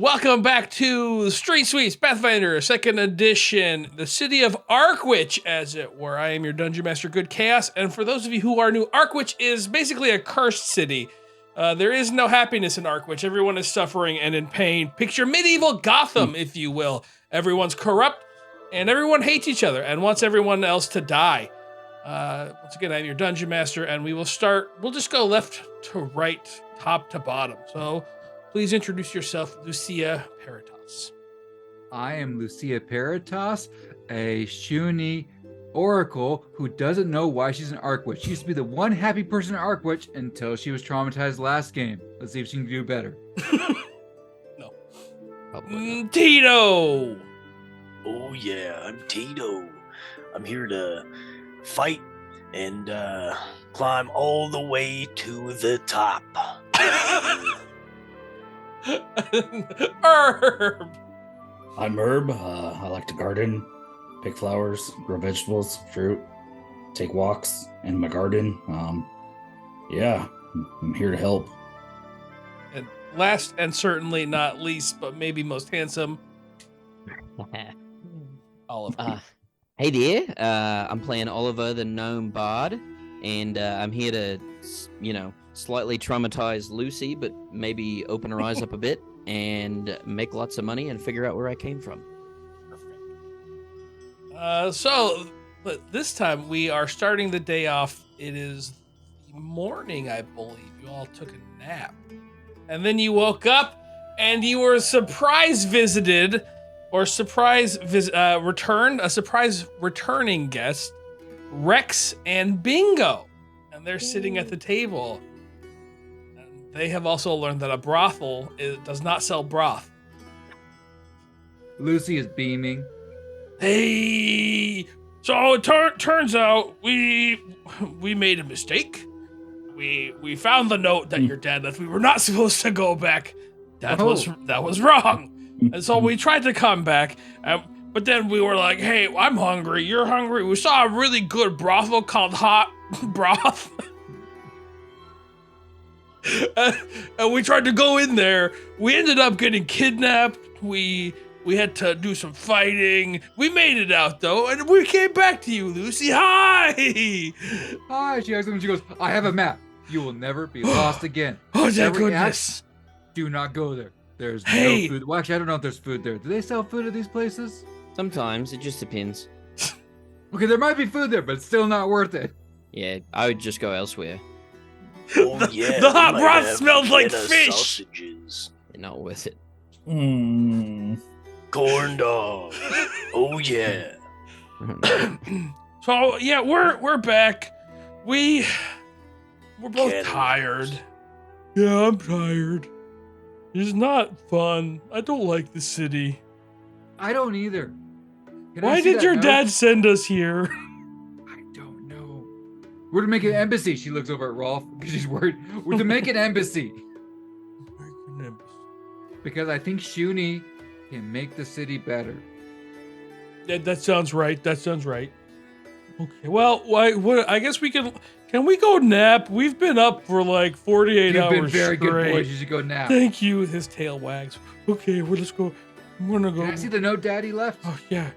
Welcome back to Street Sweeps Pathfinder, 2nd edition, the city of Arkwich, as it were. I am your Dungeon Master, GoodKhaotic, and for those of you who are new, Arkwich is basically a cursed city. There is no happiness in Arkwich. Everyone is suffering and in pain. Picture medieval Gotham, if you will. Everyone's corrupt, and everyone hates each other and wants everyone else to die. Once again, I'm your Dungeon Master, and we'll just go left to right, top to bottom. So, please introduce yourself, Lucia Peritas. I am Lucia Peritas, a Shuni oracle who doesn't know why she's an Arkwich. She used to be the one happy person in Arkwich until she was traumatized last game. Let's see if she can do better. No. Tito! Oh yeah, I'm Tito. I'm here to fight and climb all the way to the top. Herb! I'm Herb. I like to garden, pick flowers, grow vegetables, fruit, take walks in my garden. Yeah, I'm here to help. And last and certainly not least, but maybe most handsome, Oliver. Hey there, I'm playing Oliver the Gnome Bard, and I'm here to, slightly traumatize Lucy, but maybe open her eyes up a bit and make lots of money and figure out where I came from. But this time we are starting the day off. It is the morning, I believe. You all took a nap. And then you woke up and you were surprise returning guest, Rex and Bingo. And they're sitting at the table. And they have also learned that a brothel does not sell broth. Lucy is beaming. Hey, so it turns out we made a mistake. We found the note that your dad left. We were not supposed to go back. That was wrong. And so we tried to come back, but then we were like, hey, I'm hungry, you're hungry. We saw a really good brothel called Hot Broth. And we tried to go in there. We ended up getting kidnapped. We had to do some fighting. We made it out, though, and we came back to you, Lucy. Hi! Hi, she hugs him and she goes, I have a map. You will never be lost again. Oh, thank goodness. Do not go there. There's no food. Well, actually, I don't know if there's food there. Do they sell food at these places? Sometimes, it just depends. Okay, there might be food there, but it's still not worth it. Yeah, I would just go elsewhere. Oh yeah, The hot broth smelled like fish. Sausages. They're not worth it. Corn dog. Oh yeah. So yeah, we're back. We're both Cannons. tired. Yeah, I'm tired. It's not fun. I don't like the city. I don't either. Can I Why see did that your note? dad send us here? I don't know. We're to make an embassy. She looks over at Rolf because she's worried. We're to make an embassy. Because I think Shuni can make the city better. That sounds right. Okay. Well, I guess we can we go nap? We've been up for like 48 You've hours been very straight. good boys. You should go nap. Thank you. His tail wags. Okay, well, let's go. I'm gonna go. Can I see the note Daddy left? Oh yeah.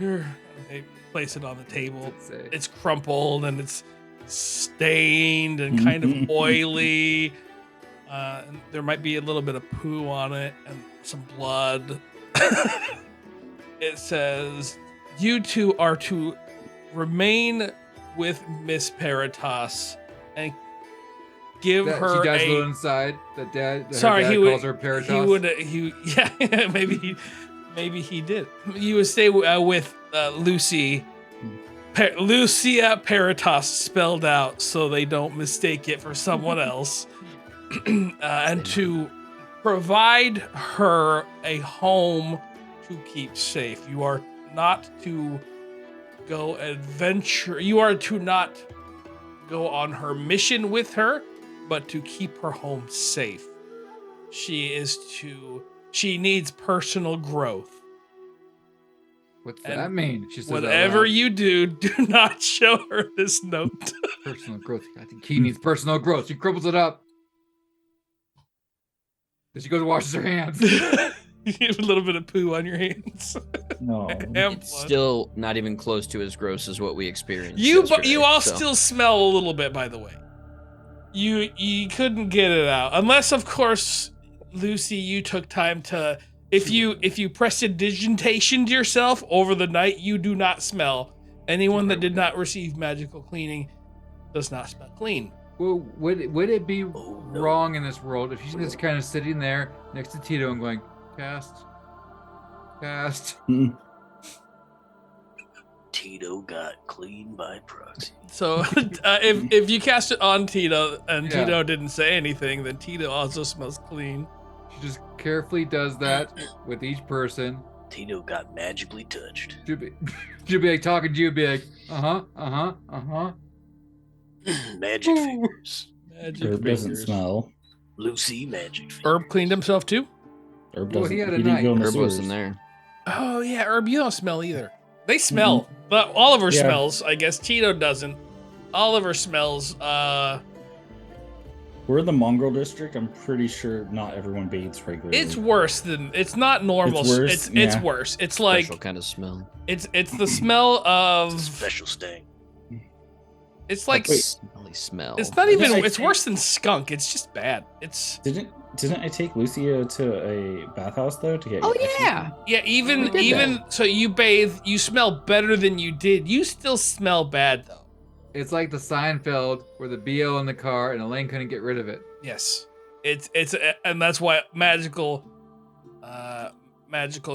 Here. They place it on the table. What's it say? It's crumpled and it's stained and kind of oily. And there might be a little bit of poo on it and some blood. It says, you two are to remain with Miss Peritas and give her She dies a a... little inside. That dad. Sorry, her dad he calls her Peritas. maybe he did. You would stay with Lucy, Lucia Peritas spelled out so they don't mistake it for someone else, and to provide her a home to keep safe. You are not to go adventure. You are to not go on her mission with her, but to keep her home safe. She needs personal growth. What's And that mean? She says whatever you do not show her this note. Personal growth. I think he needs personal growth. She crumbles it up. She goes and washes her hands. You have a little bit of poo on your hands. No. And It's blood. still not even close to as gross as what we experienced. You yesterday, all so. still smell a little bit, by the way. You couldn't get it out unless, of course, Lucy, you took time to. If you prestidigitation to yourself over the night, you do not smell. Anyone that did not receive magical cleaning does not smell clean. Well, would it be Oh, no. wrong in this world if she's just kind of sitting there next to Tito and going, cast? Tito got clean by proxy. So if you cast it on Tito and Yeah. Tito didn't say anything, then Tito also smells clean. She just carefully does that with each person. Tito got magically touched. She'll be like talking to you, be like, uh-huh. Magic Ooh. fingers. Magic Herb doesn't fingers. smell. Lucy, magic fingers. Herb cleaned himself too? Herb Well, doesn't. he had a didn't night. go in the Herb wasn't sewers. there. Oh yeah, Herb, you don't smell either. They smell, but Oliver Yeah. smells. I guess Tito doesn't. Oliver smells. We're in the mongrel district. I'm pretty sure not everyone bathes regularly. It's worse than. It's not normal. It's worse? It's Yeah. worse. It's like Special kind of smell. it's the smell of. Special sting. It's like Wait. Smelly smell. it's not even. Didn't I It's think- worse than skunk. It's just bad. It's Didn't I take Lucia to a bathhouse though to get? Oh vaccinated? yeah. yeah. We Even did so, you bathe. You smell better than you did. You still smell bad though. It's like the Seinfeld where the BO in the car and Elaine couldn't get rid of it. Yes, it's and that's why magical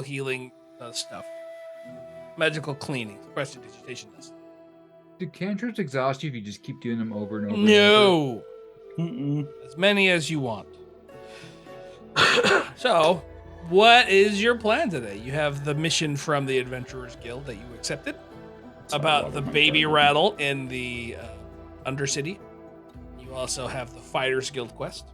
healing does stuff. Magical cleaning, prestidigitation does. Do cantrips exhaust you if you just keep doing them over and over? And over? No, Mm-mm. as many as you want. So, what is your plan today? You have the mission from the Adventurers Guild that you accepted about the baby rattle in the Undercity. You also have the Fighters Guild quest.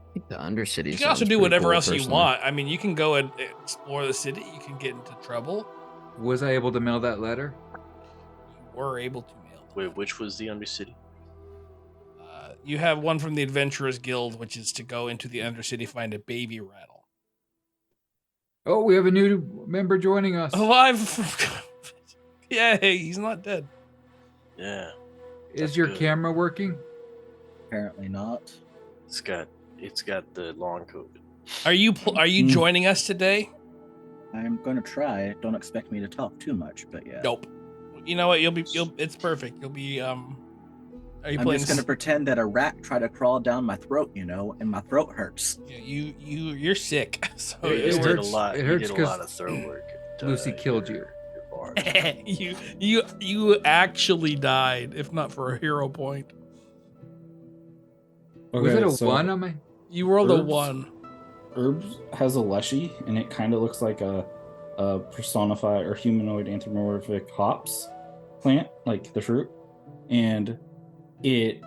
I think the Undercity. You can also sounds do pretty whatever cool, else you personally. want. I mean, you can go and explore the city. You can get into trouble. Was I able to mail that letter? You were able to mail. Wait, which was the Undercity? You have one from the Adventurers Guild, which is to go into the Undercity, find a baby rattle. Oh, we have a new member joining us. Alive! Yay, he's not dead. Yeah, Is your good. camera working? Apparently not. it's got the long COVID. Are you Hmm. joining us today? I'm going to try. Don't expect me to talk too much, but yeah. Nope. You know what? It's perfect. You'll be Are you I'm playing? just going to pretend that a rat tried to crawl down my throat, and my throat hurts. Yeah, you're sick. So It You did hurts- a lot. it You hurts did a 'cause lot of throat work. at, Lucy killed you. your bar. you actually died, if not for a hero point. Was it a so 1 on my? You rolled a Herbs? 1. Herbs has a lushy, and it kind of looks like a personified or humanoid anthropomorphic hops plant, like the fruit, and it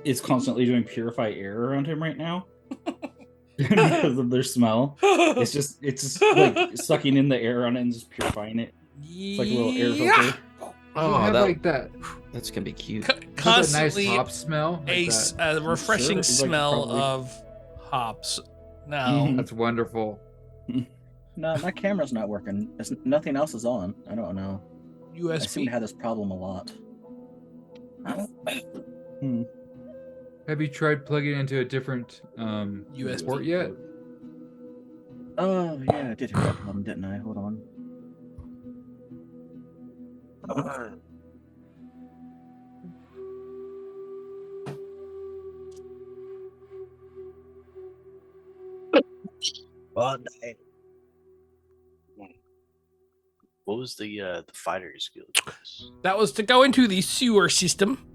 is constantly doing purify air around him right now because of their smell. It's just like sucking in the air on it and just purifying it. It's like a little air filter. Oh, Oh, have that- like that. That's gonna be cute. Has a nice Constantly hop smell. Like that. a refreshing Sure, it's like smell probably- of hops. Now, Mhm. That's wonderful. No, my camera's not working. Nothing else is on. I don't know. I seem USB. to have this problem a lot. Have you tried plugging it into a different USB port yet? Oh, yeah, I did have that problem, didn't I? Hold on. Oh, dang. What was the Fighters Guild? That was to go into the sewer system.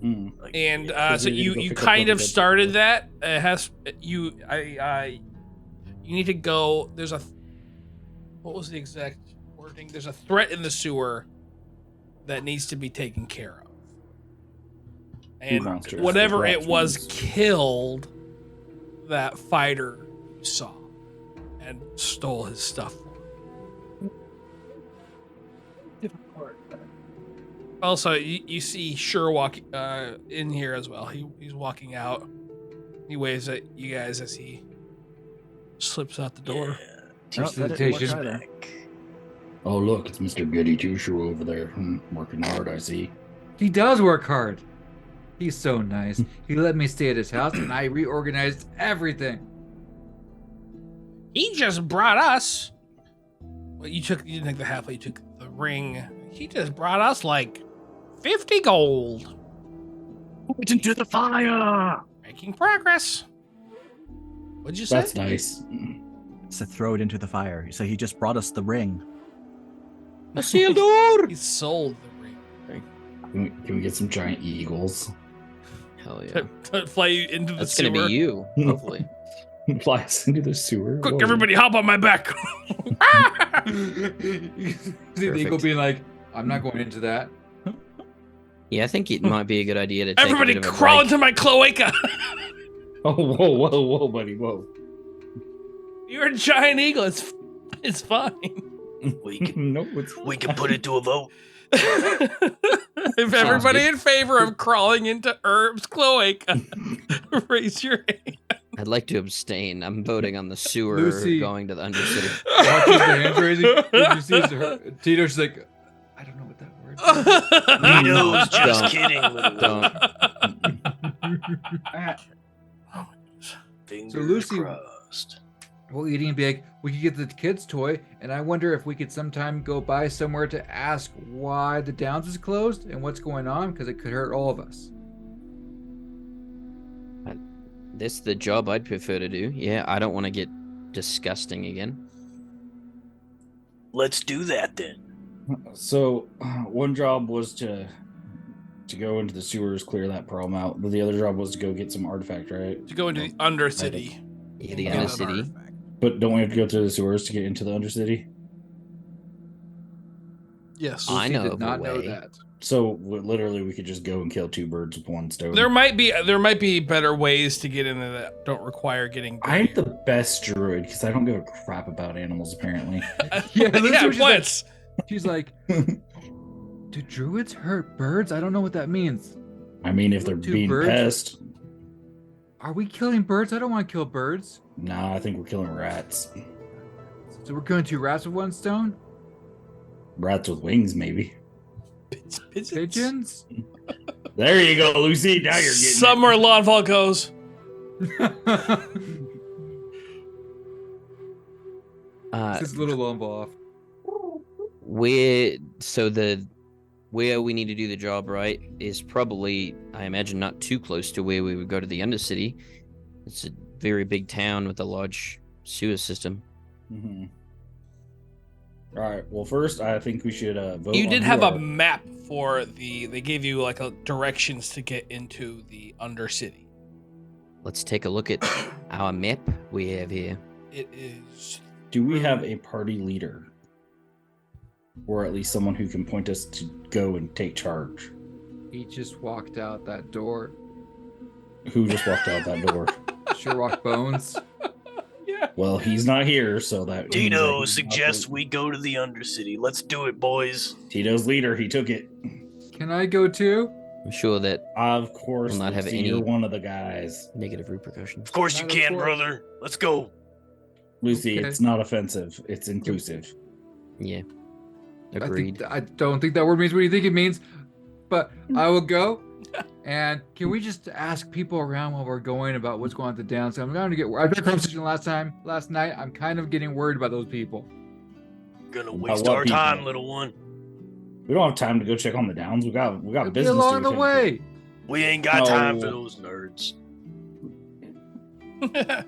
Mm. Like, And yeah, so we need to you go you pick up kind one of dead started people. that. It has you need to go. There's a what was the exact wording? There's a threat in the sewer that needs to be taken care of, and monsters, whatever the it rats was from the sewer. killed that fighter you saw and stole his stuff. Also, you see Sherlock in here as well. He's walking out. He waves at you guys as he slips out the door. Oh, that didn't work Presentation. either. Oh, look, it's Mr. Goody Two-Shoe over there. Working hard, I see. He does work hard. He's so nice. He let me stay at his house, and I reorganized everything. He just brought us. Well, you didn't take the half. You took the ring. He just brought us like 50 gold. Put it into the fire. Making progress. What'd you say? That's nice. So throw it into the fire. So he just brought us the ring. A sealed door. He sold the ring. Can we get some giant eagles? Hell yeah. To fly you into the That's sewer. gonna be you, hopefully. Fly us into the sewer? Quick, Whoa. everybody, hop on my back. See the eagle being like, I'm not going into that. Yeah, I think it might be a good idea to take Everybody, a bit of a crawl break. into my cloaca. Oh, whoa, buddy, whoa. You're a giant eagle. It's fine. We can No, it's we can put it to a vote. If everybody in favor of crawling into Herb's cloaca, raise your hand. I'd like to abstain. I'm voting on the sewer Lucy. going to the Undercity. Watches the hands raising. You see her, Tito's like, I don't know what that word is. Nito's just Don't. kidding. Little Don't. Fingers So Lucy- crossed. Well, eating big, we could get the kids' toy, and I wonder if we could sometime go by somewhere to ask why the Downs is closed and what's going on, because it could hurt all of us. This the job I'd prefer to do. Yeah, I don't want to get disgusting again. Let's do that then. So, one job was to go into the sewers, clear that problem out. But the other job was to go get some artifact, right? To go into the Undercity. Yeah, the Yeah. Undercity. But don't we have to go through the sewers to get into the Undercity? Yes. I Lucy know did of a not know way. that. So literally, we could just go and kill two birds with one stone. There might be better ways to get into that don't require getting. I'm the best druid because I don't give a crap about animals. Apparently, Yeah, that's yeah, what she's like. plants. She's like, do druids hurt birds? I don't know what that means. I mean, if they're Two being birds? pest, Are we killing birds? I don't want to kill birds. nah, I think we're killing rats. So we're killing two rats with one stone? Rats with wings, maybe. Pigeons. Pigeons? There you go, Lucy. Now you're getting Somewhere Lawnfall goes. This is a little lump off. Where we need to do the job, right, is probably, I imagine, not too close to where we would go to the Undercity. It's a very big town with a large sewer system. Mhm. All right. Well, first, I think we should vote. You on did who have a our- map for the. They gave you like directions to get into the Undercity. Let's take a look at our map we have here. It is. Do we have a party leader, or at least someone who can point us to go and take charge? He just walked out that door. Who just walked out that door? Sherlock Bones. Yeah. Well, he's not here, so that means Tito that he's suggests not we go to the Undercity. Let's do it, boys. Tito's leader. He took it. Can I go too? I'm sure that Of course, Will not have Lucy, any- you're one of the guys. negative repercussions. Of course you Not a can, four. brother. Let's go. Lucy, Okay. it's not offensive. It's inclusive. Yeah. I, Agreed. think, I don't think that word means what you think it means, but I will go. And can we just ask people around while we're going about what's going on at the downs? I'm going to get. I had a conversation last night. I'm kind of getting worried about those people. Gonna About waste what our people? time, little one. We don't have time to go check on the downs. We got It'll be business along to the attend way. We ain't got time for No. those nerds. to.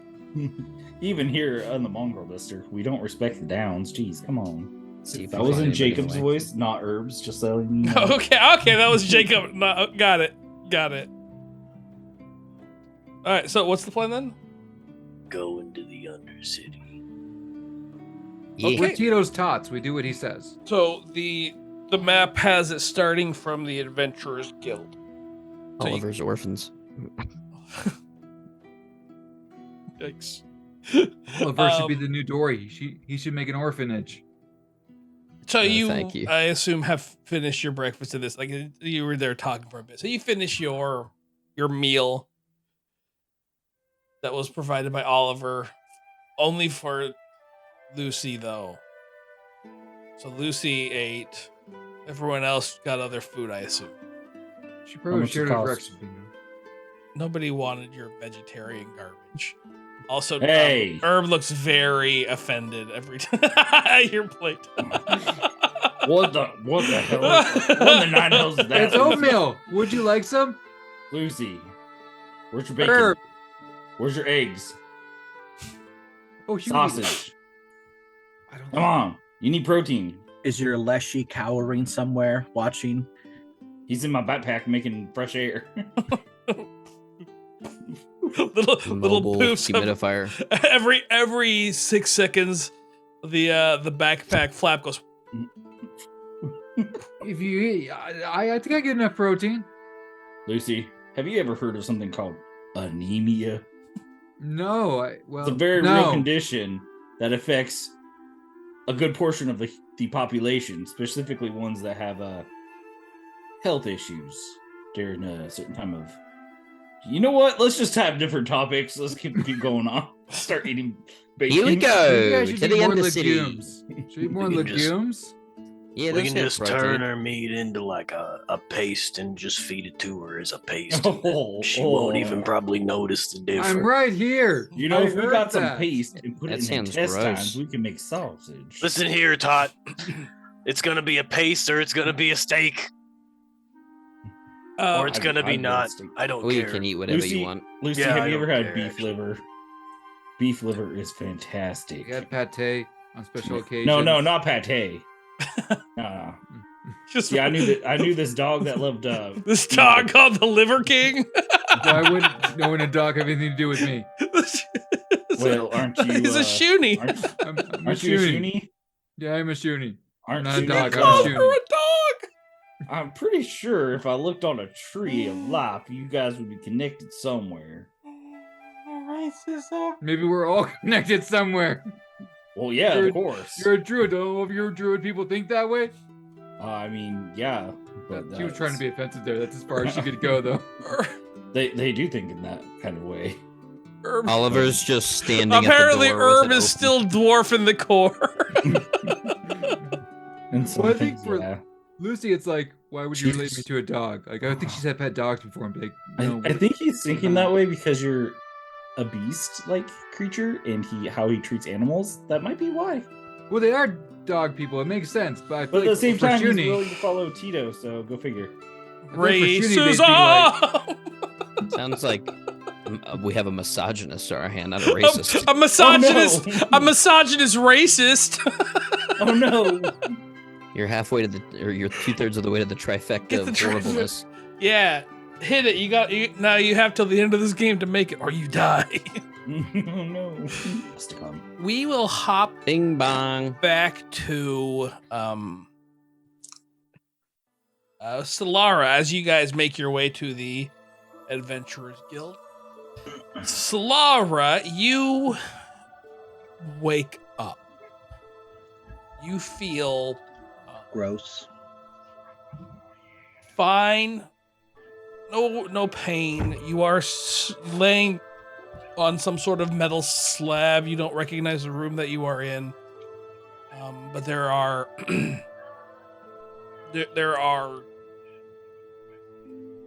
Even here on the Mongrel District, we don't respect the downs. Jeez, come on. See if That we was find in anybody Jacob's anyway. voice, not Herb's. Just so you know. Okay, that was Jacob. No, got it. All right, so what's the plan then? Go into the Undercity. Yeah. We're Tito's tots. We do what he says. So the map has it starting from the Adventurers Guild. So you- Oliver's orphans. Yikes. Oliver should be Um, the new Dory. He should make an orphanage. So you, thank you. I assume, have finished your breakfast of this. Like you were there talking for a bit. So you finish your meal that was provided by Oliver, only for Lucy though. So Lucy ate. Everyone else got other food, I assume. She How probably much it shared it for cost? extra bingo. Nobody wanted your vegetarian garbage. Also, Hey. Herb looks very offended every time your plate. What the hell? What in the nine hells is that? It's oatmeal. Would you like some? Lucy, where's your bacon? Herb. Where's your eggs? Oh, huge. Sausage. I don't Come on, you need protein. Is your Leshy cowering somewhere watching? He's in my backpack making fresh air. little Mobile poofs of- humidifier. every 6 seconds, the backpack flap goes. If you eat, I think I get enough protein. Lucy, have you ever heard of something called anemia? No, It's a very real condition that affects a good portion of the population, specifically ones that have health issues during a certain time of. You know what? Let's just have different topics. Let's keep going on. Start eating bacon. Here we Maybe go I should to eat the more Undercity. legumes. Should we eat more We can just- legumes? Yeah, We those can have just protein. turn her meat into like a paste and just feed it to her as a paste. Oh, She won't even probably notice the difference. I'm right here. You know, I if we heard got some that. paste and put That it in sounds intestines, gross. we can make sausage. Listen here, Tot. It's gonna be a paste or it's gonna be a steak. Or it's gonna be I'd not. roast it. I don't We care. can eat whatever Lucy- you want. Lucy, Yeah, have I you ever don't had care, beef actually. liver? Beef liver is fantastic. We had pate on special occasions. No, not pate. No. Just Yeah, I knew this dog that loved. this dog called the Liver King. Why wouldn't knowing a dog have anything to do with me? Well, aren't you? He's a shoonie. Aren't you a Shuni? Yeah, I'm a shoonie. Aren't Not a you? dog, I'm a Called shoonie. her a dog. I'm pretty sure if I looked on a tree of life, you guys would be connected somewhere. Racism. Maybe we're all connected somewhere. Well, yeah, You're- of course. You're a druid. Don't all of your druid people think that way? I mean, yeah. But She was trying to be offensive there. That's as far as she could go, though. They do think in that kind of way. Herb. Oliver's just standing Apparently, at the door with Herb it is open. still dwarf in the core. And some Well, I think things, for- yeah. Lucy, it's like, why would you relate me Jesus. to a dog? Like, I think she's had pet dogs before. And be like, no, I think he's thinking that way because you're a beast-like creature, and how he treats animals. That might be why. well, they are dog people. It makes sense. But I feel But at like the same for time, he's Shuni, willing to follow Tito. So go figure. I feel like for Shuni, they'd be Racism. Sounds like we have a misogynist on our hand, not a racist. A misogynist. Oh, no. A misogynist racist. Oh no! You're halfway to or you're 2/3 of the way to the trifecta Get of the trifecta. horribleness. Yeah, hit it. Now you have till the end of this game to make it, or you die. Oh no! Must have come. We will hop Bing bong. back to Solara as you guys make your way to the Adventurers Guild. Solara, you wake up. You feel Gross. fine. No pain. You are laying on some sort of metal slab. You don't recognize the room that you are in. But there are there are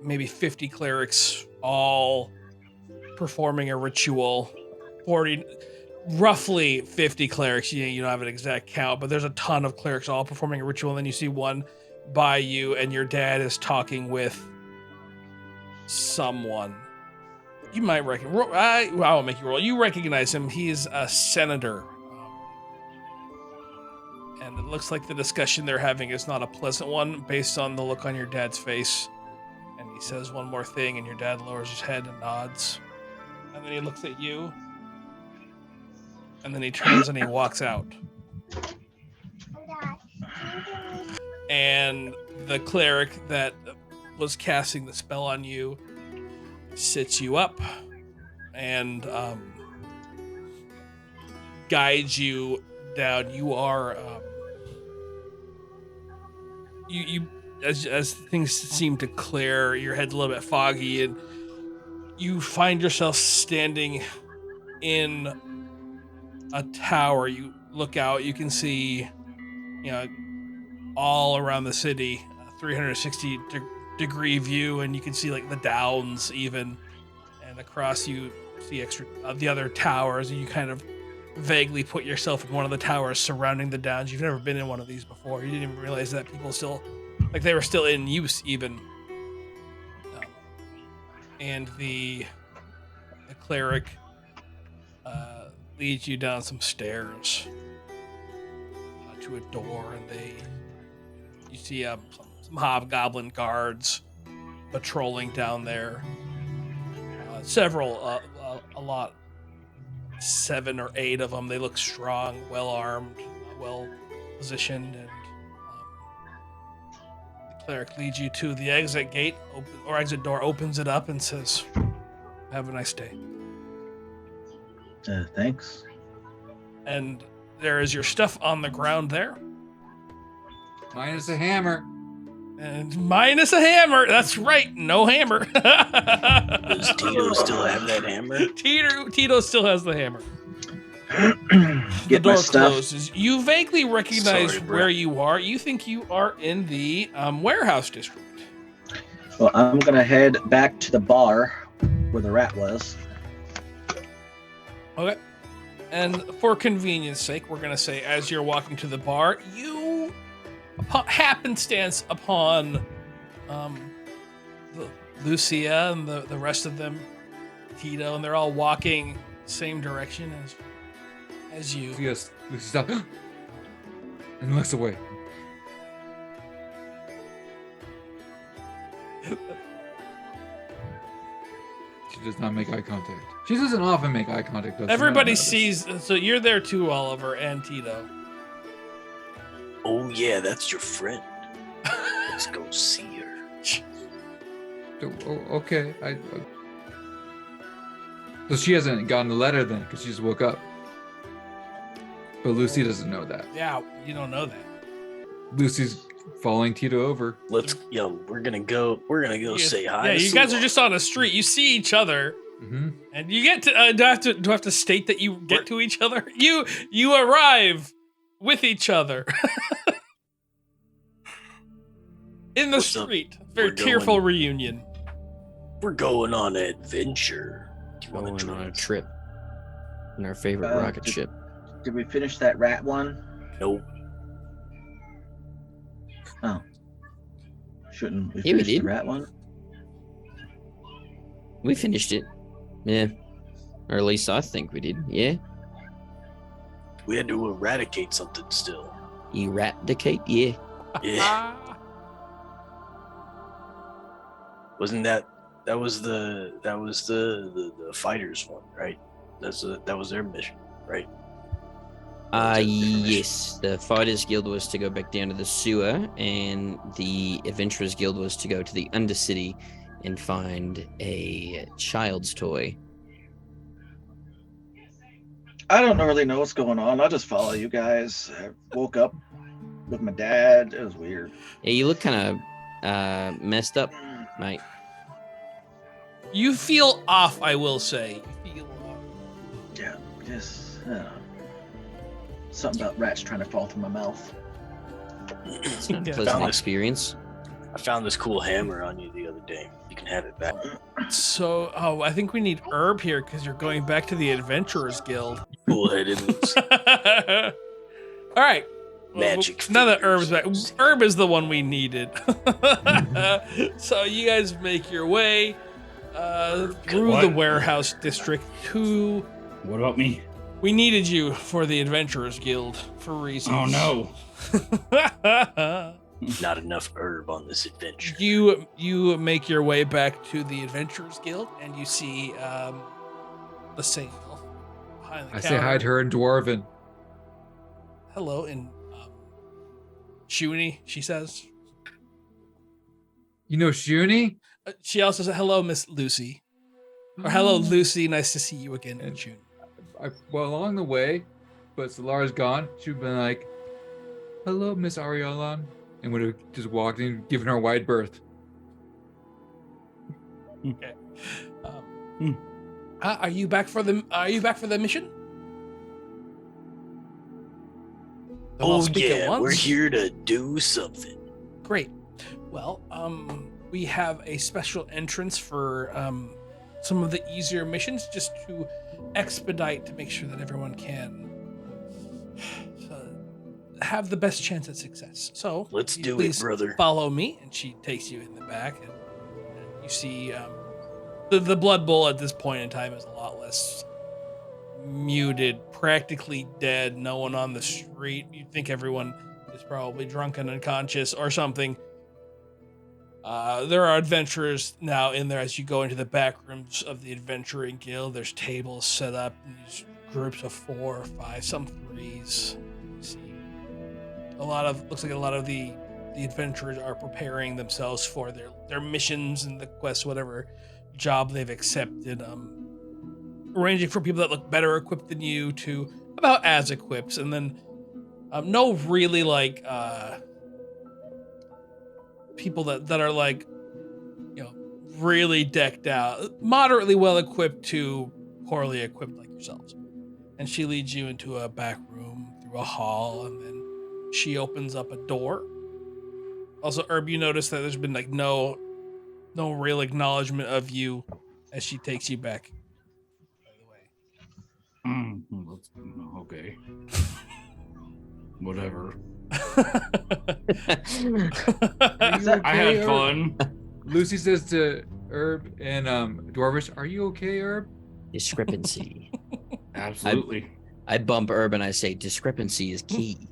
maybe 50 clerics all performing a ritual. Roughly 50 clerics. You don't have an exact count, but there's a ton of clerics all performing a ritual. And then you see one by you, and your dad is talking with someone. You might recognize. I won't make you roll. You recognize him. He's a senator. And it looks like the discussion they're having is not a pleasant one based on the look on your dad's face. And he says one more thing, and your dad lowers his head and nods. And then he looks at you. And then he turns and he walks out. And the cleric that was casting the spell on you sits you up and guides you down. You are you as things seem to clear, your head's a little bit foggy, and you find yourself standing in a tower. You look out, you can see, all around the city, a 360 degree view, and you can see like the downs even, and across you see the other towers, and you kind of vaguely put yourself in one of the towers surrounding the downs. You've never been in one of these before. You didn't even realize that people still, like, they were still in use even. And the cleric leads you down some stairs to a door, and you see some hobgoblin guards patrolling down there. Several, a lot, 7 or 8 of them. They look strong, well armed, well positioned, and the cleric leads you to the exit gate, exit door, opens it up and says, "Have a nice day." Thanks. And there is your stuff on the ground there. Minus a hammer. And minus a hammer. That's right. No hammer. Does Tito still have that hammer? Tito still has the hammer. The Get my door stuff. closes. You vaguely recognize Sorry, bro. where you are. You think you are in the warehouse district. Well, I'm gonna head back to the bar where the rat was. Okay. And for convenience sake, we're going to say as you're walking to the bar, you happenstance upon Lucia and the rest of them, Tito, and they're all walking same direction as you. Lucy stop and looks away. She does not make eye contact. She doesn't often make eye contact. Though, so Everybody I don't notice. sees, so you're there too, Oliver and Tito. Oh yeah, that's your friend. Let's go see her. Oh, okay. So she hasn't gotten the letter then, because she just woke up. But Lucy doesn't know that. Yeah, you don't know that. Lucy's following Tito over. We're gonna go say hi. Yeah, to you guys are Sue. just on a street. You see each other. Mm-hmm. And you get to do I have to state that you get to each other? You arrive with each other in the What's up? street. Very We're tearful going- reunion. We're going on an adventure. Do you want Going to on a join us? trip in our favorite rocket did- ship. Did we finish that rat one? Nope. Oh. Shouldn't we Yeah, we finish the did. rat one? We finished it. Yeah. Or at least I think we did. Yeah. We had to eradicate something still. Eradicate. Yeah. Yeah. Wasn't that was the fighters one, right? That was their mission, right? Yes. The Fighters Guild was to go back down to the sewer, and the Adventurers Guild was to go to the Undercity and find a child's toy. I don't really know what's going on. I'll just follow you guys. I woke up with my dad. It was weird. Yeah, you look kind of messed up, mate. You feel off, I will say. You feel off. Yeah, just something about rats trying to fall through my mouth. It's not a Yeah. pleasant Found it. experience. I found this cool hammer on you the other day. You can have it back. So, I think we need Herb here because you're going back to the Adventurers Guild. Cool-headed. All right. Magic Now that fingers. Herb's back. Herb is the one we needed. So you guys make your way through What? the warehouse district to. What about me? We needed you for the Adventurers Guild for reasons. Oh no. Not enough herb on this adventure. You make your way back to the Adventurers Guild and you see the same elf behind the I counter. say hi to her in Dwarven. Hello in Shuni, she says. You know Shuni? She also said, "Hello, Miss Lucy," or "Hello, Lucy. Nice to see you again." In June. Well, along the way, but Solar's gone. She'd been like, "Hello, Miss Arialan." and would have just walked in, given her a wide berth. Okay. Are you back for the mission? They'll all Oh speak at yeah, we're once? here to do something. Great. Well, we have a special entrance for some of the easier missions, just to expedite to make sure that everyone can have the best chance at success. So Let's you do it, please brother. Follow me, and she takes you in the back, and you see the Blood Bowl at this point in time is a lot less muted, practically dead. No one on the street. You'd think everyone is probably drunk and unconscious or something. There are adventurers now in there as you go into the back rooms of the adventuring guild. There's tables set up in these groups of 4 or 5, some 3s. You see looks like a lot of the adventurers are preparing themselves for their missions and the quests, whatever job they've accepted. Ranging from people that look better equipped than you to about as equipped, and then no really like people that are like, you know, really decked out, moderately well equipped to poorly equipped like yourselves. And she leads you into a back room through a hall, and then she opens up a door. Also, Herb, you notice that there's been like no real acknowledgement of you as she takes you back. Okay. Whatever. I had fun. Lucy says to Herb and Dwarvish, "Are you okay, Herb?" Discrepancy. Absolutely. I bump Herb and I say discrepancy is key.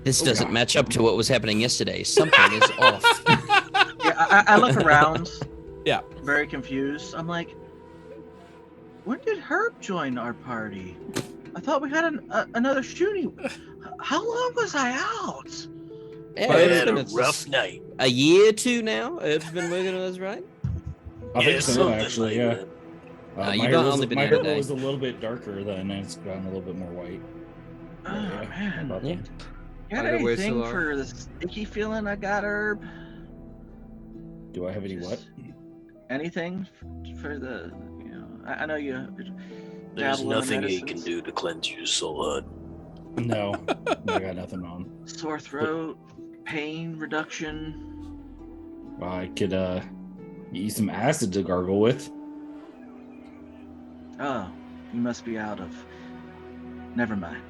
This doesn't match up to what was happening yesterday. Something is off. Yeah, I look around. Yeah. Very confused. I'm like, when did Herb join our party? I thought we had another shooting. How long was I out? Yeah, I it's had been a rough night. a year or 2 now. It's been working on us, right? I think so, something actually, like yeah. that. You've only been my here a hair day. was a little bit darker then, and it's gotten a little bit more white. Oh, Yeah, man. about Yeah. that. You got By the way, anything Solar- for the sticky feeling I got, Herb? Do I have any what? Anything for the, you know, I know you There's dabble in the nothing he can medicines. do to cleanse your soul, Hud. No, I got nothing on. Sore throat, pain reduction. Well, I could use some acid to gargle with. Oh, you must be out of. Never mind.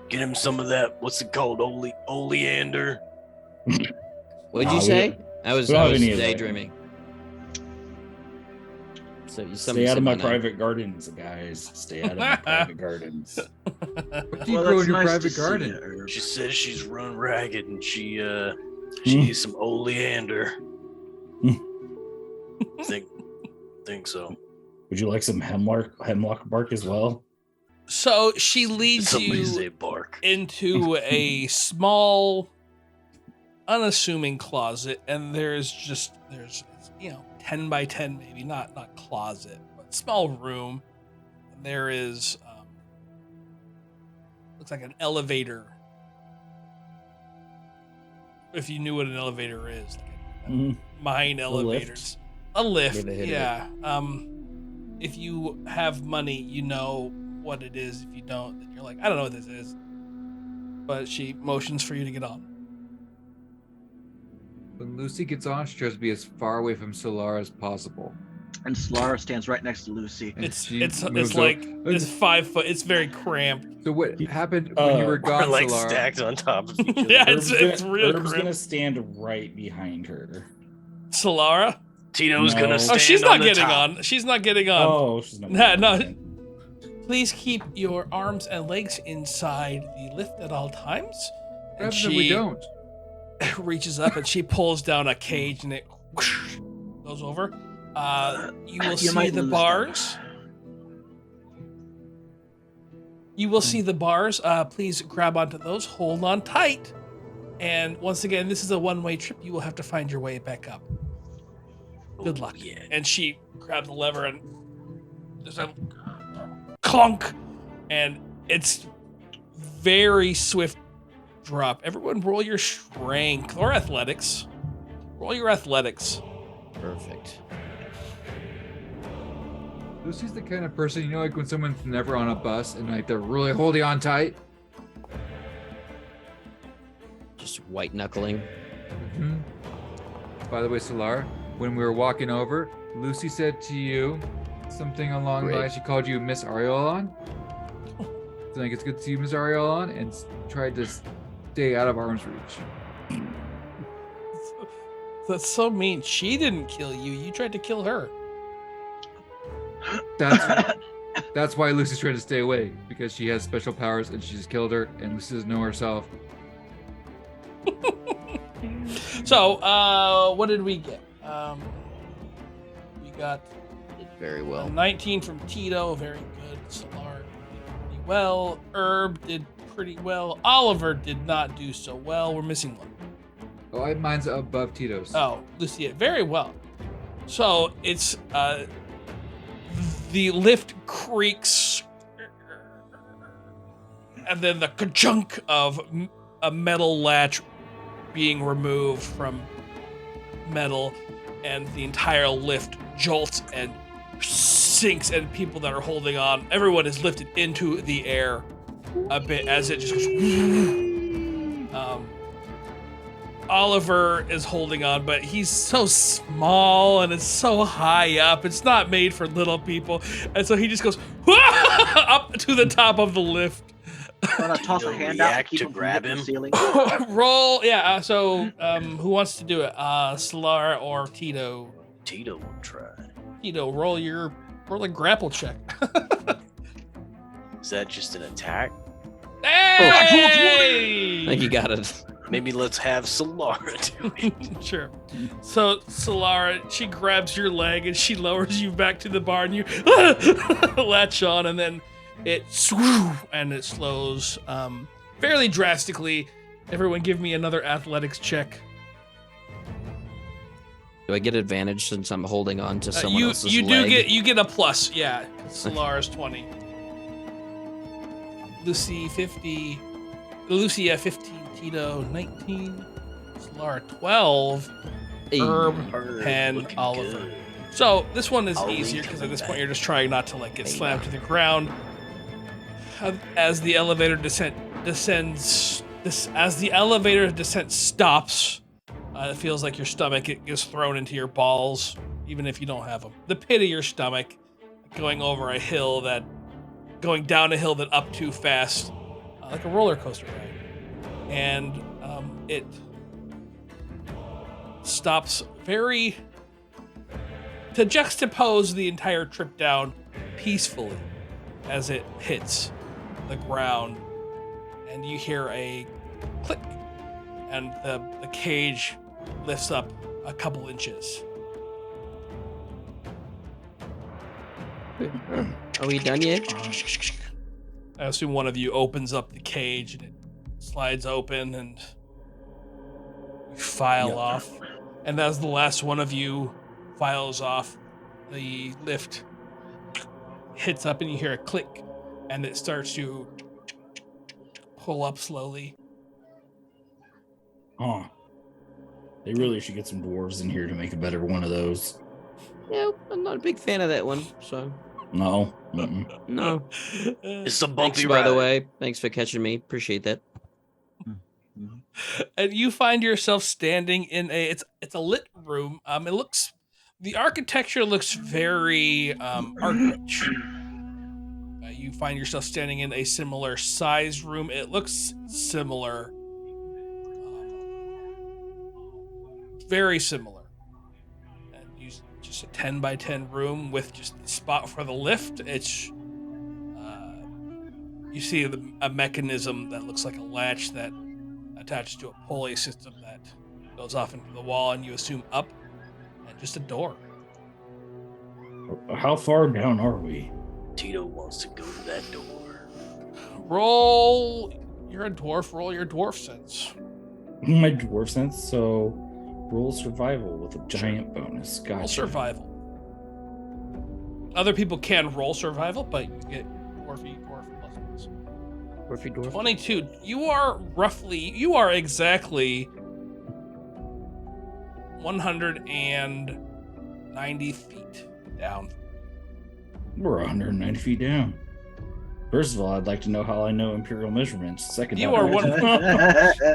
Get him some of that. What's it called? Oleander. What'd Nah, you we say? don't- I was we don't have any of that. daydreaming. So you Stay out of my name. private gardens, guys. Stay out of my private gardens. What do you grow in your private garden? Herb. She says she's run ragged and she Hmm. needs some oleander. think so. Would you like some hemlock bark as well? So she leads Somebody say you bark. into a small, unassuming closet, and there's 10 by 10, maybe not closet, but small room. And there is looks like an elevator. If you knew what an elevator is, like Mhm. mine lift? elevators, a lift, Never heard of it. yeah. If you have money, you know what it is. If you don't, then you're like, I don't know what this is. But she motions for you to get on. When Lucy gets on, she tries to be as far away from Solar as possible. And Solara stands right next to Lucy. And It's she it's moves like over. it's 5 foot. It's very cramped. So what happened when you were We're gone, like Solar? stacked on top of each other. Yeah, Herb's it's gonna, real Herb's cramped. gonna stand right behind her. Solara? Tito's No. gonna Oh, stand Oh, she's not the getting top. on. She's not getting on. Oh, she's not. Nah, no. Okay. Please keep your arms and legs inside the lift at all times. What And happens if we don't? reaches up and she pulls down a cage and it goes over. You will see might the lose bars. You will see the bars. Please grab onto those. Hold on tight. And once again, this is a one-way trip. You will have to find your way back up. Good Oh, luck. Yeah. And she grabs the lever and there's a clunk. And it's very swift drop. Everyone roll your strength or athletics. Roll your athletics. Perfect. Lucy's the kind of person, you know, like when someone's never on a bus and like they're really holding on tight. Just white knuckling. Mm-hmm. By the way, Solar, when we were walking over, Lucy said to you something along the lines. She called you Miss Ariolon. So like, it's good to see you, Miss Ariolon, and tried to stay out of arm's reach. That's so mean. She didn't kill you. You tried to kill her. That's why Lucy's trying to stay away, because she has special powers and she just killed her, and Lucy doesn't know herself. So, what did we get? We got Did very well. 19 from Tito, very good. Solar did pretty well. Herb did pretty well. Oliver did not do so well. We're missing one. Oh, mine's above Tito's. Oh, Lucia, very well. So it's the lift creaks, and then the ka-chunk of a metal latch being removed from metal, and the entire lift jolts and sinks, and people that are holding on, everyone is lifted into the air a bit as it just goes. Oliver is holding on, but he's so small and it's so high up. It's not made for little people. And so he just goes up to the top of the lift. Want to toss a You'll hand out react keep to him from grab hitting the him? ceiling? Roll, yeah. So who wants to do it? Solar or Tito? Tito will try. Tito, roll a grapple check. Is that just an attack? Hey! I think you got it. Maybe let's have Solara do it. Sure. So Solara, she grabs your leg and she lowers you back to the bar, and you latch on, and then it and it slows fairly drastically. Everyone, give me another athletics check. Do I get advantage since I'm holding on to someone else's you leg? do get a plus, yeah. Solara's 20. Lucia 15, Tito 19, Solara 12, Hey. Herb 10, looking Oliver. good. So this one is I'll easier lead because to at the this point back. you're just trying not to like get slammed to the ground. As the elevator descent stops, it feels like your stomach gets thrown into your balls, even if you don't have them. The pit of your stomach, going down a hill that up too fast, like a roller coaster ride. And it stops to juxtapose the entire trip down peacefully as it hits the ground, and you hear a click, and the cage lifts up a couple inches. Are we done yet? I assume one of you opens up the cage and it slides open and you file off. And as the last one of you files off, the lift hits up and you hear a click, and it starts to pull up slowly. Huh. They really should get some dwarves in here to make a better one of those. Yeah, I'm not a big fan of that one, so No. Mm-mm. no. It's a Thanks, bumpy by ride. the way. Thanks for catching me. Appreciate that. And you find yourself standing in it's a lit room. The architecture looks very Arkwich. You find yourself standing in a similar sized room. It looks similar, very similar. And just a 10 by 10 room with just the spot for the lift. It's you see a mechanism that looks like a latch that attaches to a pulley system that goes off into the wall, and you assume up, and just a door. How far down are we? Tito wants to go to that door. You're a dwarf, roll your dwarf sense. My dwarf sense, so roll survival with a giant bonus. Gotcha. Roll survival. Other people can roll survival, but you get dwarf pluses. Dwarfy dwarf. 22. You are exactly 190 feet down. We're 190 feet down. First of all, I'd like to know how I know imperial measurements. Second, You are one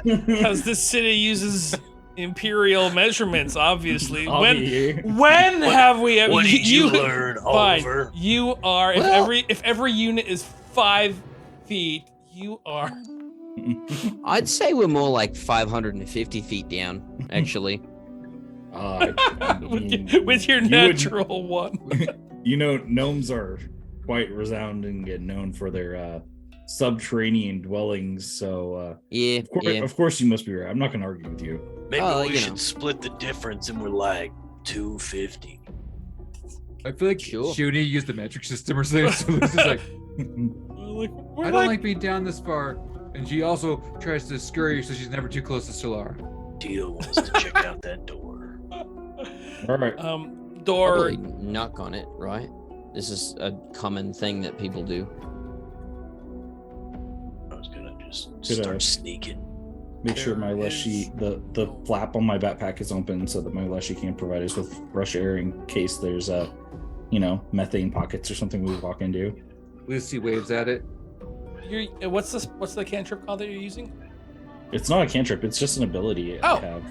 because this city uses imperial measurements, obviously. I'll be here. When have we ever? What did you learn, fine. Oliver? You are if every unit is 5 feet. You are. I'd say we're more like 550 feet down, actually. with your natural one. You know, gnomes are quite resounding and known for their subterranean dwellings. So, Yeah, of course, you must be right. I'm not going to argue with you. Maybe Oh, we you should know. split the difference and we're like 250. I feel like Sure. Shuni used the metric system or something. So Lucy's like, Like, I don't like being down this far. And she also tries to scurry so she's never too close to Solara. Tito wants to check out that door. All right. Door. Probably knock on it, right? This is a common thing that people do. I was gonna just Could I- start sneaking. Make sure my There leshy, the flap on my backpack is open so that my leshy can provide us with fresh air in case there's methane pockets or something we walk into. Lucy waves at it. What's the cantrip called that you're using? It's not a cantrip. It's just an ability Oh. I have.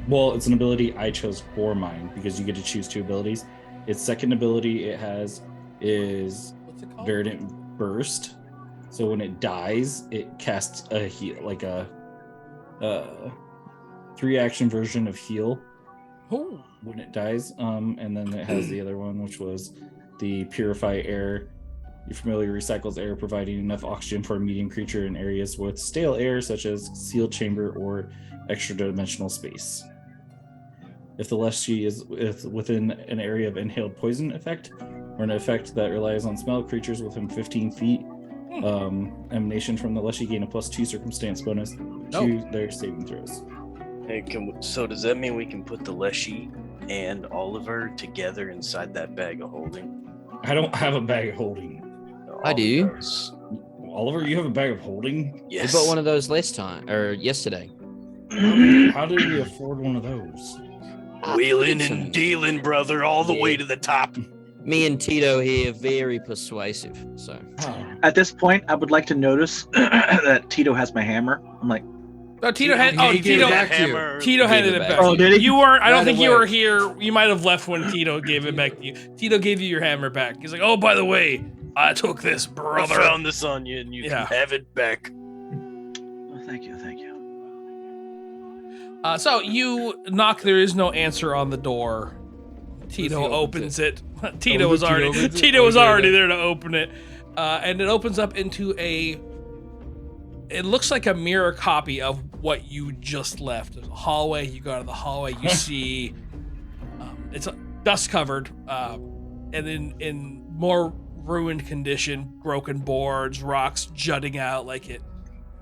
Well, it's an ability I chose for mine because you get to choose 2 abilities. Its second ability it has is What's it called? Verdant Burst. So when it dies, it casts a heal, like a 3-action version of heal Oh. when it dies. And then it has the other one, which was the Purify Air. Your familiar recycles air, providing enough oxygen for a medium creature in areas with stale air, such as sealed chamber or extra-dimensional space. If the leshy is within an area of inhaled poison effect, or an effect that relies on smell, creatures within 15 feet, emanation from the leshy gain a +2 circumstance bonus to their saving throws. Hey, so does that mean we can put the Leshy and Oliver together inside that bag of holding? I don't have a bag of holding. I do. Oliver's- Oliver, you have a bag of holding? Yes. We bought one of those yesterday. How did we afford one of those? Wheeling and dealing, brother, all the way Yeah. to the top. Me and Tito here, very persuasive. So At this point, I would like to notice that Tito has my hammer. I'm like, No, Tito had. Yeah, Oh, he gave it Tito. back to you. Hammer. Tito handed it back. Oh, did he? You weren't. I don't Right think you away. were here. You might have left when Tito gave it back to you. Tito gave you your hammer back. He's like, "Oh, by the way, I took this, I brother." found this on you, and you Yeah. can have it back. oh, thank you. So you knock. There is no answer on the door. Tito Lucy opens opens it. Tito Oh, was Tito already. opens it? Tito was Okay, already then. there to open it, and it opens up into a. It looks like a mirror copy of what you just left. There's a hallway. You go out of the hallway. You see, it's dust covered, and in more ruined condition, broken boards, rocks jutting out like it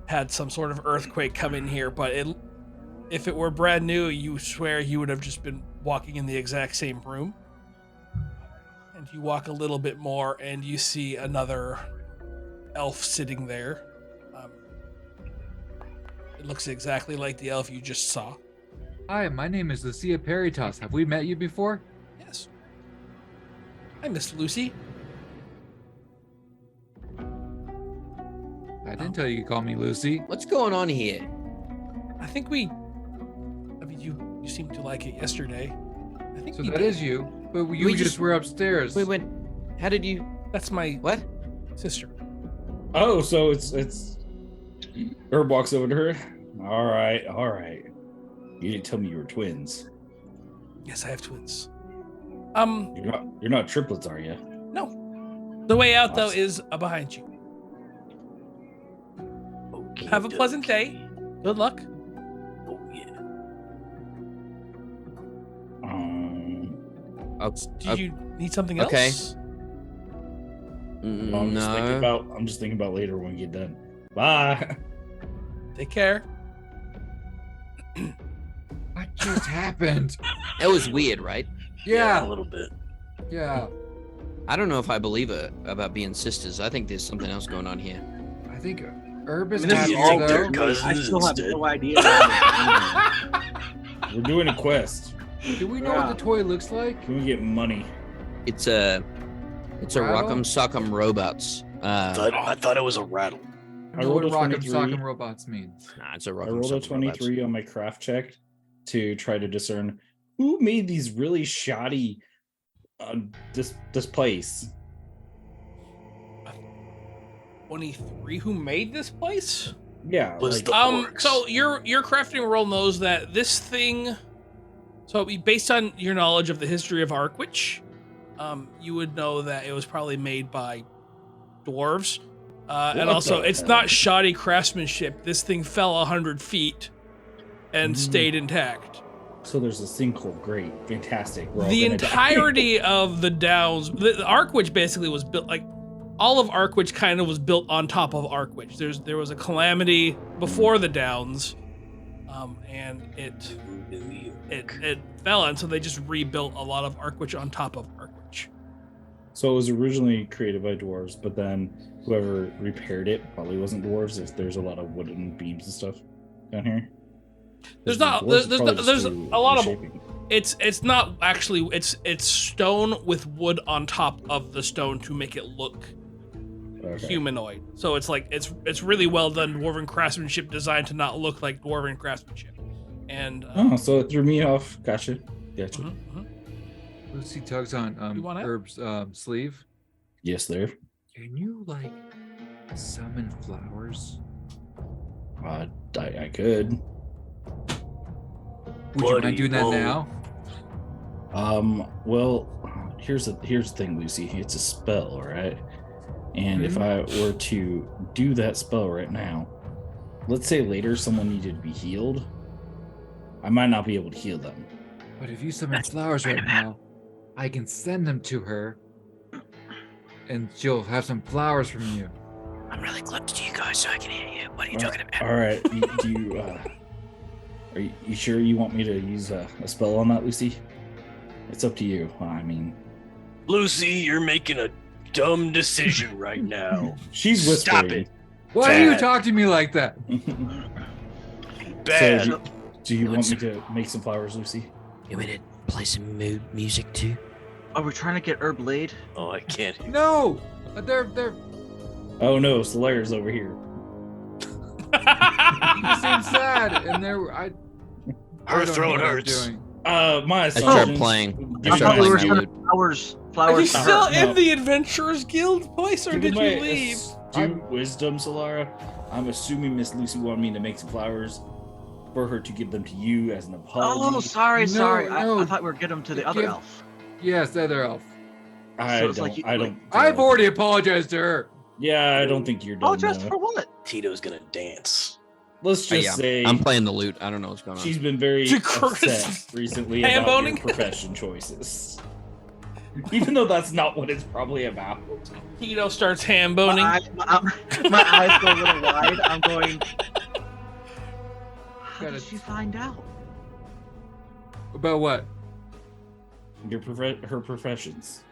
had some sort of earthquake come in here. But if it were brand new, you swear you would have just been walking in the exact same room. And you walk a little bit more, and you see another elf sitting there. It looks exactly like the elf you just saw. Hi, my name is Lucia Peritas. Have we met you before? Yes. Hi, Miss Lucy. I didn't tell you to call me Lucy. what's going on here? I think I mean, you seemed to like it yesterday. I think So we that did. is you, but you We just just- were upstairs. We went. How did you? That's my What? sister. Oh, so it's Herb walks over to her. All right. You didn't tell me you were twins. Yes, I have twins. You're not triplets, are you? No. The way out though Awesome. is behind you. Okay, Have a pleasant day. Good luck. Oh yeah. Oh, Do you need something okay. else? I'm just thinking about later when we get done. Bye. Take care. What just happened? That was weird, right? A Yeah, little bit. yeah. I don't know if I believe it about being sisters. I think there's something else going on here. think Herb is I mean, this Do is you all think they're good. cousins I still have instead? no idea. How We're doing a quest. Do we know what the toy looks like? Can we get money? It's a Rattle? Rock'em Sock'em Robots. I thought it was a rattle. I I know what rolled a Rock'em 23. Sock'em Robots means. Nah, it's a I Rock'em rolled a Sock'em Robots. 23 on my craft check to try to discern who made these really shoddy this place. 23. Who made this place? Yeah, Was like, the orcs. So your crafting roll knows that this thing. So based on your knowledge of the history of Arkwich, you would know that it was probably made by dwarves, and What also the it's hell? not shoddy craftsmanship. This thing fell 100 feet and stayed intact. so there's a sinkhole. Great, fantastic. We're all The gonna die. entirety of the downs, the Arkwich basically was built like all of Arkwich kind of was built on top of Arkwich. There was a calamity before the downs, and it fell, and so they just rebuilt a lot of Arkwich on top of Arkwich. So it was originally created by dwarves, but then whoever repaired it probably wasn't dwarves. If there's a lot of wooden beams and stuff down here. There's The not dwarves there's probably not, just there's threw a lot of reshaping. it's not actually it's stone with wood on top of the stone to make it look Okay. humanoid. So it's like it's really well done dwarven craftsmanship designed to not look like dwarven craftsmanship. And Oh, so it threw me off. Gotcha. mhm, mhm. Lucy tugs on You want it? Herb's sleeve. Yes, there. Can you like summon flowers? I could. Would you Buddy, mind doing that whoa. now? Well, here's the thing, Lucy. It's a spell, right? And if I were to do that spell right now, let's say later someone needed to be healed, I might not be able to heal them. But if you summon flowers right now, I can send them to her, and she'll have some flowers from you. I'm really close to you guys, so I can hear you. What are you talking about? All right. Do you? Are you sure you want me to use a spell on that, Lucy? It's up to you. I mean, Lucy, you're making a dumb decision right now. she's Stop whispering. it. Why do you Bad. talk to me like that? Bad. So, do you want me to make some flowers, Lucy? You want me to play some mood music too? Are we trying to get Herb laid? Oh, I can't hear. No, they're Oh no, it's the layers over here. you seem sad, and they're I. Her I don't know throat what I'm hurts. doing. My I assumptions. start playing. Give I I me start thought we my- were playing sending mood. flowers Are you to her. still in No. the Adventurers Guild place, or Give did me you my leave? astute wisdom, Solara. I'm assuming Miss Lucy wanted me to make some flowers for her to give them to you as an apology. Oh, sorry, No, sorry. no. I thought we were getting them to the other Give- elf. Yes, the other elf. I So it's don't. like you- I don't. I've already apologized to her. Yeah, I don't think you're done. Apologize though. for what? Tito's gonna dance. Let's just say I'm playing the loot. I don't know what's going on. she's been very To Chris. upset recently Ham about your boning? profession choices. Even though that's not what it's probably about. Tito starts ham boning. My eyes go a little wide. I'm going. How Gotta- did she find out? About what? Her professions.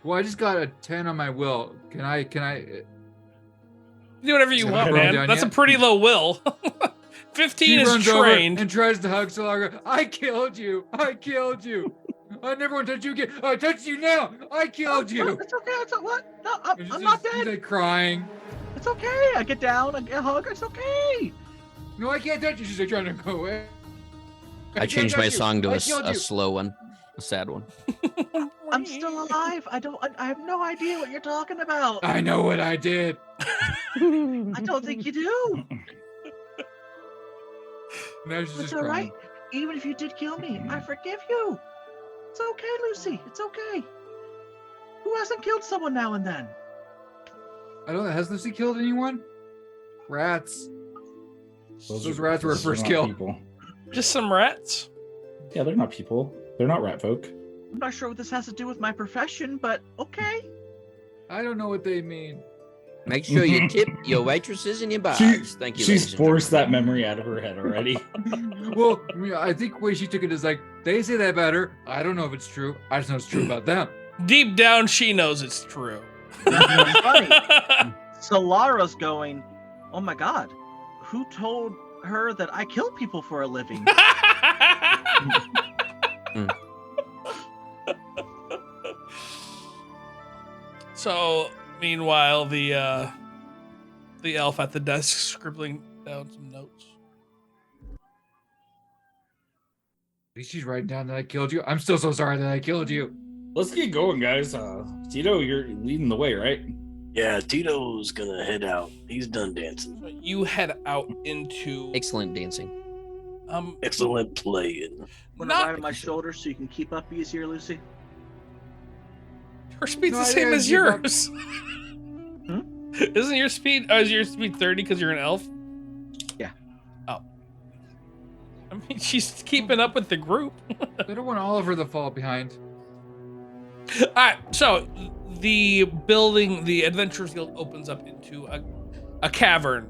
Well, I just got a 10 on my will. Can I? Do whatever you Haven't want, run man. down That's a yet? pretty low will. 15 She is runs over trained. and tries to hug Solara. I killed you. I killed you. I never want to touch you again. I touched you now. I killed you. It's okay. It's what? No, And I'm she's not just- she's dead. like crying. It's okay. I get down. I get a hug. It's okay. No, I can't touch you. She's like trying to go away. I can't changed my touch you. song to I a killed you. slow one, a sad one. I'm still alive. I have no idea what you're talking about. I know what I did. I don't think you do. Now she's It's just all crying. right. Even if you did kill me, I forgive you. It's okay, Lucy. It's okay. Who hasn't killed someone now and then? I don't know. Has Lucy killed anyone? Rats. Those are- rats were her those are first not kill. People. Just some rats. Yeah, they're not people. They're not rat folk. I'm not sure what this has to do with my profession, but okay. I don't know what they mean. Make sure you tip your waitresses and your bars. Thank you. She's ladies and forced that gentlemen. memory out of her head already. Well, I mean, I think the way she took it is like, they say that about her. I don't know if it's true. I just know it's true about them. Deep down, she knows it's true. That's funny. Solara's going, oh my god, who told her that I kill people for a living? So, meanwhile, the elf at the desk scribbling down some notes. At least she's writing down that I killed you. I'm still so sorry that I killed you. Let's get going, guys. Tito, you're leading the way, right? Yeah, Tito's gonna head out. He's done dancing. So you head out into Excellent dancing. Excellent playing. Wanna ride on my shoulder so you can keep up easier, Lucy? Her speed's No, the I same didn't as keep up. yours. Isn't your speed? Oh, is your speed 30 because you're an elf? Yeah. Oh. I mean, she's keeping up with the group. I don't want Oliver to fall behind. All right. So the building, the Adventurers Guild, opens up into a cavern.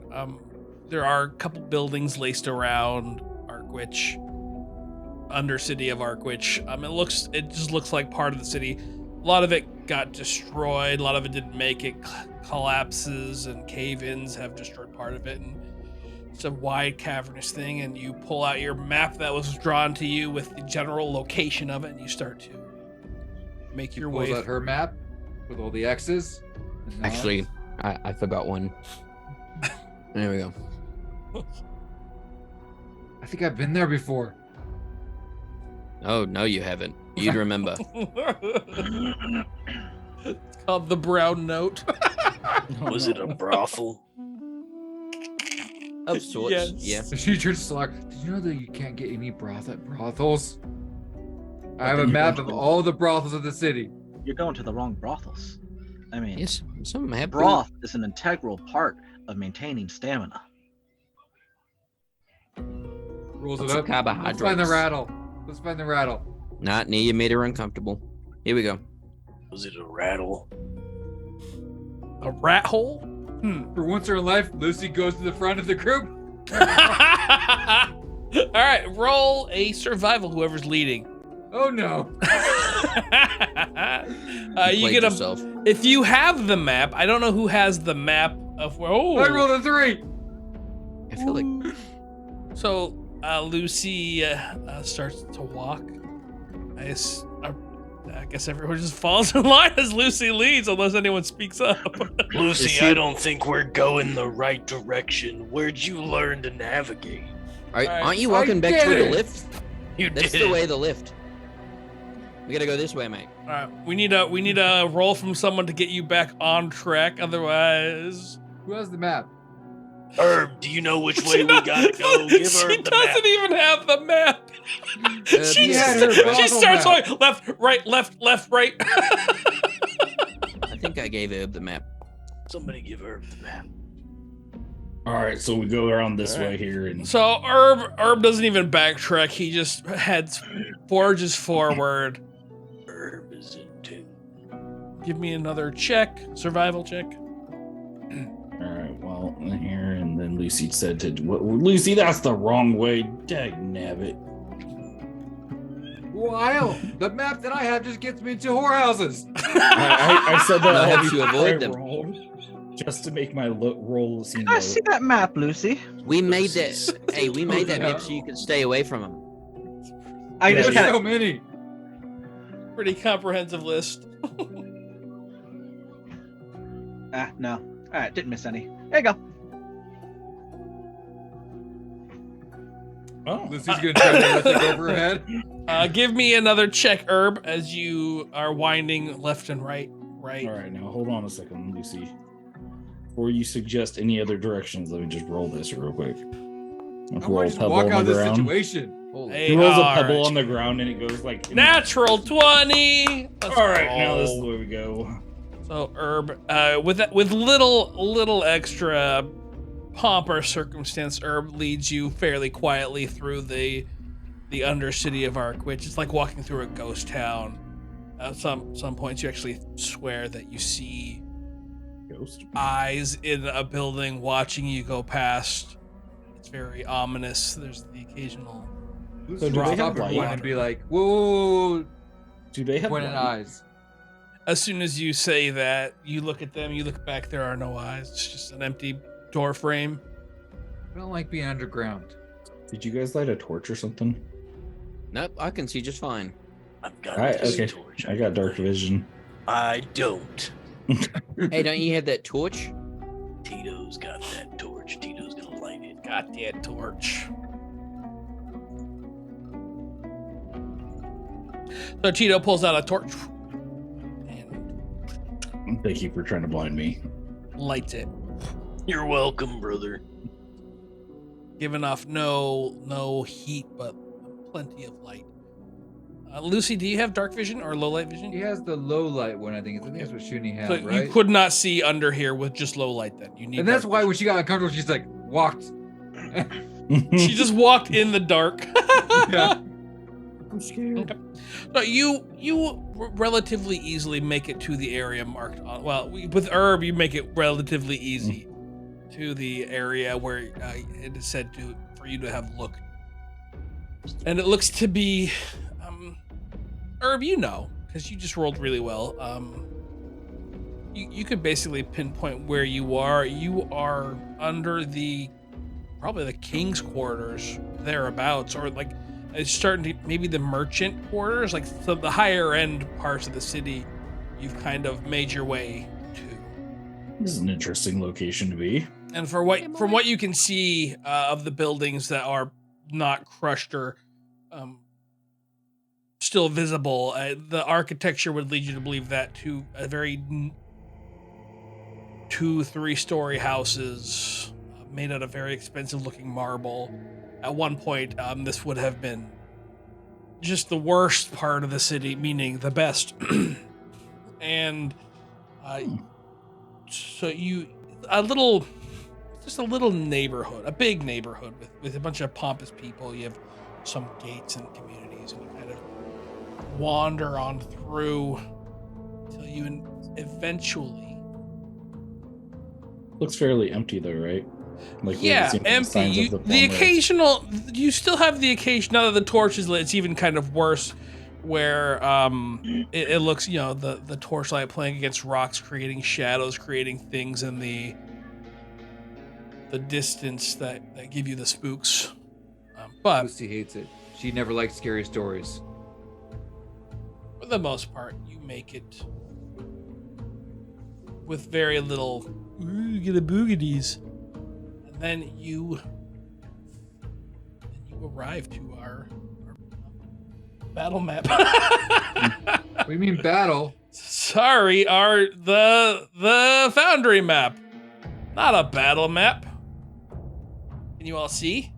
There are a couple buildings laced around Arkwich, Undercity of Arkwich. It just looks like part of the city. A lot of it got destroyed. A lot of it didn't make it. Collapses and cave-ins have destroyed part of it. And it's a wide cavernous thing. And you pull out your map that was drawn to you with the general location of it, and you start to make your Pulls way. out her map with all the X's. and dots. Actually, I forgot one. There we go. I think I've been there before. Oh, no, you haven't. You'd remember. It's called the Brown Note. Was it a brothel? Of sorts, Yes. yeah. She turns to Lark. Did you know that you can't get any broth at brothels? I have a map of all the brothels of the city. You're going to the wrong brothels. I mean, Yes, some of them have broth is an integral part of maintaining stamina. Rolls it Lots of up. carbohydrates. Let's find the rattle. Let's find the rattle. Not near. You made her uncomfortable. Here we go. Was it a rattle? A rat hole? For once in her life, Lucy goes to the front of the group. All right, roll a survival. Whoever's leading. Oh no. You Played get yourself. if you have the map. I don't know who has the map of where. Oh, I rolled a 3. I feel like so Lucy starts to walk. I guess everyone just falls in line as Lucy leads, unless anyone speaks up. Lucy, I don't think we're going the right direction. Where'd you learn to navigate? aren't you walking back did through the it. lift? You That's did the it. way the lift. We gotta go this way, mate. All right, we need a roll from someone to get you back on track. Otherwise, Who has the map? Herb, do you know which way we gotta go? Give she Herb the doesn't map. even have the map. She had just- her she brothel starts map. going left, right, left, right. I think I gave Herb the map. Somebody give Herb the map. All right, so we go around this way here, and So Herb doesn't even backtrack. He just forges forward. Herb is in tune. Give me another check, survival check. all right, well, here, and then Lucy said to Lucy, that's the wrong way. Dagnabbit. Wild. The map that I have just gets me into whorehouses. I said that That all helps you before avoid I them. rolled, just to make my roll seem I low. see that map, Lucy. We made that. Hey, we made that map so you could stay away from him. I Yeah, just There's kind so of. many. Pretty comprehensive list. No. All right, didn't miss any. There you go. Oh, Lucy's gonna try to look over her head. Give me another check, Herb, as you are winding left and right. Right. all right. Now hold on a second, Lucy. Before you suggest any other directions, let me just roll this real quick. I Roll want a to just pebble walk on out of the this ground. situation. Holy Hey, He rolls a all pebble right. on the ground and it goes like Natural 20. Let's All right, now this is go. the way we go. So Herb, with little extra pomp or circumstance, Herb leads you fairly quietly through the undercity of Arkwich. It's like walking through a ghost town. At some points, you actually swear that you see Ghost. eyes in a building watching you go past. It's very ominous. There's the occasional. Lucy do will they stop have at light? one and be like, whoa, Do they have point at light? eyes. as soon as you say that, you look at them, you look back, there are no eyes. It's just an empty door frame. I don't like being underground. Did you guys light a torch or something? Nope, I can see just fine. I've got All right, this okay. torch. I got dark vision. I don't. Hey, don't you have that torch? Tito's got that torch. Tito's gonna light it. Got that torch. So Tito pulls out a torch and Thank you for trying to blind me. lights it, You're welcome, brother. giving off no heat, but plenty of light. Lucy, do you have dark vision or low light vision? He has the low light one, I think. I think that's what Shuni has, So right? you could not see under here with just low light. Then you need. And that's dark why vision. when she got uncomfortable, she's like, walked. She just walked in the dark. Yeah. I'm scared. So you relatively easily make it to the area marked on. Well, with Herb, you make it relatively easy to the area where it is said for you to have looked, and it looks to be, Herb, you know, because you just rolled really well. You could basically pinpoint where you are. You are under probably the king's quarters, thereabouts, or like it's starting to maybe the merchant quarters, like so the higher end parts of the city. You've kind of made your way to, This is an interesting location to be. and from what you can see of the buildings that are not crushed or still visible, the architecture would lead you to believe that to a very 2-3 story houses made out of very expensive looking marble. At one point, this would have been just the worst part of the city, meaning the best. And so just a little neighborhood, a big neighborhood with a bunch of pompous people. You have some gates and communities, and you kind of wander on through until you eventually. Looks fairly empty though, right? Like, we Yeah, haven't seen any empty. signs of The plunder. occasional, you still have the occasion. Now that the torch is lit, it's even kind of worse. Where it looks, the torchlight playing against rocks, creating shadows, creating things in the distance that give you the spooks. But Lucy hates it. She never liked scary stories. for the most part, you make it with very little get a boogadies. And then you arrive to our battle map. What do you mean battle? Sorry, the foundry map. Not a battle map. Can you all see?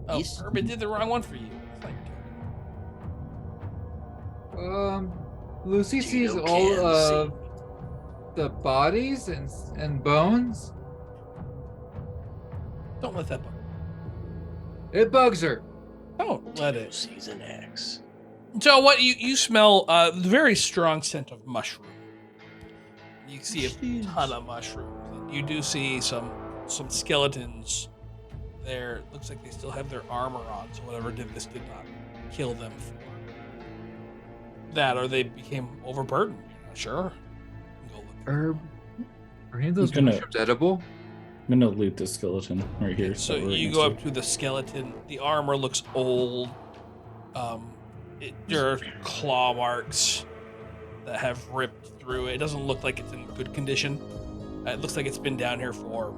Oh, Yes. Urban did the wrong one for you. It's like, Lucy sees Tito all can of the bodies and bones. don't let that bug. It bugs her. Don't let Tito it. sees an axe. So what you smell a very strong scent of mushroom. You see a ton of mushrooms. You do see some skeletons there. Looks like they still have their armor on, so whatever did this did not kill them for that, or they became overburdened. You're not sure. Go look. Herb. Are any of those He's gonna- mushrooms edible? I'm gonna loot the skeleton right here. So that we're you next go to. up to the skeleton. The armor looks old. There are claw marks that have ripped through it. It doesn't look like it's in good condition. It looks like it's been down here for a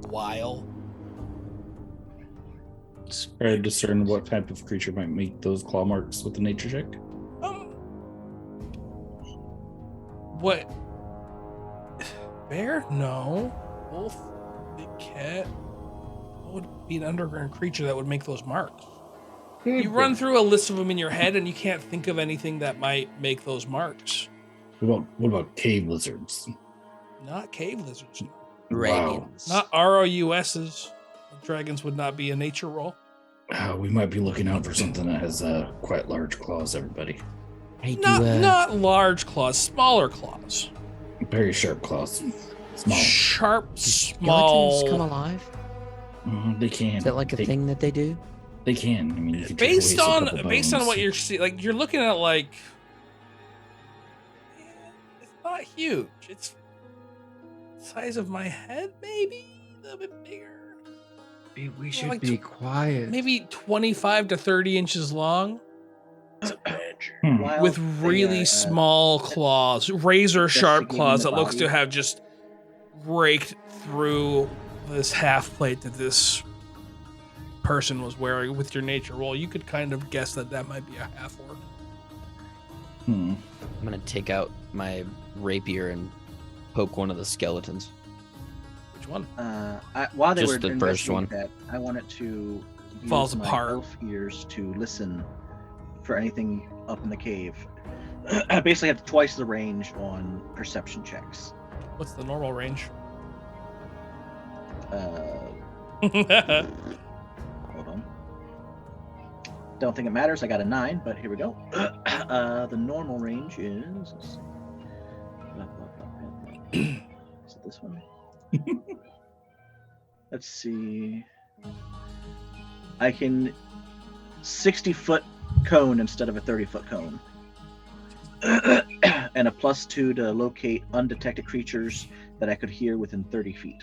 while. Try to discern what type of creature might make those claw marks with the nature check. What? Bear? No. Wolf? Big cat? What would be an underground creature that would make those marks? You run through a list of them in your head and you can't think of anything that might make those marks. What about cave lizards? Not cave lizards. Dragons. Not ROUSs. Dragons would not be a nature roll. We might be looking out for something that has quite large claws. Everybody, Hey, Not large claws, smaller claws. very sharp claws. Small. Sharp, skeletons come small. alive? They can. Is that like a they, thing that they do? They can. I mean, you could take Based away a on couple based on bones. what you're seeing, like you're looking at like not huge. It's the size of my head, maybe a little bit bigger. We should like be quiet. Maybe 25 to 30 inches long, It's a badger. While with they really are, small claws, razor sharp investigating claws the that looks to body. have just raked through this half plate that this person was wearing. With your nature roll, you could kind of guess that might be a half orc. Hmm. I'm gonna take out my rapier and poke one of the skeletons. Which one? While they Just were the first investigating one. that, I wanted to use Falls my apart. elf ears to listen for anything up in the cave. I basically have twice the range on perception checks. What's the normal range? Hold on. Don't think it matters. I got a 9, but here we go. The normal range is. Let's see. Is it this one? Let's see. I can 60-foot cone instead of a 30-foot cone. And a +2 to locate undetected creatures that I could hear within 30 feet.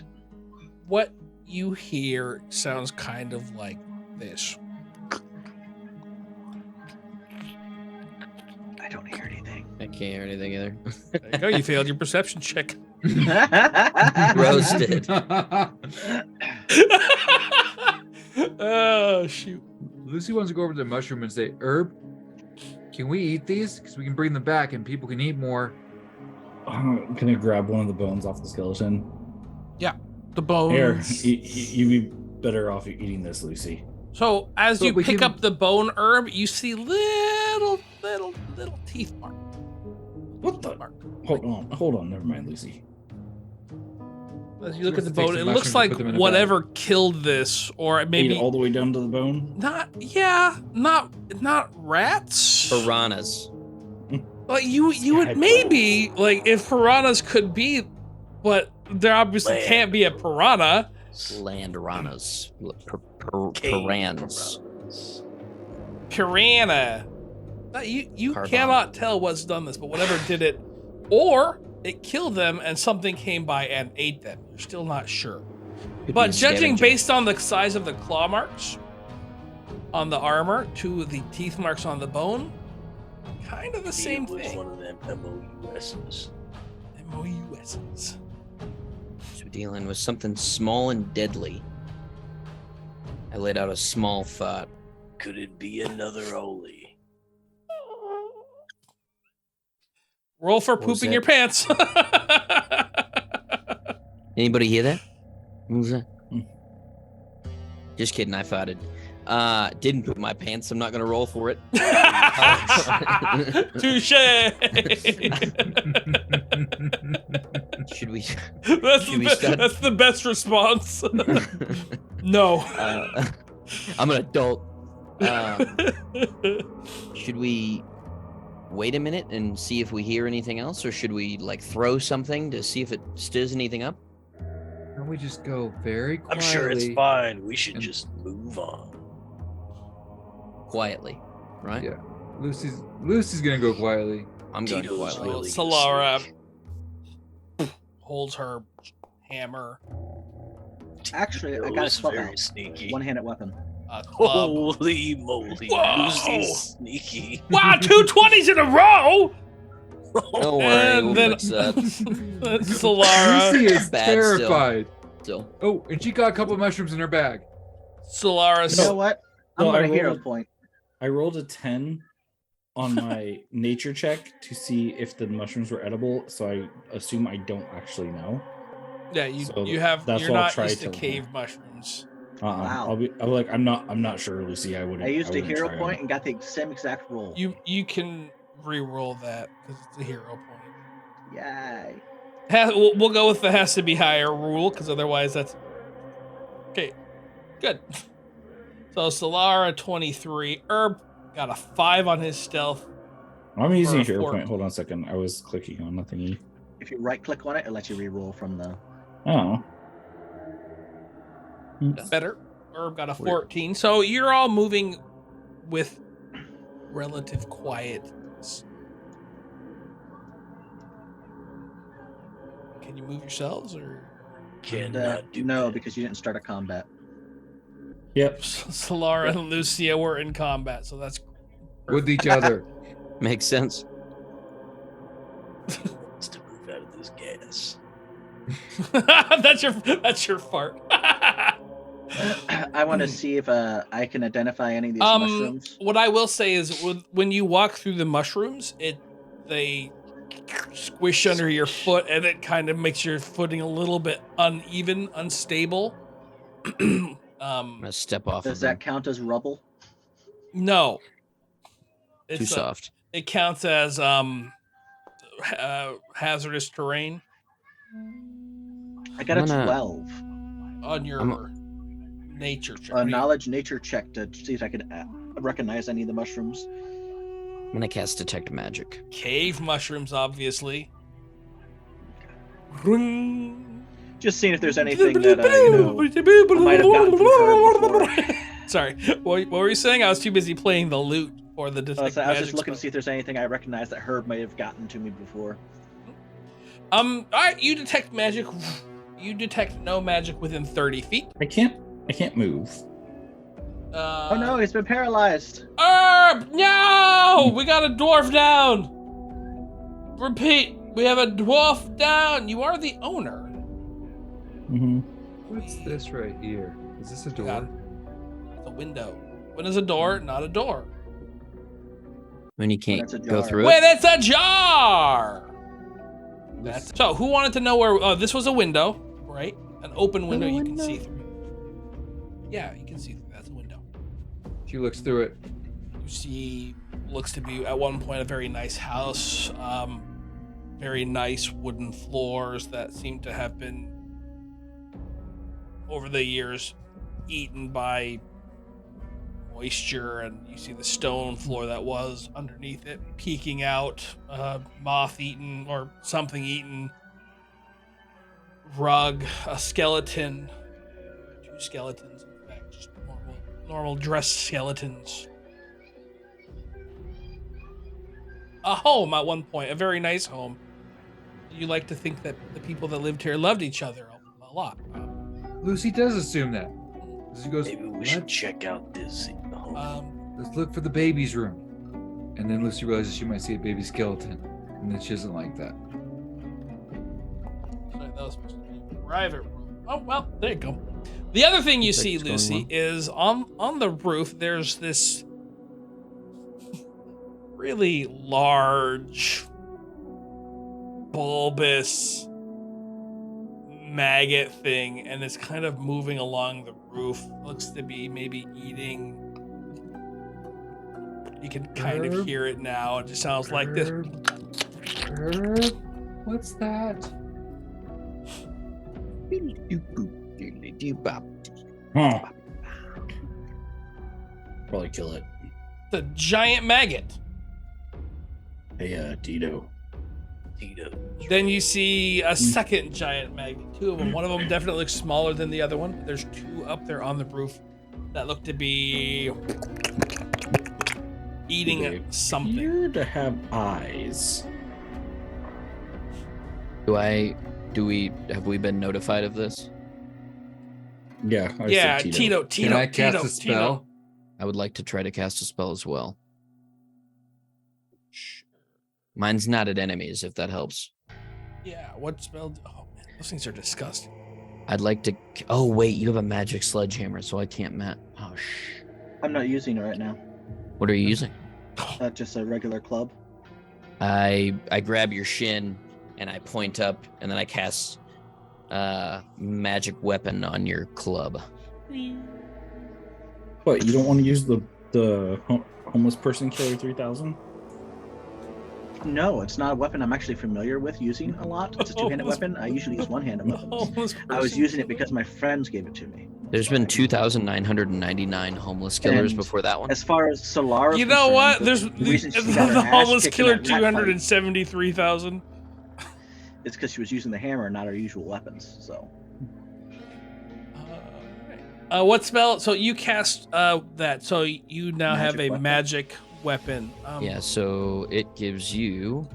What you hear sounds kind of like this. I don't hear anything. I can't hear anything either. There you go. You failed your perception check. Roasted. Oh shoot! Lucy wants to go over to the mushroom and say, Herb, can we eat these? Because we can bring them back and people can eat more. Can I grab one of the bones off the skeleton? The bones. Here, you'd be better off eating this, Lucy. So as But you we pick can- up the bone herb, you see little teeth mark. What the? Mark. Hold on. Never mind, Lucy. As you look at the Take bone, some it mushrooms looks and like put them in a whatever killed this, or Ate maybe it all the way down to the bone. not rats. Piranhas. Like you would Sky maybe like if piranhas could be, but there obviously Land. can't be a piranha. Land piranhas. Cave Piranhas. Piranha. You Carbon. cannot tell what's done this, but whatever did it, or it killed them and something came by and ate them. You're still not sure. Could But be a judging scavenger. based on the size of the claw marks on the armor to the teeth marks on the bone, kind of the same It was thing. one of them MOUSs. MOUSs. So we're dealing with something small and deadly. I laid out a small thought. Could it be another holy? Roll for What was pooping that? your pants. Anybody hear that? What was that? Hmm. Just kidding, I farted. Didn't poop my pants, I'm not gonna roll for it. Touche. Should we That's Should we start? that's the best response. No. I'm an adult. Should we wait a minute and see if we hear anything else, or should we like throw something to see if it stirs anything up? And we just go very I'm quietly. sure it's fine. We should and- just move on. Quietly, right? Yeah. Lucy's gonna go quietly. I'm going Tito's quietly. really Solara sneak. holds her hammer, Actually, I got a Tito's swap very out. sneaky. One-handed weapon. a club. Holy moly. Whoa. Lucy's sneaky. Wow, 2 20s in a row. Don't worry, And we'll then fix that. Solara. Lucy is Bad still. terrified. Still. Oh, and she got a couple of mushrooms in her bag. Solara. You know what? I'm No, I going to hero rolled- point. I rolled a 10 on my nature check to see if the mushrooms were edible, so I assume I don't actually know. Yeah, you So you have. that's You're what I'll not try used to to- cave mushrooms. Wow. I'll be like, I'm not sure, Lucy. I wouldn't. I used a wouldn't hero try point it. and got the same exact roll. You can re-roll that because it's a hero point. Yay. We'll go with the has to be higher rule because otherwise that's okay. Good. So Solara 23. Herb got a 5 on his stealth. I'm using Or a hero four. point. Hold on a second. I was clicking on nothing. If you right-click on it, it lets you re-roll from the... Oh. Better. Herb got a 14. So you're all moving with relative quietness. Can you move yourselves or? Cannot do No, that. because you didn't start a combat. Yep. Solara and Lucia were in combat, so that's With each other. Makes sense. It's to move out of this gas. that's your fart. I want to see if I can identify any of these mushrooms. What I will say is when you walk through the mushrooms, they squish under your foot and it kind of makes your footing a little bit uneven, unstable. I'm gonna step off Does of that them. count as rubble? No. Too It's soft. it counts as hazardous terrain I got a I'm gonna- 12. on your I'm nature check. A knowledge nature check to see if I could recognize any of the mushrooms. I'm gonna cast detect magic. Cave mushrooms, obviously. Ring. Just seeing if there's anything that I might have gotten from her before. Sorry, what were you saying? I was too busy playing the lute or the detect I was magic just looking to spell. see if there's anything I recognize that Herb may have gotten to me before. All right, you detect magic. You detect no magic within 30 feet. I can't move. Oh no, he's been paralyzed. Herb, no! We got a dwarf down. Repeat, we have a dwarf down. You are the owner. Mm-hmm. What's this right here? Is this a You got door? it. A window. When is a door? Not a door. When you can't That's a go jar. through Wait, it. it's a jar. So, who wanted to know where? Oh, this was a window, right? An open window you can see through. Yeah, you can see through. That's a window. She looks through it. You see, looks to be at one point a very nice house. Very nice wooden floors that seem to have been over the years eaten by moisture, and you see the stone floor that was underneath it peeking out, moth-eaten or something eaten. Rug, a skeleton, 2 skeletons, in fact, just normal dressed skeletons. A home at one point, a very nice home. You like to think that the people that lived here loved each other a lot. Lucy does assume that. She goes, Maybe we should "Let's- check out this home. let's look for the baby's room. And then Lucy realizes she might see a baby skeleton. And then she doesn't like that. Sorry, that was supposed to be a private room. Oh, well, there you go. The other thing you Looks like see, it's going Lucy, well. is on the roof, there's this really large, bulbous maggot thing, and it's kind of moving along the roof. Looks to be maybe eating. You can kind of Herb? hear it now. It just sounds like this. Herb? What's that? Huh. Probably kill it. The giant maggot. Hey, Tito. Tito. Then you see a second giant magnet. 2 of them. One of them definitely looks smaller than the other one. There's 2 up there on the roof that look to be eating They something. appear to have eyes. Have we been notified of this? Yeah. I Yeah, said Tito. Can I cast a spell? I would like to try to cast a spell as well. Mine's not at enemies, if that helps. Yeah, what spell? Oh man, those things are disgusting. I'd like to. Oh wait, you have a magic sledgehammer, so I can't Oh I'm not using it right now. What are you using? Just a regular club. I grab your shin and I point up, and then I cast magic weapon on your club. What, you don't want to use the homeless person killer 3000? No, it's not a weapon I'm actually familiar with using a lot. It's a two-handed weapon. I usually use one-handed weapons. I was using it because my friends gave it to me. There's been 2,999 homeless killers And before that one. As far as Solara, You know what? There's the the reason she got her ass homeless kicked in killer that rat fight 273,000. It's because she was using the hammer, not her usual weapons. So What spell? So you cast that. So you now have a Magic weapon. magic weapon. Yeah, so it gives you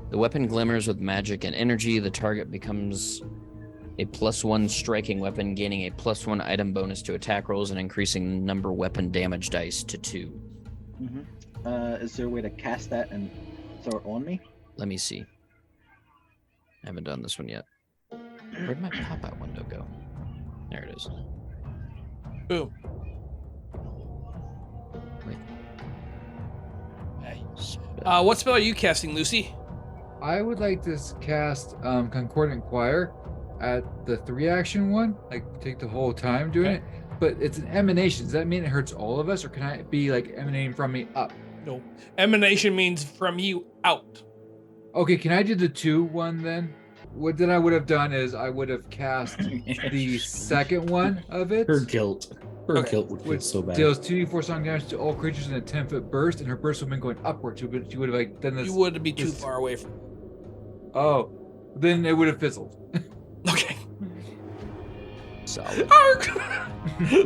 The weapon glimmers with magic and energy. The target becomes a +1 striking weapon, gaining a +1 item bonus to attack rolls and increasing the number weapon damage dice to 2. Is there a way to cast that and throw it on me? Let me see. I haven't done this one yet. Where'd my pop-out window go? There it is. Boom. Wait. Hey. What spell are you casting, Lucy? I would like to cast Concordant Choir at the 3-action one, like take the whole time doing it. But it's an emanation. Does that mean it hurts all of us, or can I be like emanating from me up? No. Emanation means from you out. Okay, can I do the 2-1 then? What then I would have done is I would have cast the second one of it. Her guilt. Her guilt would feel Which so bad. deals 2d4 song damage to all creatures in a 10-foot burst, and her burst would have been going upward too, but she would have like done this. You wouldn't be too far away from. Oh, then it would have fizzled. Okay. Solid.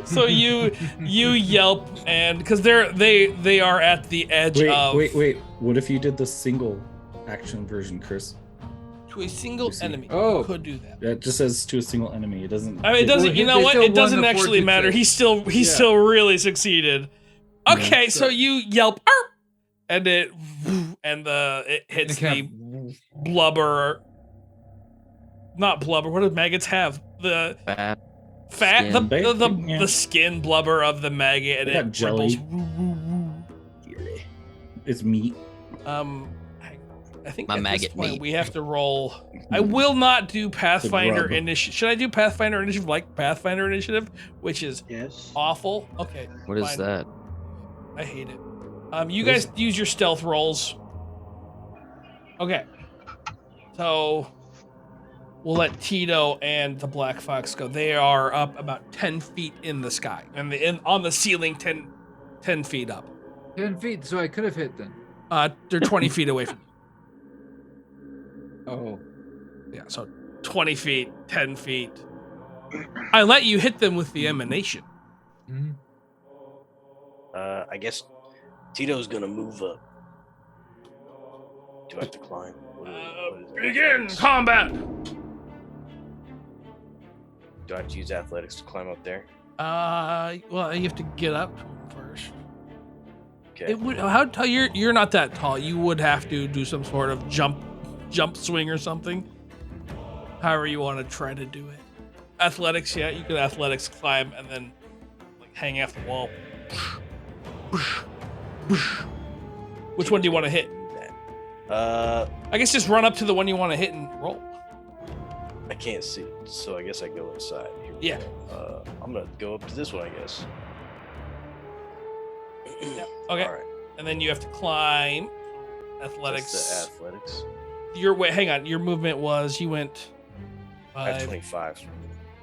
So you yelp, and because they are at the edge of. Wait. What if you did the single action version, Chris? To a single Lucy. enemy. Oh. You could do that. That just says to a single enemy. It doesn't. I mean, it doesn't. Well, You know they what? still It won doesn't the actually 4-2-6. matter. He still really succeeded. Okay, so you yelp, "Arp!" and it hits the blubber. Not blubber. What do maggots have? The Fat. fat, Skin. the skin blubber of the maggot, and They got it jelly. ripples. It's meat. I think My at this maggot point meat. we have to roll. I will not do Pathfinder rub. initiative. Should I do Pathfinder initiative like Pathfinder initiative, which is Yes. awful? Okay. What is fine. that? I hate it. You guys use your stealth rolls. Okay. So we'll let Tito and the Black Fox go. They are up about 10 feet in the sky, and on the ceiling 10 feet up. 10 feet, so I could have hit then. They're 20 feet away from you. Oh. Yeah, so 20 feet, 10 feet. I let you hit them with the emanation. Mhm. I guess Tito's gonna move up. Do I have to climb? What is it? Begin combat! Do I have to use athletics to climb up there? Well, you have to get up to them first. Okay. It would. How tall? You're not that tall. You would have to do some sort of jump swing or something. However you want to try to do it. Athletics, yeah, you could athletics climb and then like hang off the wall. Which one do you want to hit? I guess just run up to the one you want to hit and roll. I can't see, so I guess I go inside. Here we Yeah. go. I'm gonna go up to this one, I guess. Yeah. Okay. All right. And then you have to climb. Athletics. That's the athletics. Hang on. Your movement was you went I have 5, 25.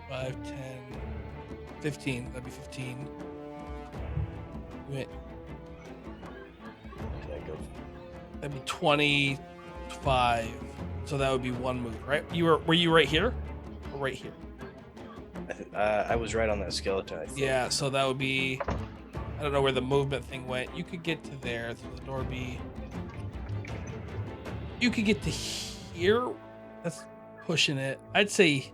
5, 10, 15. That'd be 15. You went, Can I go? that'd be 25. So that would be one move, right? Were you right here? Or right here? I was right on that skeleton, I think. Yeah, so that would be, I don't know where the movement thing went. You could get to there. So the door would be, you could get to here. That's pushing it. I'd say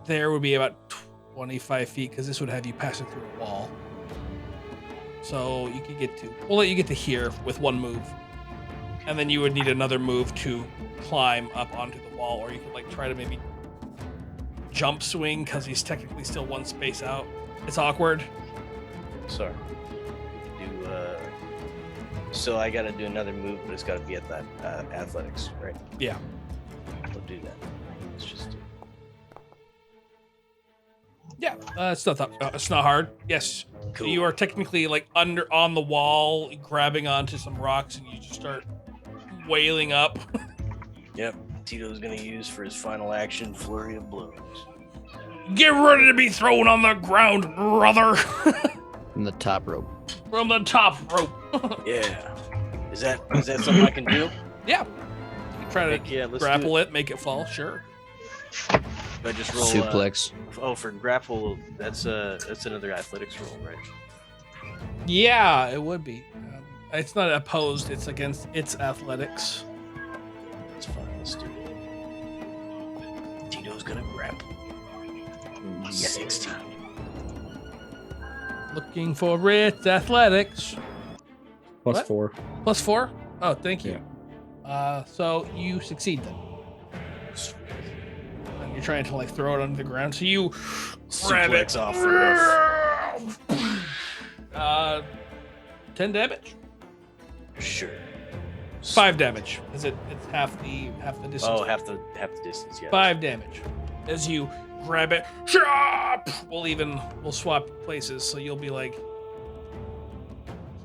there would be about 25 feet because this would have you passing through a wall. So you could we'll let you get to here with one move. And then you would need another move to climb up onto the wall, or you could like try to maybe jump swing because he's technically still one space out. It's awkward. Sorry. We could do, so I gotta do another move, but it's gotta be at that athletics, right? Yeah. We'll do that. Let's just do Yeah. It's not hard. Yes. Cool. You are technically like on the wall, grabbing onto some rocks, and you just start wailing up. Yep. Tito's gonna use for his final action, flurry of blows. Get ready to be thrown on the ground, brother. From the top rope. From the top rope. Yeah. Is that something I can do? Yeah. Try to Heck yeah, let's grapple do it, make it fall. Sure. Do I just roll Suplex. for grapple, that's another athletics roll, right? Yeah, it would be. It's not opposed. It's against its athletics. gonna grapple. 16. Looking for it. Athletics. Plus What? 4. +4? Oh, thank you. So you succeed then. And you're trying to like throw it onto the ground. So you grab it. Suplex off the roof. 10 damage. Sure. 5 damage. Is it? It's half the distance. Oh, half the distance. Yeah. 5 damage as you grab it. Chop! We'll swap places. So you'll be like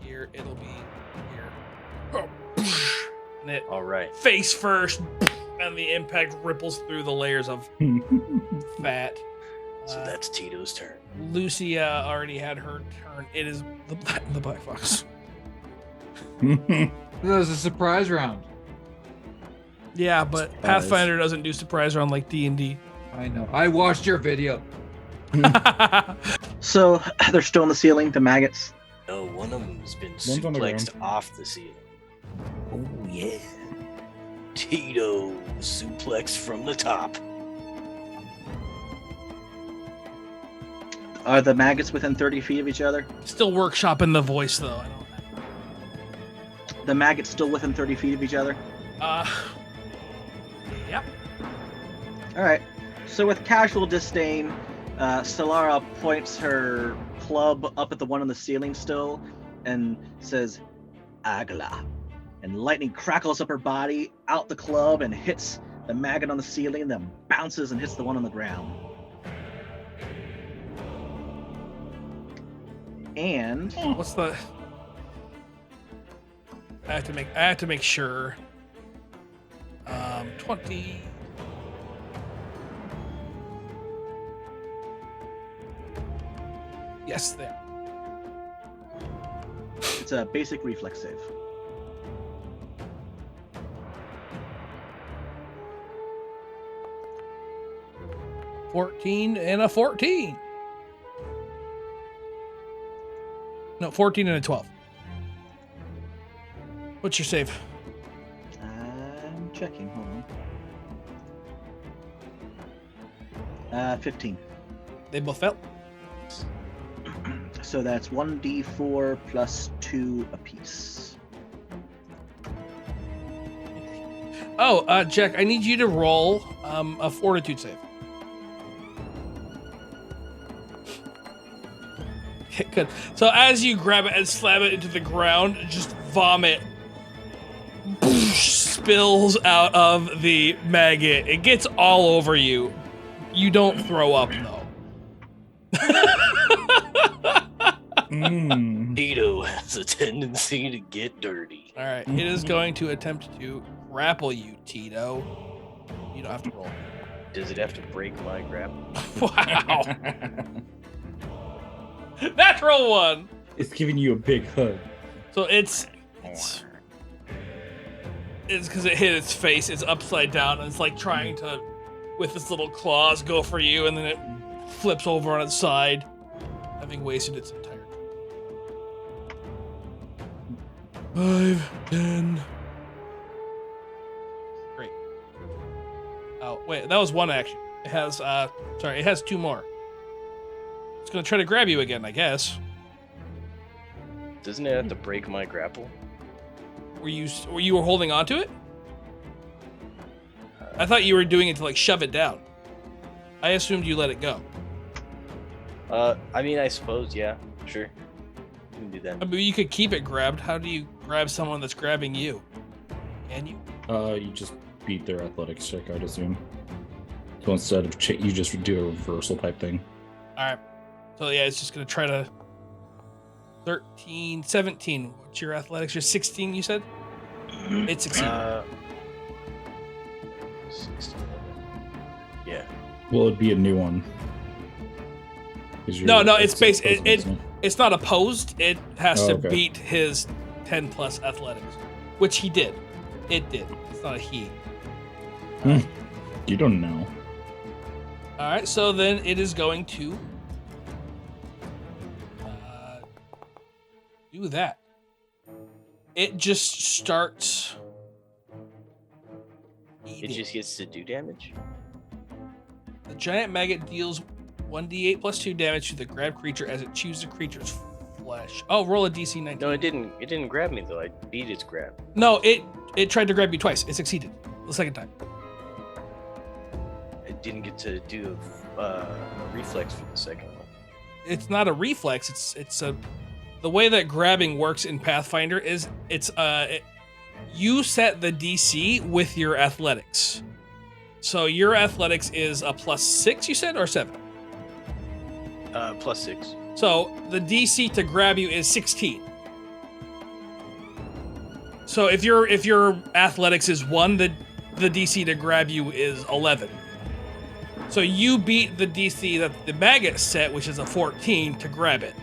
here. It'll be here. And it All right. face first, and the impact ripples through the layers of fat. So that's Tito's turn. Lucia already had her turn. It is the Black Fox. That was a surprise round. Yeah, but Surprise. Pathfinder doesn't do surprise round like D&D. I know. I watched your video. So they're still in the ceiling, the maggots. No, one of them's been One's on the suplexed off the ceiling. Oh yeah. Tito suplex from the top. Are the maggots within 30 feet of each other? Still workshopping the voice though. I don't. The maggots still within 30 feet of each other? Yep. All right. So with casual disdain, Solara points her club up at the one on the ceiling still and says, Agla. And lightning crackles up her body, out the club, and hits the maggot on the ceiling, then bounces and hits the one on the ground. And What's the? I have to make sure. 20. Yes, there. it's a basic reflex save. $14 and a 14. No, 14 and a 12. What's your save? I'm checking. Hold on. 15. They both fell. So that's 1d4 plus 2 apiece. Oh, Jack, I need you to roll a fortitude save. Okay, good. So as you grab it and slam it into the ground, just vomit spills out of the maggot. It gets all over you. You don't throw up though. Tito has a tendency to get dirty. All right, it is going to attempt to grapple you, Tito. You don't have to roll. Does it have to break my grapple? Wow. Natural one. It's giving you a big hug. So it's because it hit its face. It's upside down, and it's like trying to, with its little claws, go for you, and then it flips over on its side, having wasted its entire. 5, 10. Great. Oh wait, that was one action. It has it has 2 more. It's gonna try to grab you again, I guess. Doesn't it have to break my grapple? Were you holding on to it? I thought you were doing it to like shove it down. I assumed you let it go. I mean, I suppose, yeah, sure. You can do that. I mean, you could keep it grabbed. How do you grab someone that's grabbing you? Can you? You just beat their athletics check, I'd assume. So instead of you just do a reversal type thing. All right. So yeah, it's just gonna try to. 13, 17. What's your athletics? You're 16, you said? It succeeded. 16. Yeah. Well, it'd be a new one. No, it's based. It's not opposed. It has to okay. beat his 10 plus athletics, which he did. It did. It's not a he. You don't know. All right, so then it is going to do that. It just starts. It just gets to do damage? The giant maggot deals 1d8 plus 2 damage to the grabbed creature as it chews the creature's flesh. Oh, roll a DC 19. No, it didn't. It didn't grab me though. I beat its grab. No, it tried to grab you twice. It succeeded the second time. It didn't get to do a reflex for the second one. It's not a reflex. It's a the way that grabbing works in Pathfinder is you set the DC with your athletics. So your athletics is a +6, you said, or 7? +6. So the DC to grab you is 16. So if your athletics is 1, the DC to grab you is 11. So you beat the DC that the maggot set, which is a 14, to grab it.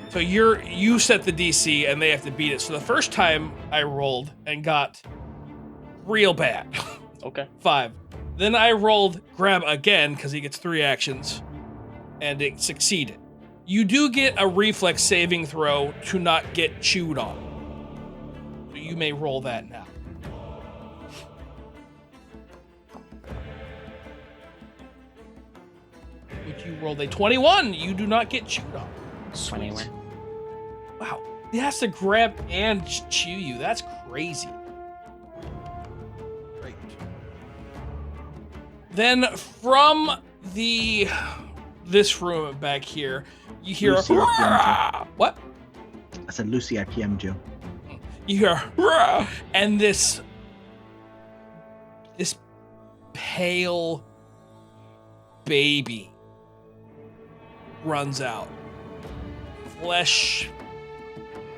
So you set the DC and they have to beat it. So the first time I rolled and got real bad. Okay. 5. Then I rolled grab again because he gets 3 actions and it succeeded. You do get a reflex saving throw to not get chewed on. So you may roll that now. Which you rolled a 21. You do not get chewed on. Sweet. Wow. He has to grab and chew you. That's crazy. Great. Then from this room back here, you hear Lucy, what? I said Lucy Akiemjo. You hear and this pale baby runs out. Flesh,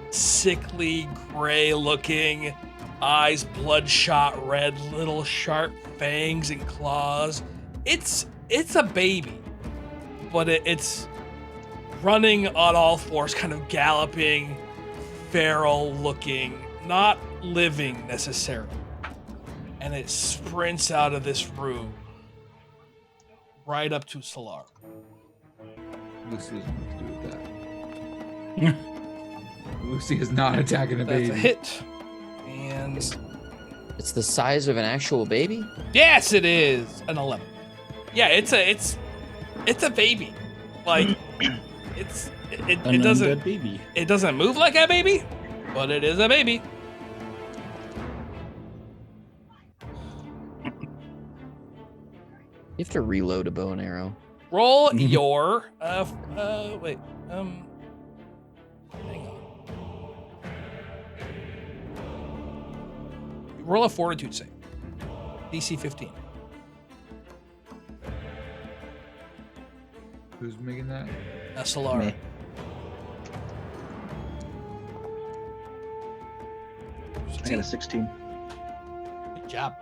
sickly, gray looking, eyes bloodshot red, little sharp fangs and claws. It's a baby, but it's running on all fours, kind of galloping, feral looking, not living necessarily. And it sprints out of this room right up to Solar. Lucy doesn't know what to do with that. Lucy is not attacking a baby. That's a hit. And It's the size of an actual baby? yes, it is an 11. Yeah, it's a baby. Like it doesn't baby. it doesn't move like a baby, but it is a baby. You have to reload a bow and arrow. Roll your wait. Hang on. Roll a fortitude save. DC 15. Who's making that? Solara. Me. I got a 16. Good job.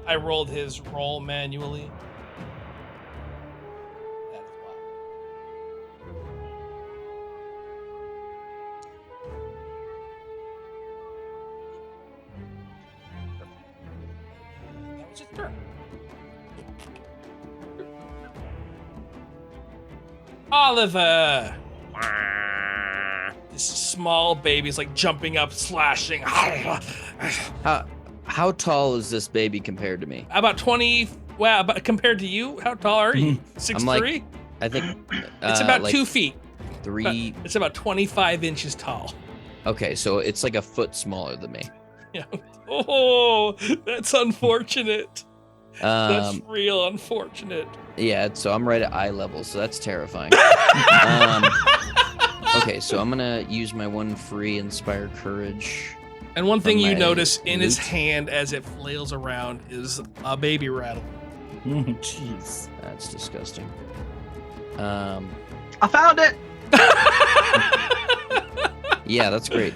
I rolled his roll manually. That is why. That was his turn. Oliver! This small baby's like jumping up, slashing. How tall is this baby compared to me? About 20. Wow, but compared to you, how tall are you? 6'3"? I'm like, I think It's about like 2 feet. 3. It's about 25 inches tall. Okay, so it's like a foot smaller than me. Yeah. Oh, that's unfortunate. That's real unfortunate. Yeah, so I'm right at eye level, so that's terrifying. Okay, so I'm gonna use my one free inspire courage. And one thing From you my notice in his loot. hand as it flails around is a baby rattle. Jeez. That's disgusting. I found it. Yeah, that's great.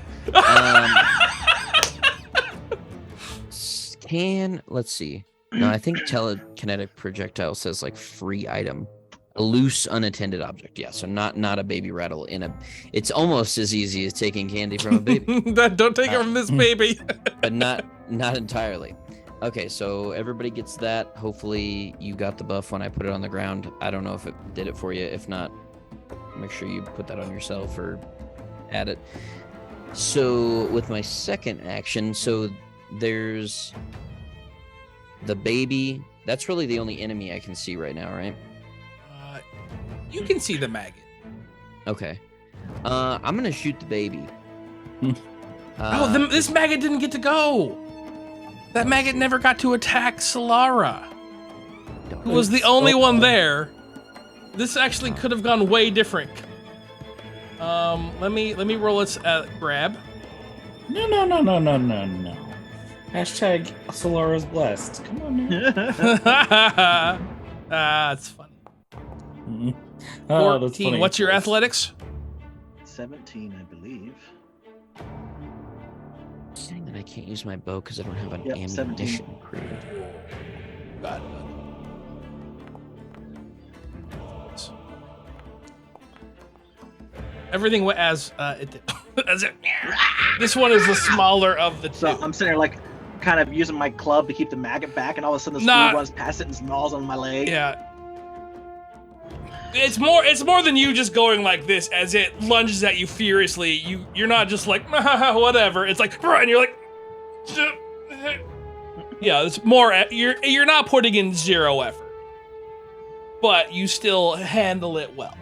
Let's see. No, I think telekinetic projectile says like free item, a loose unattended object. Yeah, so not a baby rattle it's almost as easy as taking candy from a baby, Don't take it from this baby. but not entirely. Okay, so everybody gets that. Hopefully you got the buff when I put it on the ground. I don't know if it did it for you. If not, make sure you put that on yourself or add it. So with my second action, so there's the baby. That's really the only enemy I can see right now, right? You can see the maggot. Okay. I'm gonna shoot the baby. This maggot didn't get to go. That maggot never got to attack Solara, who was the only one there. This actually could have gone way different. Let me roll its grab. No. Hashtag Solara's blessed. Come on, man. That's funny. Oh, that's 14. funny. What's your athletics? 17, I believe. Saying that I can't use my bow because I don't have an Yep, 17. ammunition created. Got it. Everything went as it did. This one is the smaller of the two. So I'm sitting there like kind of using my club to keep the maggot back, and all of a sudden the Nah. screw runs past it and gnaws on my leg. Yeah. It's more than you just going like this as it lunges at you furiously. You're not just like whatever. It's like and you're like yeah, it's more you're not putting in zero effort. But you still handle it well.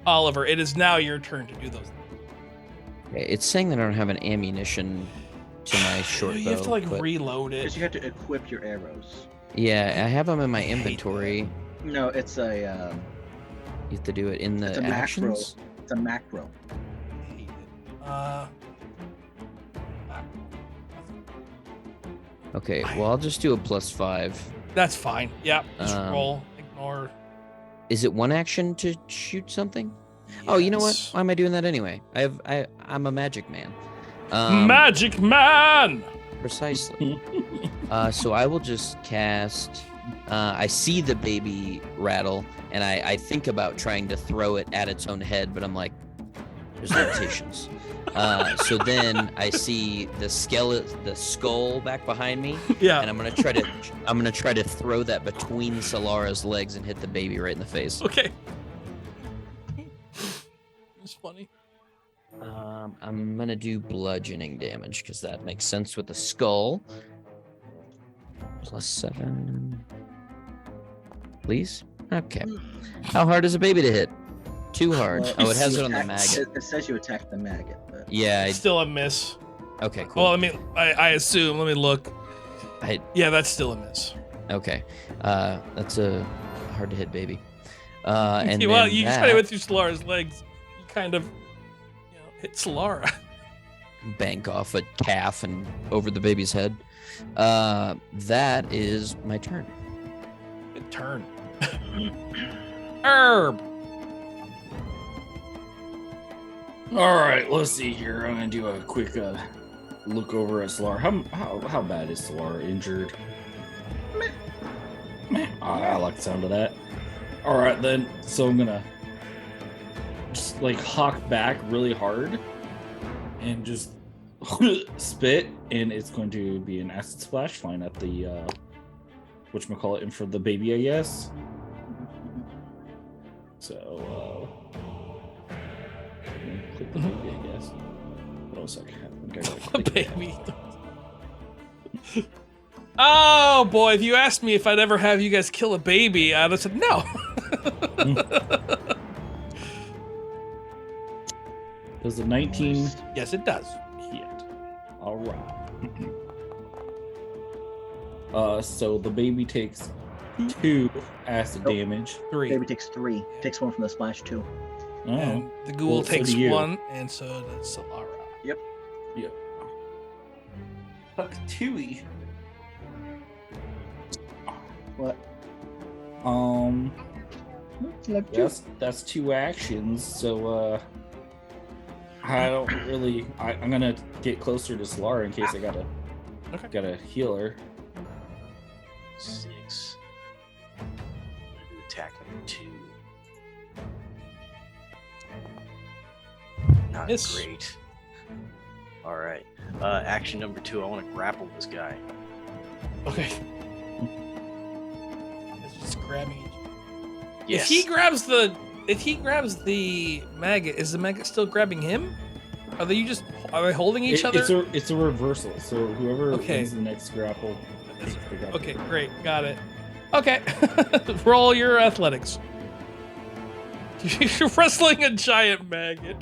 Oliver, it is now your turn to do those things. Okay, it's saying that I don't have an ammunition to my short bow. You have to like but- reload Because it. you have to equip your arrows. Yeah, I have them in my hate inventory. No, it's a You have to do it in it's a the macro. actions. It's a macro. Okay, well I'll just do a +5. That's fine. Yeah, just Um, roll. Ignore. Is it one action to shoot something? Oh, you know what? Yes. Why am I doing that anyway? I'm a magic man. Magic Man! Precisely. So I will just cast. I see the baby rattle, and I think about trying to throw it at its own head, but I'm like, there's limitations. So then I see the skull back behind me, Yeah. and I'm gonna try to throw that between Solara's legs and hit the baby right in the face. Okay. It's funny. I'm gonna do bludgeoning damage because that makes sense with the skull. +7. Please? Okay. How hard is a baby to hit? Too hard. Well, Oh, it has you it on the attack- maggot. It says you attacked the maggot. But... Yeah. It's still a miss. Okay, cool. Well, I assume. Let me look. Yeah, that's still a miss. Okay. That's a hard to hit baby. And well, then you that, try to with through Solara's legs. You kind of, hit Solara. bank off a calf and over the baby's head. That is my turn. Good turn. Herb. All right, let's see here. I'm gonna do a quick look over at Solara. How bad is Solara injured? Meh. I like the sound of that. All right then. So I'm gonna just like hawk back really hard and just spit, and it's going to be an acid splash flying at the whatchamacallit, and for the baby, I guess. So click the baby, I guess. What else I can have? I gotta click that. Baby. Oh boy, if you asked me if I'd ever have you guys kill a baby, I'd have said no. Does a 19 Yes, it does. hit? All right. So the baby takes 2 acid Nope. damage. 3. Baby takes 3. Takes 1 from the splash too. Oh, And the ghoul Well, so takes do you. 1, and so does Solara. yep. Fuck Tui. What? That's 2 actions. So I don't really. I'm gonna get closer to Solara in case I gotta heal her. 6. Attack number 2. Not Miss. great. All right. Action number 2. I want to grapple this guy. Okay. It's just grabbing each. Yes. If he grabs the maggot, is the maggot still grabbing him? Are they holding each other? It's a reversal. So whoever Okay. wins the next grapple. Okay, great. Got it. Okay. Roll your athletics. You're wrestling a giant maggot.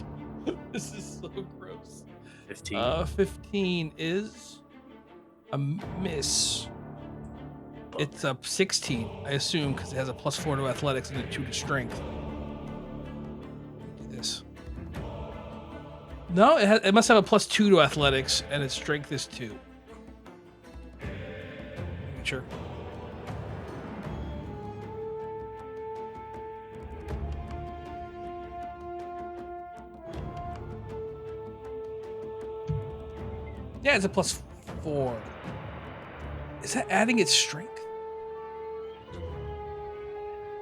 This is so gross. 15. 15 is a miss. It's a 16, I assume, because it has a +4 to athletics and a 2 to strength. Do this. No, it must have a +2 to athletics, and its strength is 2. Sure. Yeah, it's a +4. Is that adding its strength?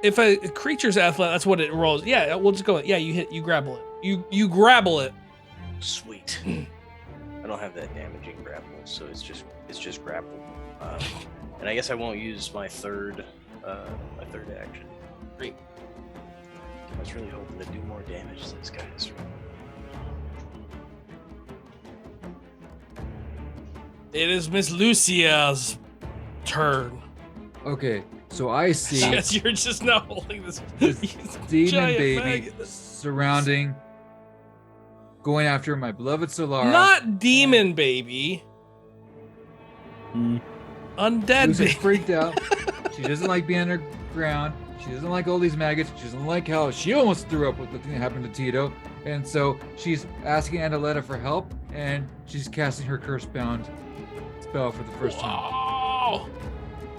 If a creature's athletic, that's what it rolls. Yeah, we'll just go. Yeah, you grapple it. You grapple it. Sweet. I don't have that damaging grapple, so it's just grapple. And I guess I won't use my third action. Great. I was really hoping to do more damage to this guys. It is Miss Lucia's turn. Okay, so I see Yes, you're just now holding this demon giant baby maggot. surrounding, going after my beloved Solara. Not demon baby. Undead Lucy's baby. freaked out. She doesn't like being underground. She doesn't like all these maggots. She doesn't like how she almost threw up with the thing that happened to Tito. And so she's asking Andaletta for help, and she's casting her curse-bound spell for the first time. Wow.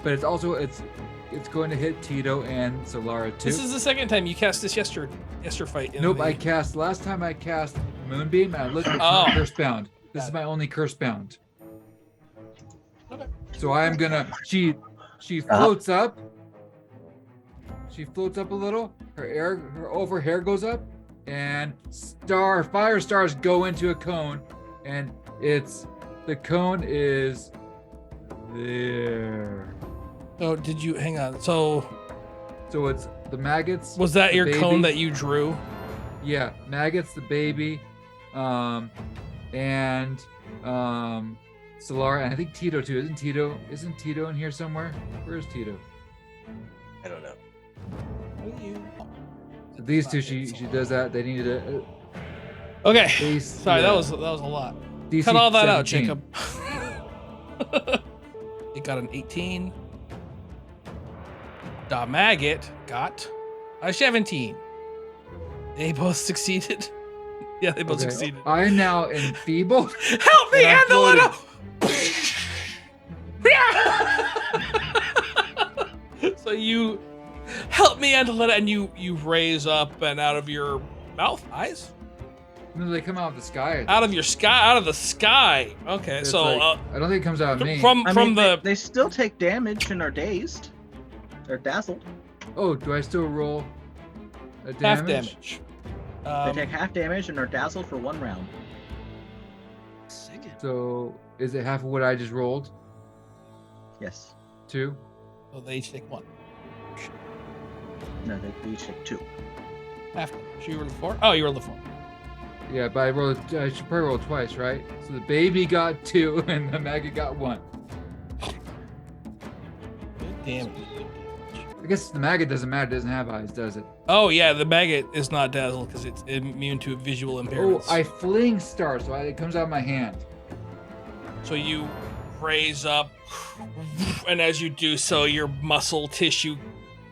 But it's also it's going to hit Tito and Solara too. This is the second time you cast this yester fight. In Nope, the... last time I cast Moonbeam, and I looked at Oh. curse-bound. This is my only curse-bound. Okay. So I am gonna. She floats up. She floats up a little. Her hair goes up, and fire stars go into a cone, and the cone is there. Oh, did you hang on? So it's the maggots. was that the your baby. cone that you drew? Yeah, maggots, the baby, and Solara, and I think Tito too. Isn't Tito in here somewhere? Where is Tito? I don't know. So these two, she does that. They need a Okay. base. Sorry, yeah, that was a lot. DC Cut all that out, 17. Jacob. It got an 18. Da maggot got a 17. They both succeeded. Yeah, they both Okay, succeeded. I am now enfeebled. Help me, And I'm Andaletta! So you help me, Andaletta, and you raise up and out of your mouth, eyes, No, they come out of the sky. out of the sky. Okay, It's so like- I don't think it comes out of me. from They still take damage and are dazed. They're dazzled. Oh, do I still roll a damage? half damage. They take half damage and are dazzled for 1 round. So is it half of what I just rolled? Yes. 2? So they each take 1. No, they each take 2. Half damage. You rolled a 4? Oh, you rolled a 4. Yeah, but I should probably roll twice, right? So the baby got 2 and the maggot got 1. Good damage. I guess the maggot doesn't matter. It doesn't have eyes, does it? Oh yeah, the maggot is not dazzled because it's immune to visual Oh, impairments. I fling stars, so it comes out of my hand. So you raise up, and as you do so, your muscle tissue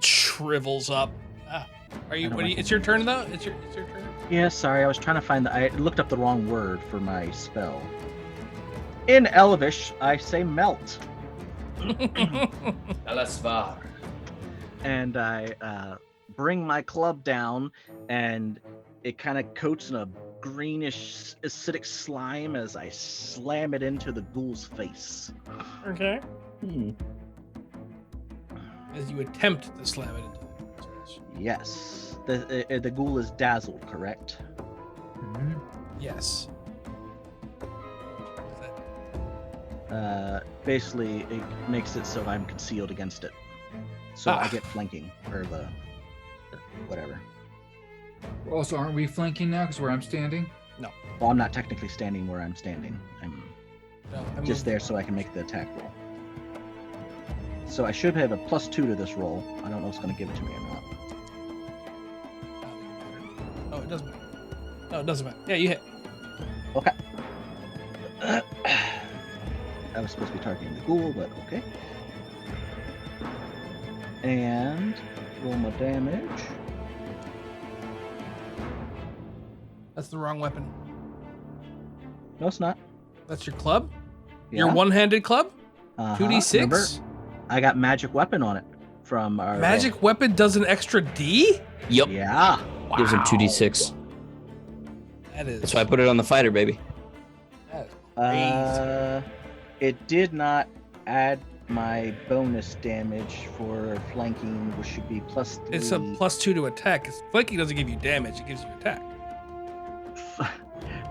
shrivels up. Ah, are you? I don't What are you? like It's your turn though. It's your turn. Yeah, sorry, I was trying to find I looked up the wrong word for my spell. In Elvish, I say melt. Alasvar. And I bring my club down, and it kind of coats in a greenish acidic slime as I slam it into the ghoul's face. Okay. As you attempt to slam it into the Yes, the ghoul is dazzled, correct? Mhm. yes. Basically, it makes it so I'm concealed against it, so I get flanking or whatever. Also, aren't we flanking now because where I'm standing? Well, I'm not technically standing where I'm standing. I'm No, just there so I can make the attack roll. So I should have a +2 to this roll. I don't know if it's going to give it to me or not. Oh, it doesn't matter. No, it doesn't matter. Yeah, you hit. Okay. I was supposed to be targeting the ghoul, but okay. And roll my damage. That's the wrong weapon. No, it's not. That's your club? Yeah. Your one-handed club? Uh-huh. 2d6? Remember, I got magic weapon on it from our Magic weapon does an extra D? Yep. Yeah. Gives him 2d6. That is. That's why I put it on the fighter, baby. That is crazy. It did not add my bonus damage for flanking, which should be +3. It's a +2 to attack. Flanking doesn't give you damage, it gives you attack.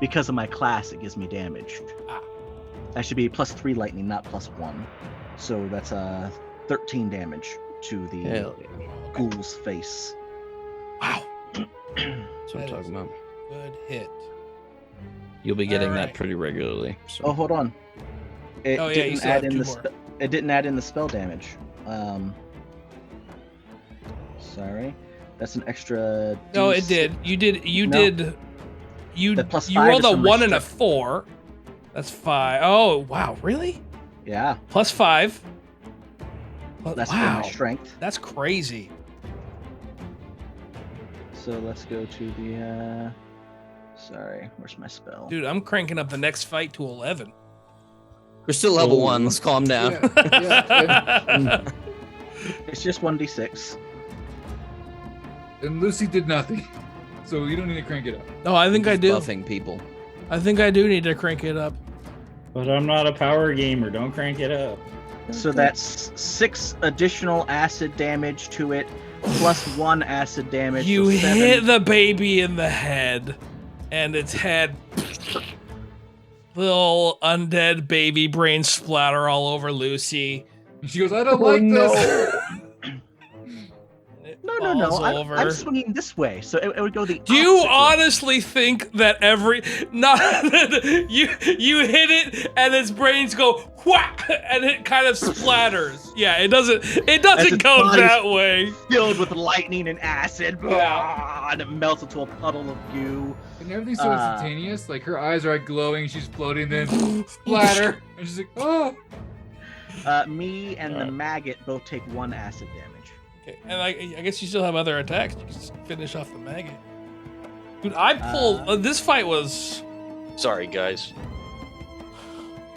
Because of my class, it gives me damage. Ah. That should be +3 lightning, not +1. So that's 13 damage to the Hell yeah. ghoul's face. Wow. That's what I'm talking about. Good hit. You'll be getting Alright. that pretty regularly. So. Oh, hold on. It Oh, yeah, you didn't still add have in two the more. it didn't add in the spell damage. Sorry. That's an extra. No, it D6. did. You did. You No. did. You The +5 you rolled is a from 1 and a restrict. 4. That's 5. Oh wow, really? Yeah, +5. that's for wow, my strength. that's crazy. So let's go to the. Sorry, where's my spell? Dude, I'm cranking up the next fight to 11. We're still level 1. Let's calm down. Yeah. It's just 1d6. And Lucy did nothing, so you don't need to crank it up. No, I think I Just do. Buffing people. I think I do need to crank it up. But I'm not a power gamer. Don't crank it up. So that's 6 additional acid damage to it, +1 acid damage. You so 7. hit the baby in the head, and its head. Little undead baby brain splatter all over Lucy. And she goes, I don't like this. It No. falls over. I'm swinging this way, so it would go the. Do you opposite way. honestly think that you hit it and its brains go whack and it kind of splatters? Yeah, it doesn't As its go body's that way. Filled with lightning and acid, Yeah. and it melts into a puddle of goo. And everything's so instantaneous. Like her eyes are like glowing, she's floating, then splatter. And she's like, oh. Me and the maggot both take 1 acid damage. Okay, and I guess you still have other attacks. You can just finish off the maggot. Dude, I pulled. This fight was Sorry, guys.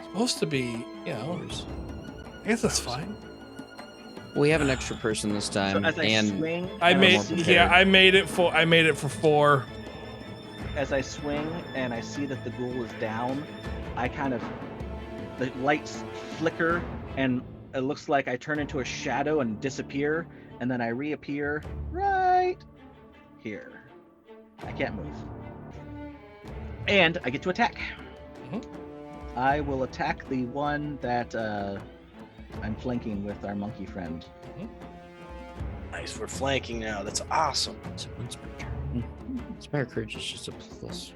supposed to be, I guess that's fine. We have an extra person this So time, as I and swing, I and made, see yeah, I made it for 4. as I swing and I see that the ghoul is down, the lights flicker and it looks like I turn into a shadow and disappear, and then I reappear right here. I can't move. And I get to attack. Mhm. I will attack the one that I'm flanking with our monkey friend. Nice, we're flanking now. That's awesome. So Inspire Courage is just a plus.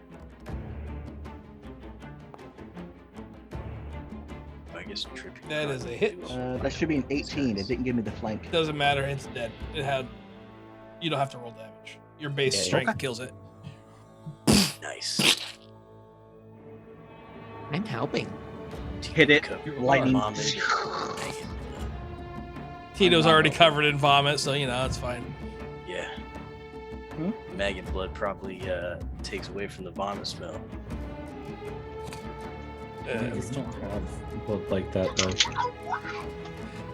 I guess tripping. That is a hit. That should be an 18. It didn't give me the flank. Doesn't matter. It's dead. You don't have to roll damage. Your base Yeah, strength kills it. Nice. I'm helping. Hit it. Lightning. Mom, Tito's already covered in vomit, so it's fine. yeah. Hmm? Maggot blood probably takes away from the vomit smell. Maggots don't have blood like that, though.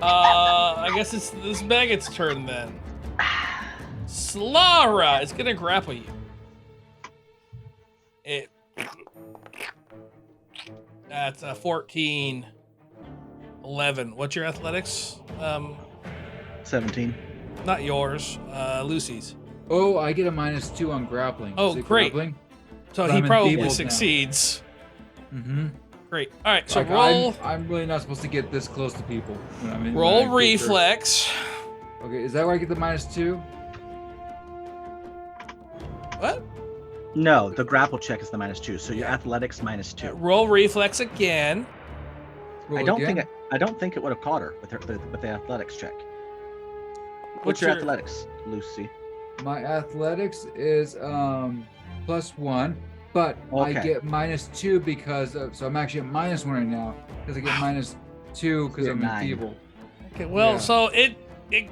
I guess it's this maggot's turn then. Slara, it's gonna grapple you. That's a 14. 11. What's your athletics? 17. Not yours. Lucy's. Oh, I get a -2 on grappling. Oh, Is it great. Grappling? So But he I'm probably enfeebled now. succeeds. Mm-hmm. Great. All right. So Like, roll I'm really not supposed to get this close to people. When I'm in my roll creature. reflex. Okay, is that where I get the -2? What? No, the grapple check is the -2, so your athletics -2. Roll reflex again. Roll I don't again? think I don't think it would have caught her with the athletics check. What's your athletics, Lucy? My athletics is +1, but I get -2 because of, so I'm actually at -1 right now because I get -2 because I'm enfeebled. Okay, well, so it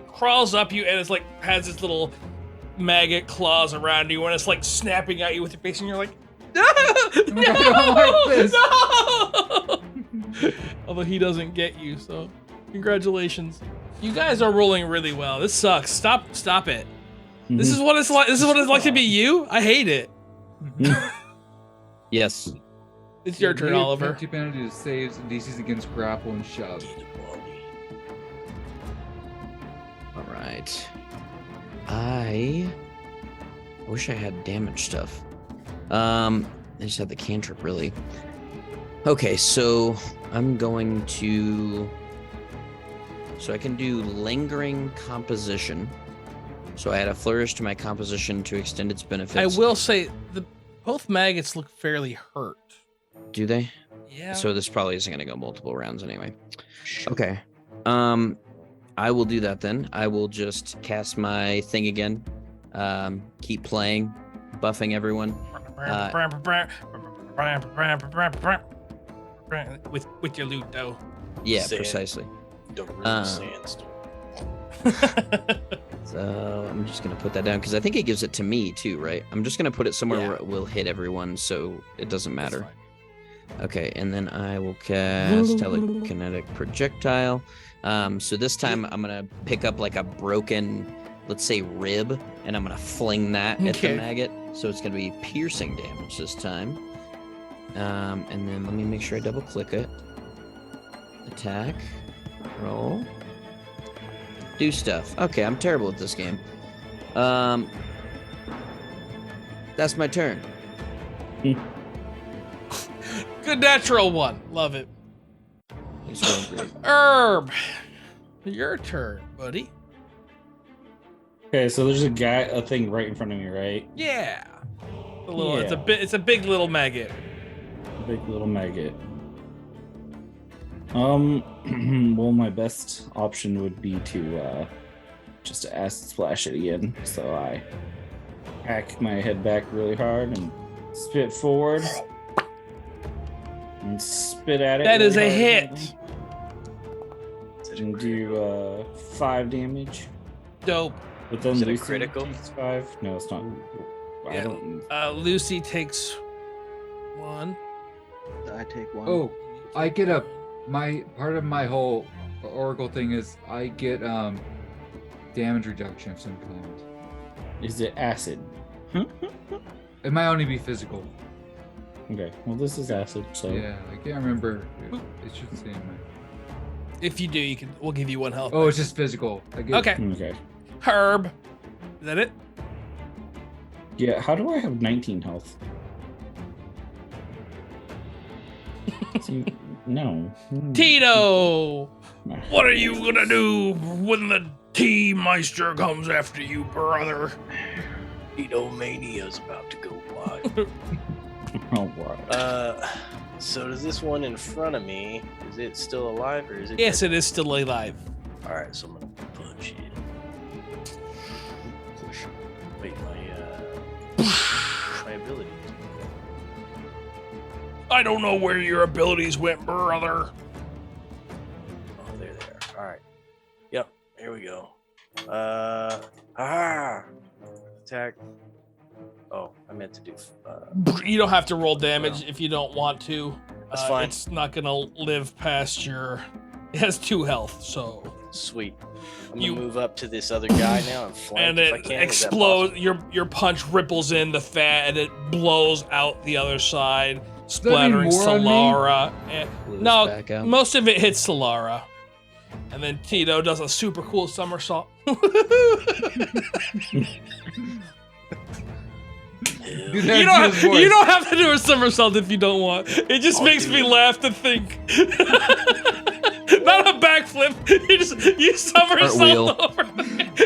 crawls up you and it's like has its little maggot claws around you and it's like snapping at you with your face and you're like, no, no, I don't like this. no. Although he doesn't get you, so congratulations. You guys are rolling really well. This sucks. Stop it. This is what it's like. This is what it's like to be you. I hate it. Yes. It's your turn, Oliver. Penalty penalty to saves and DCs against grapple and shove. All right. I wish I had damage stuff. I just had the cantrip, really. Okay, so I'm going to... So I can do lingering composition. So I add a flourish to my composition to extend its benefits. I will say, both maggots look fairly hurt. Do they? Yeah. So this probably isn't going to go multiple rounds anyway. Okay. I will do that then. I will just cast my thing again. Keep playing, buffing everyone. With your loot, though. Yeah, Sand. Precisely. Don't ruin sandstorm. So I'm just gonna put that down because I think it gives it to me too, right? I'm just gonna put it somewhere Yeah. where it will hit everyone, so it doesn't matter. Okay, and then I will cast telekinetic projectile. So this time I'm gonna pick up like a broken, let's say, rib, and I'm gonna fling that at the maggot. So it's gonna be piercing damage this time. And then let me make sure I double click it. Attack, roll, do stuff. Okay, I'm terrible at this game. That's my turn. Good natural one. Love it. It's going great. Herb, your turn, buddy. Okay, so there's a thing right in front of me, right? Yeah. It's Yeah. it's a big little maggot. Big little maggot. Well, my best option would be to just to acid splash it again. So I hack my head back really hard and spit forward and spit at it. That is really a hard hit. And do 5 damage. Dope. But then Is it a Lucy critical? takes 5. No, it's not. I Yeah. don't. Lucy takes 1. I take 1. Oh, I get a part of my whole oracle thing is I get damage reduction of some kind. Is it acid? It might only be physical. Okay. Well, this is acid, so. Yeah, I can't remember. It should say in my... If you do, we'll give you 1 health. Oh, it's just physical. I get Okay. Okay. Herb. Is that it? Yeah. How do I have 19 health? See, no. Tito! What are you gonna do when the tea meister comes after you, brother? Edomania's about to go wild. Oh, wow. So does this one in front of me, is it still alive or is it? Yes, dead? it is still alive. All right, so I'm gonna punch it. Push. Wait, my ability. I don't know where your abilities went, brother. Oh, there they are. All right. Yep. Here we go. Attack. Oh, I meant to do. You don't have to roll damage if you don't want to. That's fine. It's not gonna live past your. It has 2 health, so. Sweet. I'm You- gonna move up to this other guy now and flank And if I it can. Is that explodes. possible? Your punch ripples in the fat, and it blows out the other side, splattering more on me? Solara. And, Blew us no, back out. most of it hits Solara, and then Tito does a super cool somersault. Dude, You that's his voice. don't have to do a somersault if you don't want. It just I'll makes do me it. laugh to think. Not a backflip. You somersault Cartwheel. over.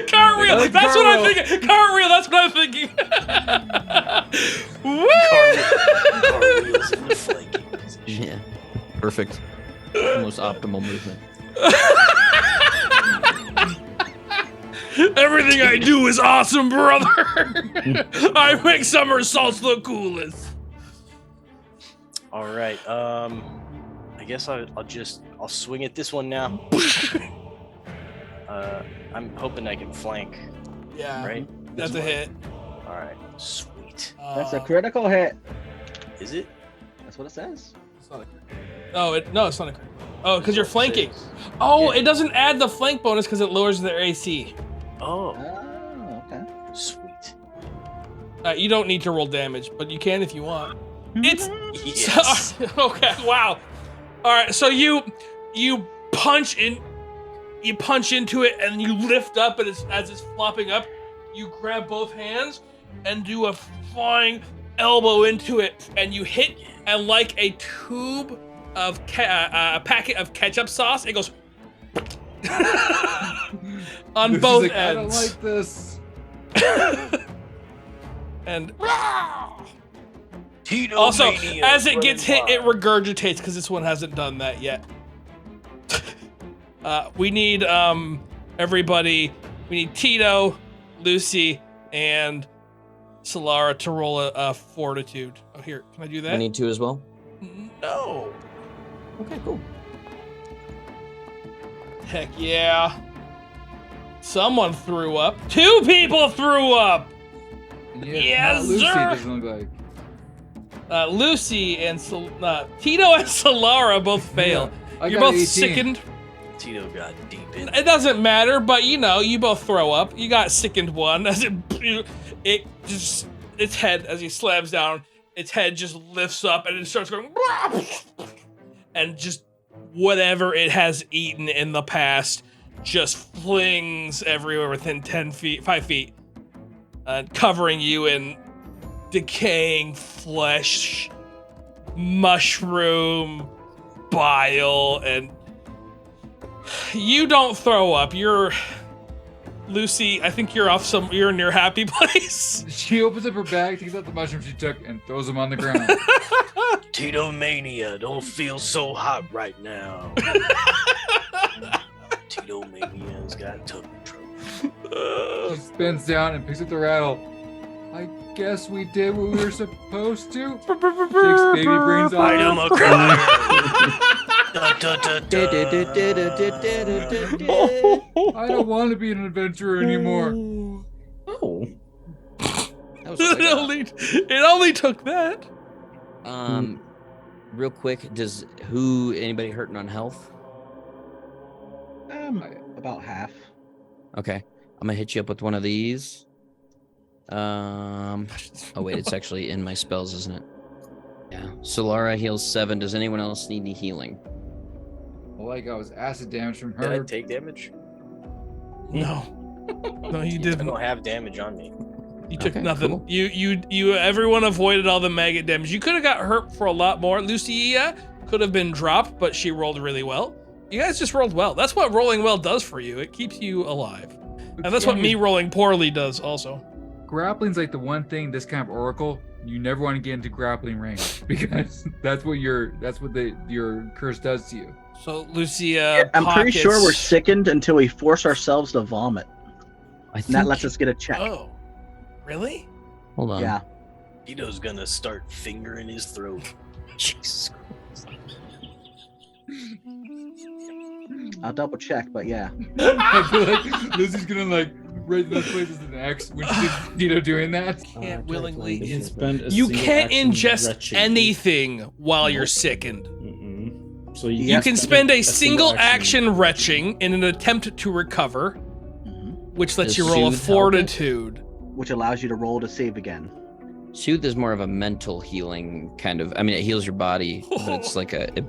Cartwheel. Like That's what I'm cartwheel. thinking. Cartwheel. That's what I'm thinking. Woo! Cartwheels in the flanking position. Yeah. Perfect. The most optimal movement. Everything I do is awesome, brother. I make somersaults look coolest. All right. I guess I'll swing at this one now. I'm hoping I can flank. Yeah, Right. That's a hit. All right. Sweet. That's a critical hit. Is it? That's what it says. It's not a crit. Oh, no, it's not a crit. Oh, because you're flanking. Six. Oh, Yeah. it doesn't add the flank bonus because it lowers their AC. Oh, Oh, okay. sweet. You don't need to roll damage, but you can if you want. It's Yes. okay. Wow. All right. So you punch into it and you lift up, and as it's flopping up, you grab both hands and do a flying elbow into it, and you hit, and like a tube of a packet of ketchup sauce, it goes on Lucy's both like, ends. I don't like this. And Tito also, Mania as it gets hit, running it regurgitates because this one hasn't done that yet. We need everybody. We need Tito, Lucy, and Solara to roll a fortitude. Oh, here, can I do that? I need 2 as well. No. Okay, cool. Heck yeah. Someone threw up. 2 people threw up. And Yes, Lucy sir. doesn't look like. Lucy and Tito and Solara both fail. I You're got both 18. sickened. Tito got deep in. It doesn't matter, but you both throw up. You got sickened one as it just its head as he slams down. Its head just lifts up and it starts going, and just whatever it has eaten in the past just flings everywhere within 5 feet, covering you in decaying flesh, mushroom, bile, and you don't throw up. You're Lucy. I think you're you're in your happy place. She opens up her bag, takes out the mushroom she took, and throws them on the ground. Tito Mania, don't feel so hot right now. Tito Mania's got tummy trouble. She bends down and picks up the rattle. I guess we did what we were supposed to. Takes baby brains off. Item acquired. Dun, dun, dun, dun. I don't want to be an adventurer anymore. Oh. That was what I got. It only took that. Real quick, anybody hurting on health? About half. Okay, I'm gonna hit you up with one of these. Oh wait, it's actually in my spells, isn't it? Yeah. Solara heals 7. Does anyone else need any healing? All I got was acid damage from Did I her. take damage? No, no, you I didn't. don't have damage on me. You took Okay, nothing. cool. You. Everyone avoided all the maggot damage. You could have got hurt for a lot more. Lucia could have been dropped, but she rolled really well. You guys just rolled well. That's what rolling well does for you. It keeps you alive, and that's what me rolling poorly does also. Grappling's like the one thing this kind of oracle you never want to get into grappling range because that's what your curse does to you. So Lucia, I'm pretty sure we're pockets- sickened until we force ourselves to vomit. I And that lets us get a check. Oh, really? Hold on. Yeah. Tito's gonna start fingering his throat. Jesus. I'll double check, but yeah. I feel like Lucy's gonna write those places an X when she's doing that. Can't willingly. You can spend a You single can't action ingest retching. anything while you're Nope. sickened. Mm-mm. So You can spend a single action retching in an attempt to recover, Mhm. which lets Does you roll a soothe help it? fortitude. Which allows you to roll to save again. Soothe is more of a mental healing kind of. I mean, it heals your body, but it's like it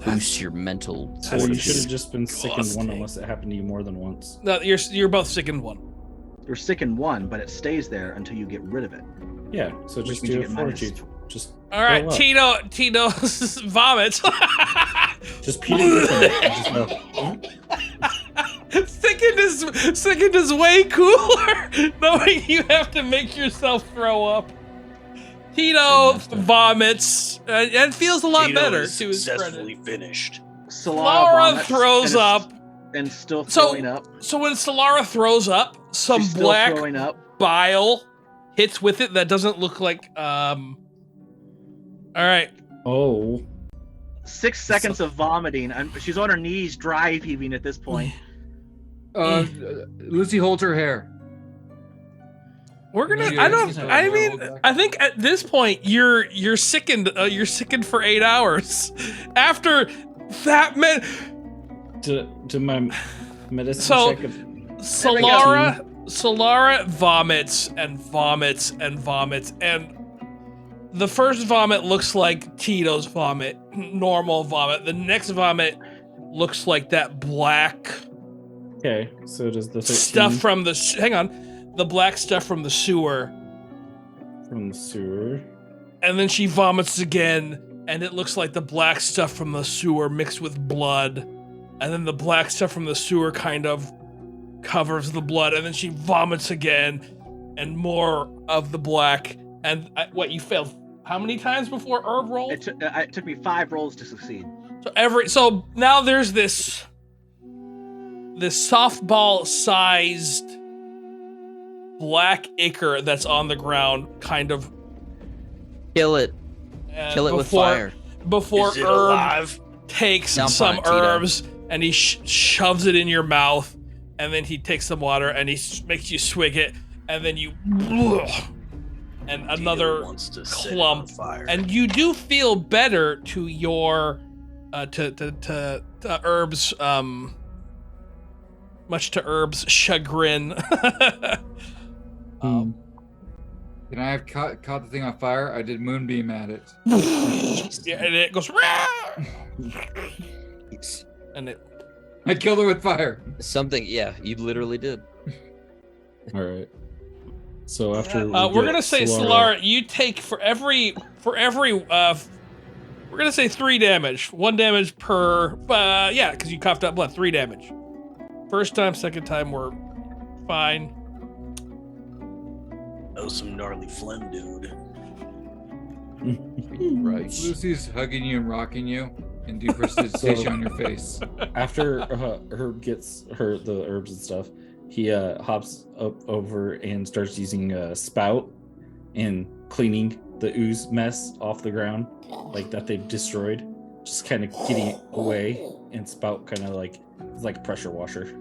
boosts your mental. That's Or you fortitude. should have just been sick in one disgusting. unless it happened to you more than once. No, you're both sickened one. You're sickened one, but it stays there until you get rid of it. Yeah, so Which just means do you a get minus fortitude. Just All right, throw up. Tito vomits. Just Peter Griffin it and just go, Sickened is way cooler. Knowing you have to make yourself throw up. Tito vomits and feels a lot Tito better is to his successfully credit. finished. Solara vomits throws and is- up. and still So- throwing up. So when Solara throws up, some She's still black throwing up. bile hits with it that doesn't look like all right. Oh. 6 seconds of vomiting. She's on her knees, dry heaving at this point. Lucy holds her hair. We're gonna. Yeah, I don't. it's I not mean, back. I think at this point you're sickened. You're sickened for 8 hours after that. To my medicine So- check of Solara vomits and vomits and vomits, and the first vomit looks like Tito's vomit, normal vomit. The next vomit looks like that black Okay, so does the 13 stuff from the. Hang on, the black stuff from the sewer. from the sewer. And then she vomits again, and it looks like the black stuff from the sewer mixed with blood. And then the black stuff from the sewer kind of covers the blood, and then she vomits again, and more of the black. And you failed how many times before herb roll? It took me 5 rolls to succeed. So now there's this softball-sized black ichor that's on the ground, kind of. Kill it. Kill it with fire. Before Is it herb alive? takes Dump some on it, Tito. herbs and he shoves it in your mouth, and then he takes some water and he makes you swig it, and then you and Tito another wants to set it clump, on fire. and you do feel better to your to herbs much to herbs chagrin. Can I have caught the thing on fire? I did moonbeam at it. Yeah, and it goes and it I killed her with fire. Something, yeah, you literally did. All right. So after we're gonna say Solara, you take for every we're gonna say 3 damage. 1 damage per yeah, because you coughed up blood. 3 damage. First time, second time we're fine. That was some gnarly phlegm, dude. Right. Lucy's hugging you and rocking you, and do prestidigitation on your face. After Herb gets the herbs and stuff, he hops up over and starts using a spout and cleaning the ooze mess off the ground, like that they've destroyed. Just kind of getting it away, and spout kind of like it's like a pressure washer.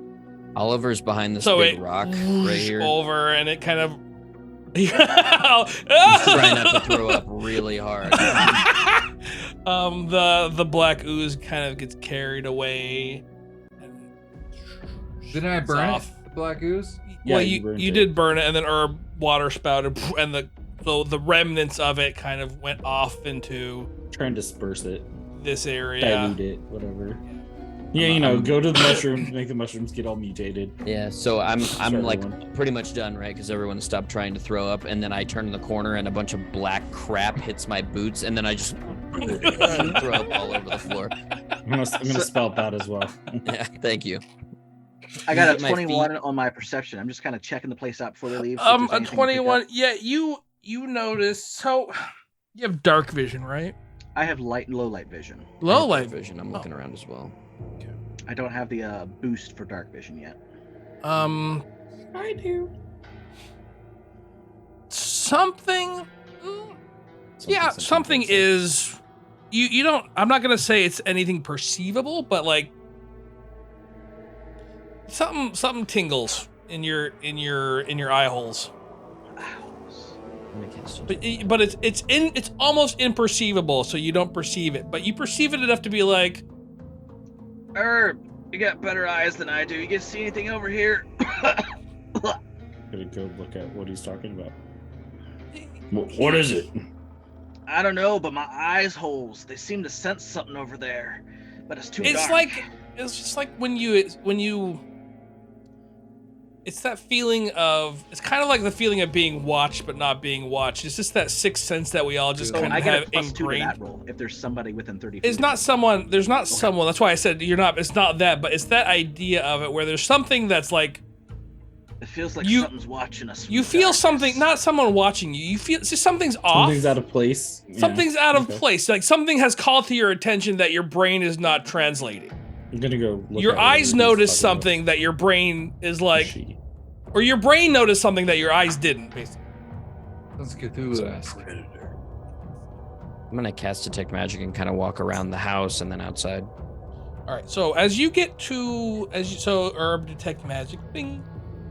Oliver's behind this So big it rock whoosh right here. over, and it kind of. He's trying not to throw up really hard. The black ooze kind of gets carried away. Didn't I It's burn off. it? The black ooze? Yeah, Well, you burned you it. did burn it, and then herb water spouted, and the remnants of it kind of went off into Try and disperse it, this area. dilute it, whatever. Yeah, go to the mushrooms, make the mushrooms get all mutated. Yeah, so I'm like everyone. pretty much done, right? Because everyone stopped trying to throw up, and then I turn in the corner, and a bunch of black crap hits my boots, and then I just throw up all over the floor. I'm gonna spout that as well. Yeah, thank you. I got a Get my 21 on my perception. I'm just kind of checking the place out before they leave. see if there's A anything to pick 21. up. Yeah, you notice. So you have dark vision, right? I have low light vision. Low light vision. I'm looking around as well. I don't have the boost for dark vision yet. I do. Something. Yeah, something is. You don't. I'm not gonna say it's anything perceivable, but like something tingles in your eye holes. But it's almost imperceivable, so you don't perceive it. But you perceive it enough to be like, Herb, you got better eyes than I do. You can see anything over here? Gonna go look at what he's talking about. What is it? I don't know, but my eyes holes, they seem to sense something over there. But it's too it's dark. it's just like when you. It's that feeling of. It's kind of like the feeling of being watched but not being watched. It's just that sixth sense that we all just So kind I of get have a +2 to ingrained. that roll if there's somebody within 30 feet. It's not someone. There's not someone. That's why I said you're not. It's not that, but it's that idea of it where there's something that's like It feels like You- something's watching us. from You the feel darkness. something, not someone watching you. You feel something's off. Something's out of place. Yeah. Something's out of Okay. place. Like something has called to your attention that your brain is not translating. I'm gonna go. Look Your at whatever eyes he's notice talking about. something that your brain is like, She. or your brain noticed something that your eyes didn't. Basically, Sounds Cthulhu-esque. I'm gonna cast detect magic and kind of walk around the house and then outside. all right. So as you get to, herb detect magic, bing,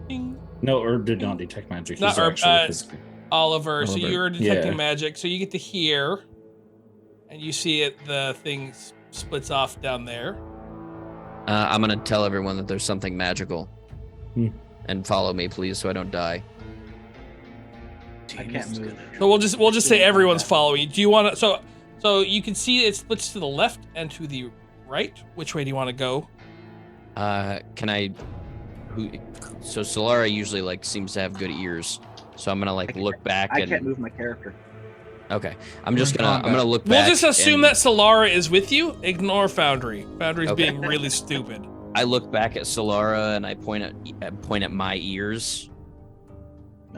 bing. No, Herb did not detect magic. Not He's Herb, actually physical. Oliver, so Oliver, you're detecting yeah. magic, so you get to hear, and you see it. The thing splits off down there. I'm gonna tell everyone that there's something magical, Hmm. and follow me, please, so I don't die. I can't move. So we'll just say everyone's following you. Do you want to? So you can see it splits to the left and to the right. Which way do you want to go? Can I? So Solara usually seems to have good ears, so I'm gonna look back I and. can't move my character. Okay, I'm just We're in gonna combat. look We'll back. just assume and that Solara is with you. Ignore Foundry. Foundry's Okay. being really stupid. I look back at Solara and I point at my ears,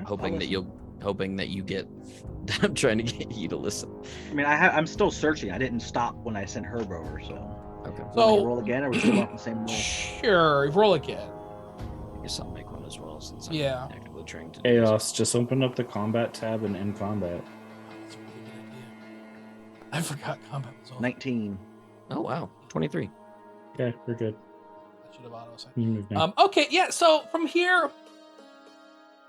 hoping that you get. I'm trying to get you to listen. I mean, I'm still searching. I didn't stop when I sent Herb over, so. Okay. So So- roll again, or we still on the same roll? Sure, roll again. I guess I'll make one as well since I'm Yeah. actively trying to do this. Chaos. Just open up the combat tab and end combat. That's a pretty good idea. I forgot combat was on. 19. Oh wow, 23. Okay, we're good. I should have auto assigned. You move now. Okay, yeah. So from here,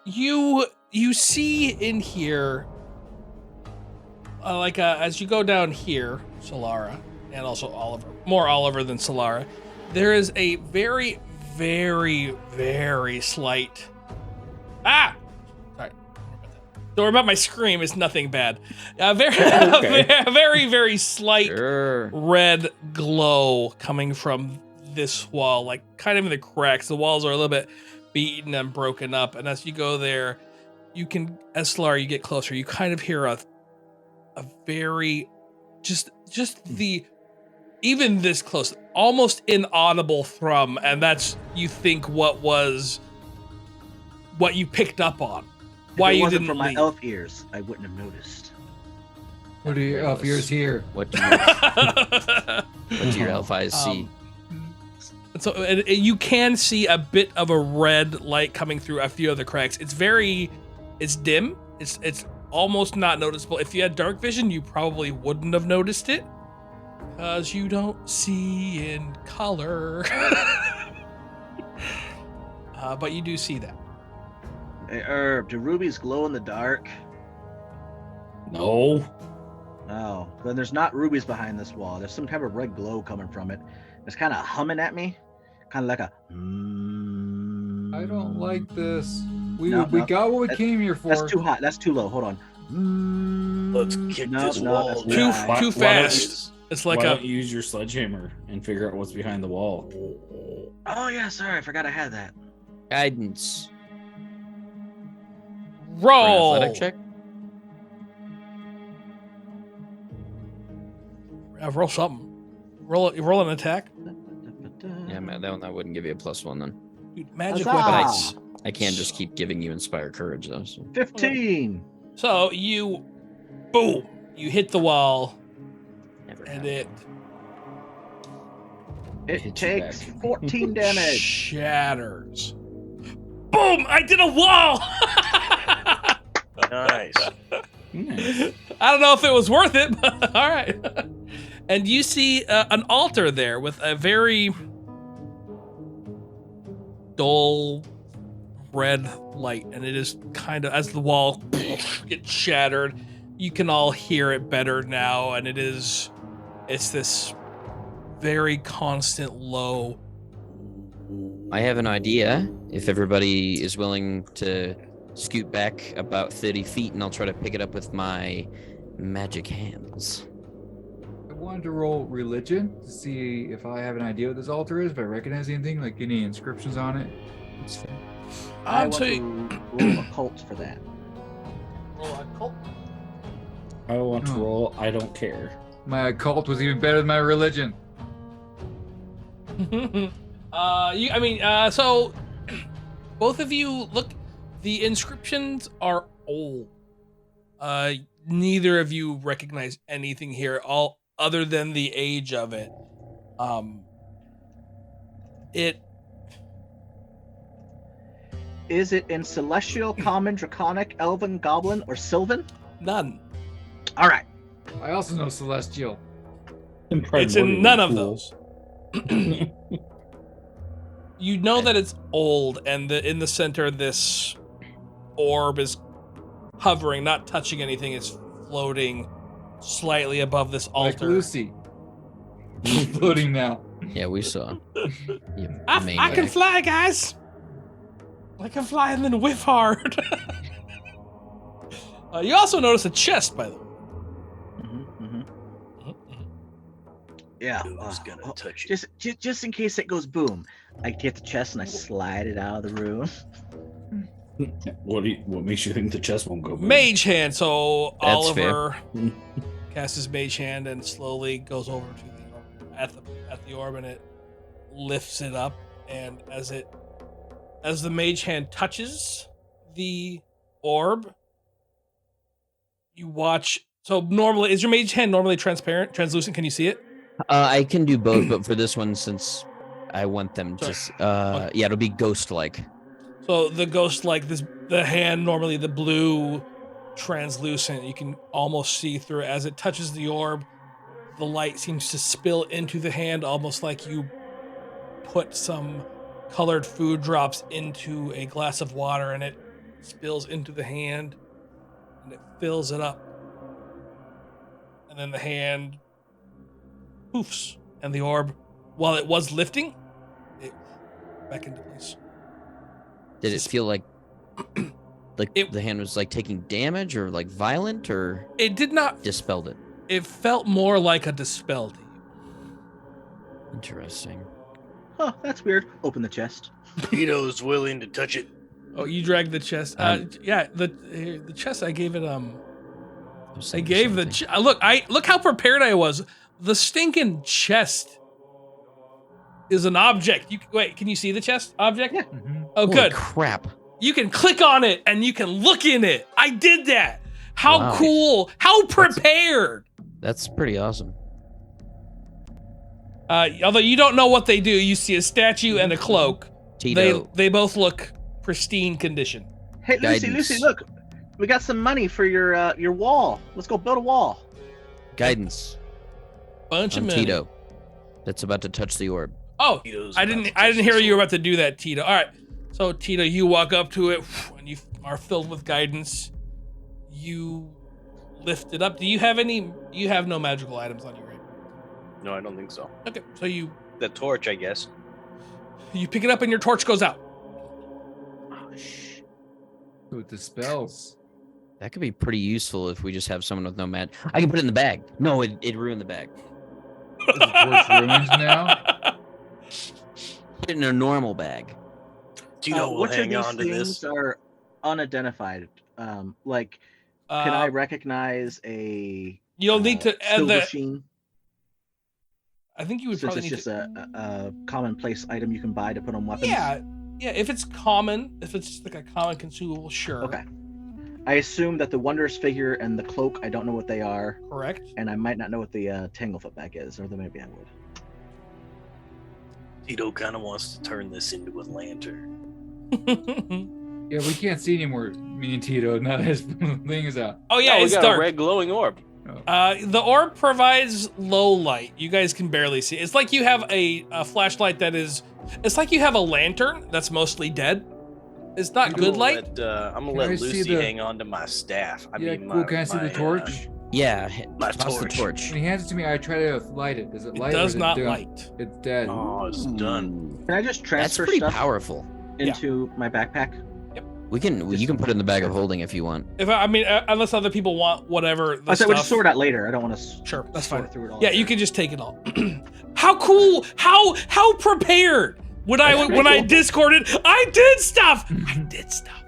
you see in here, as you go down here, Solara, and also Oliver, more Oliver than Solara, there is a very, very, very slight. Sorry. Don't worry about my scream. It's nothing bad. Very, Okay. very, very slight Sure. red glow coming from this wall, kind of in the cracks. The walls are a little bit beaten and broken up, and as you go there, you can, as Solara, you get closer, you kind of hear a very, just the, even this close, almost inaudible thrum, and that's, you think, what you picked up on. Why If it you wasn't didn't for my leave. elf ears, I wouldn't have noticed. What are your elf ears here? What do your elf eyes see? So you can see a bit of a red light coming through a few of the cracks. It's dim. It's almost not noticeable. If you had dark vision, you probably wouldn't have noticed it, because you don't see in color. But you do see that. Hey, Herb, do rubies glow in the dark? No. Oh, then there's not rubies behind this wall. There's some type of red glow coming from it. It's kind of humming at me, kind of like a. I don't like this. We No, got what we that- came here for. That's too hot. That's too low. Hold on. Let's kick No, this no, wall that's Too down. Why- too why don't fast. It's Why like a. don't you use your sledgehammer and figure out what's behind the wall? Oh yeah, sorry, I forgot I had that. Guidance. For an Roll. athletic check. Roll something. Roll an attack. Yeah, man, that wouldn't give you a +1 then. Dude, magic Huzzah! weapons. I can't just keep giving you inspire courage though. So. 15. So you, boom, you hit the wall, Never and happened. It Hit you takes back. 14 damage. shatters. Boom! I did a wall. Nice. Nice. I don't know if it was worth it, but all right. And you see an altar there with a very dull red light, and it is kind of, as the wall gets shattered, you can all hear it better now, and it's this very constant low. I have an idea. If everybody is willing to scoot back about 30 feet, and I'll try to pick it up with my magic hands. I wanted to roll religion to see if I have an idea what this altar is, if I recognize anything, like any inscriptions on it. That's fair. I So want to roll occult for that. I want to Oh. roll. I don't care. My occult was even better than my religion. So Both of you look. The inscriptions are old. Neither of you recognize anything here, all other than the age of it. Is it in Celestial, Common, Draconic, Elven, Goblin, or Sylvan? None. All right. I also know Celestial. It's in none of those. You know that it's old, and in the center, this orb is hovering, not touching anything. It's floating slightly above this Like altar. Lucy. Floating now. Yeah, we saw. I can fly, guys. I can fly and then whiff hard. You also notice a chest, by the way. Yeah. Who's gonna touch it? Just in case it goes boom, I get the chest and I slide it out of the room. What makes you think the chest won't go? Mage hand. So That's Oliver casts his mage hand and slowly goes over to the orb, and it lifts it up. And as the mage hand touches the orb, you watch. So normally, is your mage hand normally transparent, translucent? Can you see it? I can do both, but for this one, since I want them Sorry. just, yeah, it'll be ghost-like. So the ghost, like this, the hand normally the blue, translucent. You can almost see through it. As it touches the orb, the light seems to spill into the hand, almost like you put some colored food drops into a glass of water, and it spills into the hand, and it fills it up. And then the hand poofs, and the orb, while it was lifting, it back into place. Did it feel like It- the hand was like taking damage or like violent, or It did not. dispelled it? It felt more like a dispel to you. Interesting. Huh, that's weird. Open the chest. Tito's willing to touch it. Oh, you dragged the chest. Yeah, the chest. I gave it. I gave the look how prepared I was. The stinking chest is an object. Wait, can you see the chest object? Yeah. Mm-hmm. Oh, Holy good. crap. You can click on it and you can look in it. I did that. How Wow. cool. How prepared. That's pretty awesome. Although you don't know what they do, you see a statue and a cloak. Tito. They both look pristine condition. Hey, Guidance. Lucy, look. We got some money for your wall. Let's go build a wall. Guidance Bunch of on money. Tito. That's about to touch the orb. Oh, Tito's I about didn't to I touch didn't hear this you were one. about to do that, Tito. All right. So Tito, you walk up to it and you are filled with guidance. You lift it up. Do you have any? You have no magical items on you, right? No, I don't think so. Okay. So you The torch, I guess. pick it up and your torch goes out. So it dispels. That could be pretty useful if we just have someone with no magic. I can put it in the bag. No, it ruined the bag. Is the torch ruined now? Put it in a normal bag. Tito will Which of hang these on to things this. are unidentified? Like, can I recognize a You'll need to add silver that. sheen? I think you would Since probably it's need just to. a commonplace item you can buy to put on weapons. Yeah. If it's common, if it's like a common consumable, sure. Okay. I assume that the Wondrous Figure and the cloak, I don't know what they are, Correct. and I might not know what the Tanglefoot bag is, or maybe I would. Tito kind of wants to turn this into a lantern. Yeah, we can't see anymore. Me and Tito. Now that his thing is out. Oh yeah, we it's got dark. a red glowing orb. The orb provides low light. You guys can barely see. It's like you have a flashlight that is. It's like you have a lantern that's mostly dead. It's not good light. I'm gonna Can I let see Lucy the- hang on to my staff. Yeah, cool. Can I see the torch? Yeah, My toss the torch. torch. When he hands it to me, I try to light it. Does it It light? or does is it not done? light. It's dead. Oh, it's done. Can I just That's transfer pretty stuff powerful. into my backpack? You can put it in the bag of holding if you want. Unless other people want whatever. The I said we'll stuff. just sort it out later. I don't want to. Sure, that's sort fine. through it all. Yeah, you can just take it all. How cool! How prepared! When I discorded, I did stuff. I did stuff.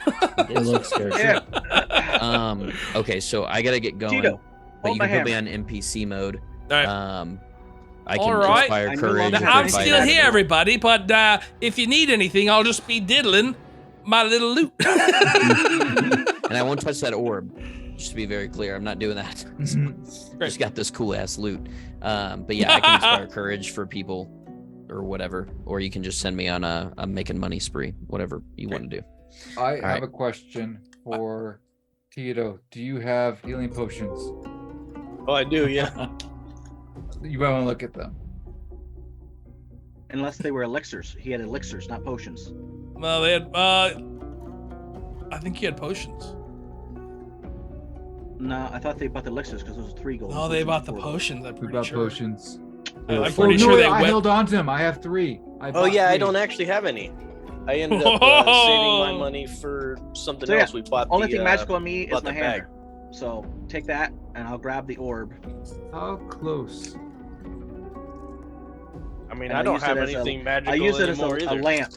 It looks good. Yeah. Okay, so I gotta get going. Tito, But hold you my can put me hammer. on NPC mode. All right. I All can right. inspire I no courage. longer if have I'm I anything fight still it. here, magical. everybody, but if you need anything, I'll just be diddling my little loot. And I won't touch that orb. Just to be very clear, I'm not doing that. Just got this cool ass loot. But yeah, I can inspire courage for people or whatever. Or you can just send me on a making money spree, whatever you want to do. I have right. a question for Tito. Do you have healing potions? Oh, I do, yeah. You might want to look at them. Unless they were elixirs. He had elixirs, not potions. No, they had. I think you had potions. No, I thought they bought the elixirs because those are 3 gold. No, they potions bought the are 4 gold. potions. I'm We pretty bought sure. potions. I'm pretty sure no, they I went. held on to them. I have 3. Oh yeah, I 3. don't actually have any. I ended up saving my money for something So, yeah, else. We bought Only the thing magical on me is bought my the bag. hammer. So take that, and I'll grab the orb. How close? I mean, And I I'll don't use it have as anything magical I use it as anymore a either. lamp.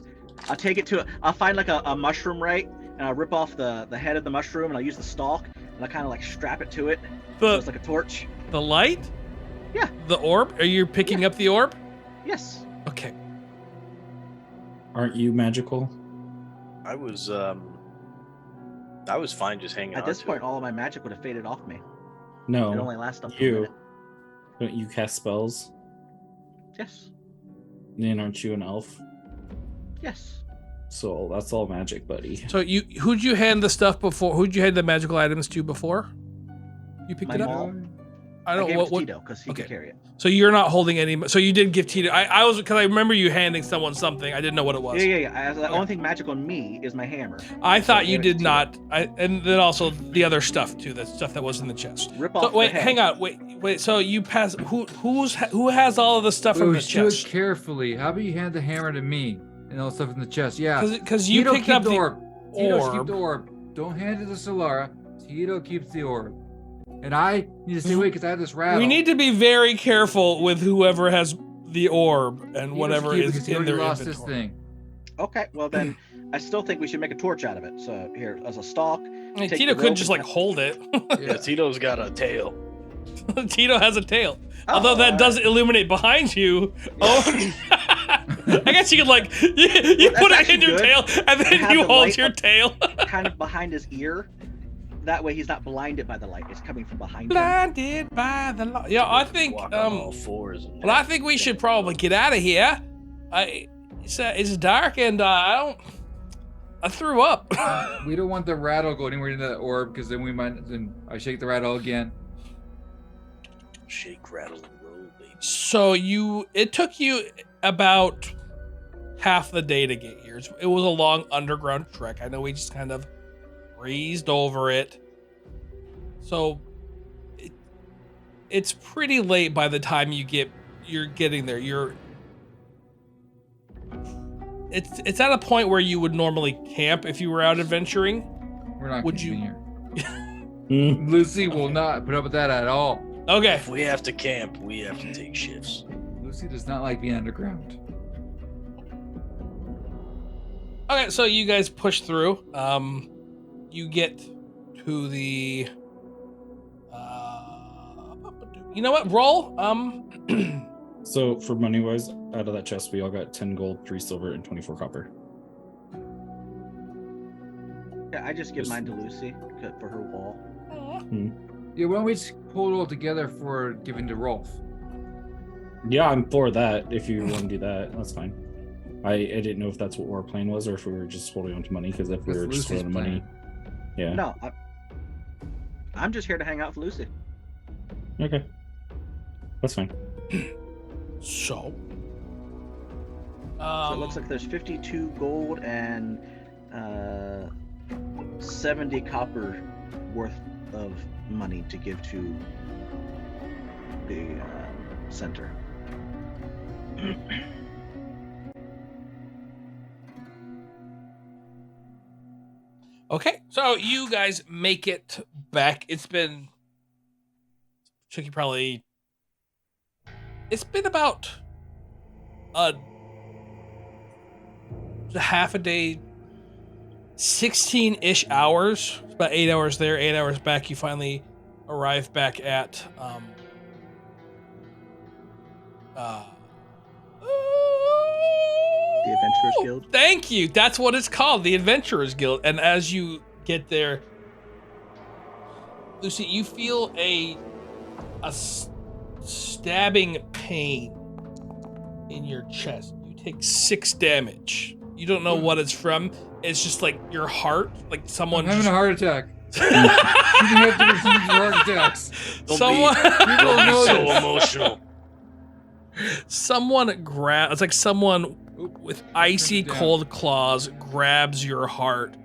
I'll take it to. I'll find like a mushroom, right? And I'll rip off the head of the mushroom, and I'll use the stalk, and I kind of like strap it to it. So it's The like a torch. the light. Yeah. The orb. Are you picking up the orb? Yes. Okay. Aren't you magical? I was fine just hanging At on this to point, it. all of my magic would have faded off me. It No. only lasts up to a You. minute. Don't you cast spells? Yes. Then aren't you an elf? Yes. So that's all magic, buddy. So who'd you hand the stuff before? Who'd you hand the magical items to before? You picked My it up. mom. I I don't. gave What? it to What? Tito because he okay. could carry it. So you're not holding any. So you did give Tito. I was because I remember you handing someone something. I didn't know what it was. Yeah. The only thing magical on me is my hammer. I So thought I you gave it to did Tito. not. And then also the other stuff too. The stuff that was in the chest. Rip So off. wait, the head. hang on. Wait. So you pass. Who has all of the stuff from the do it chest? carefully. How about you hand the hammer to me and all the stuff in the chest? Yeah. Because you Tito picked keep up the the orb. Tito keep orb. the orb. Don't hand it to Solara. Tito keeps the orb. And I need to stay away because I have this rattle. We need to be very careful with whoever has the orb and Tito whatever should keep it is because he in already their lost his inventory. thing. Okay. Well then, I still think we should make a torch out of it. So here, as a stalk. I mean, take Tito the could rope just and like hold it. Yeah, Tito's got a tail. Tito has a tail. Oh, Although that alright. does illuminate behind you. Oh, I guess you could like you Well, put that's it in your actually tail good. and then Have you the hold light your up- tail. kind of behind his ear. That way he's not blinded by the light. It's coming from behind him. Blinded by the light. Yeah, I think. Walk on all fours. And Well, I think we should probably get out of here. It's dark and I threw up. We don't want the rattle going anywhere into the orb because then we might. Then I shake the rattle again. shake, rattle, and roll, baby. So it took you about half the day to get here. It was a long underground trek. I know we just kind of breezed over it. So it's pretty late by the time you're getting there. It's at a point where you would normally camp if you were out adventuring. We're not Would camping you- here. Lucy will not put up with that at all. Okay. If we have to camp, we have to take shifts. Lucy does not like being underground. Okay, so you guys push through. You get to the. You know what? Roll. So for money wise, out of that chest, we all got 10 gold, 3 silver, and 24 copper. Yeah, I just give mine to Lucy for her wall. Yeah, why don't we just pull it all together for giving to Rolf? Yeah, I'm for that. If you want to do that, that's fine. I didn't know if that's what our plan was or if we were just holding on to money. Because if we That's were just Lucy's holding money, yeah. No, I'm just here to hang out with Lucy. Okay, that's fine. So. So it looks like there's 52 gold and 70 copper worth of money to give to the center. Okay, so you guys make it back. It's been probably. It's been about a half a day, 16-ish hours. It's about 8 hours there, 8 hours back. You finally arrive back at The Adventurers Guild? Thank you. That's what it's called, the Adventurers Guild. And as you get there, Lucy, you feel a stabbing pain in your chest. You take 6 damage. You don't know what it's from. It's just like your heart, like someone I'm having a heart attack. You have to receive heart attacks. Someone Don't be know so this. emotional. Someone it's like someone with icy down. cold claws grabs your heart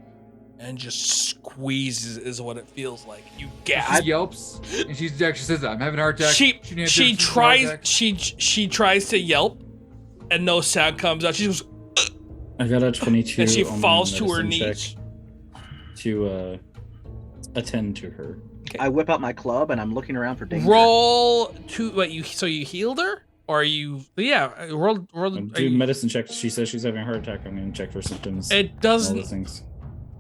and just squeezes is what it feels like. You gasp. She yelps, and she actually says, "I'm having a heart attack." She Shouldn't have to receive a heart attack. she tries to yelp and no sound comes out. She goes I got a 22. and she on my falls to her medicine knees. check to attend to her. I whip out my club and I'm looking around for danger. Roll to what you healed her? Or are you roll I'm are you- doing medicine checks. She says she's having a heart attack. I'm going to check for symptoms. it all doesn't those things.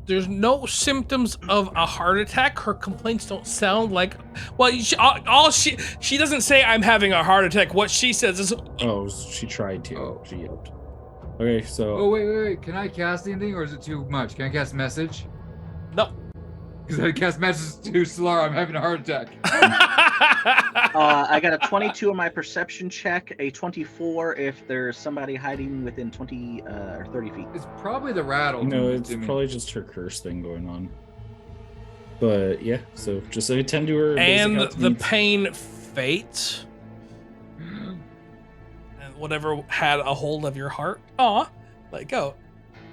there's no symptoms of a heart attack. Her complaints don't sound like. Well, she doesn't say I'm having a heart attack. What she says is, Oh, she tried to. Oh. She yelped. Okay, so Oh wait! Can I cast anything, or is it too much? Can I cast message? no. Because I cast message to Solara. I'm having a heart attack. I got a 22 on my perception check, a 24 if there's somebody hiding within 20 or 30 feet. It's probably the rattle. no, it's Jimmy. probably just her curse thing going on. But yeah, so just attend to her. basic And health the needs. pain fades. And whatever had a hold of your heart, let go.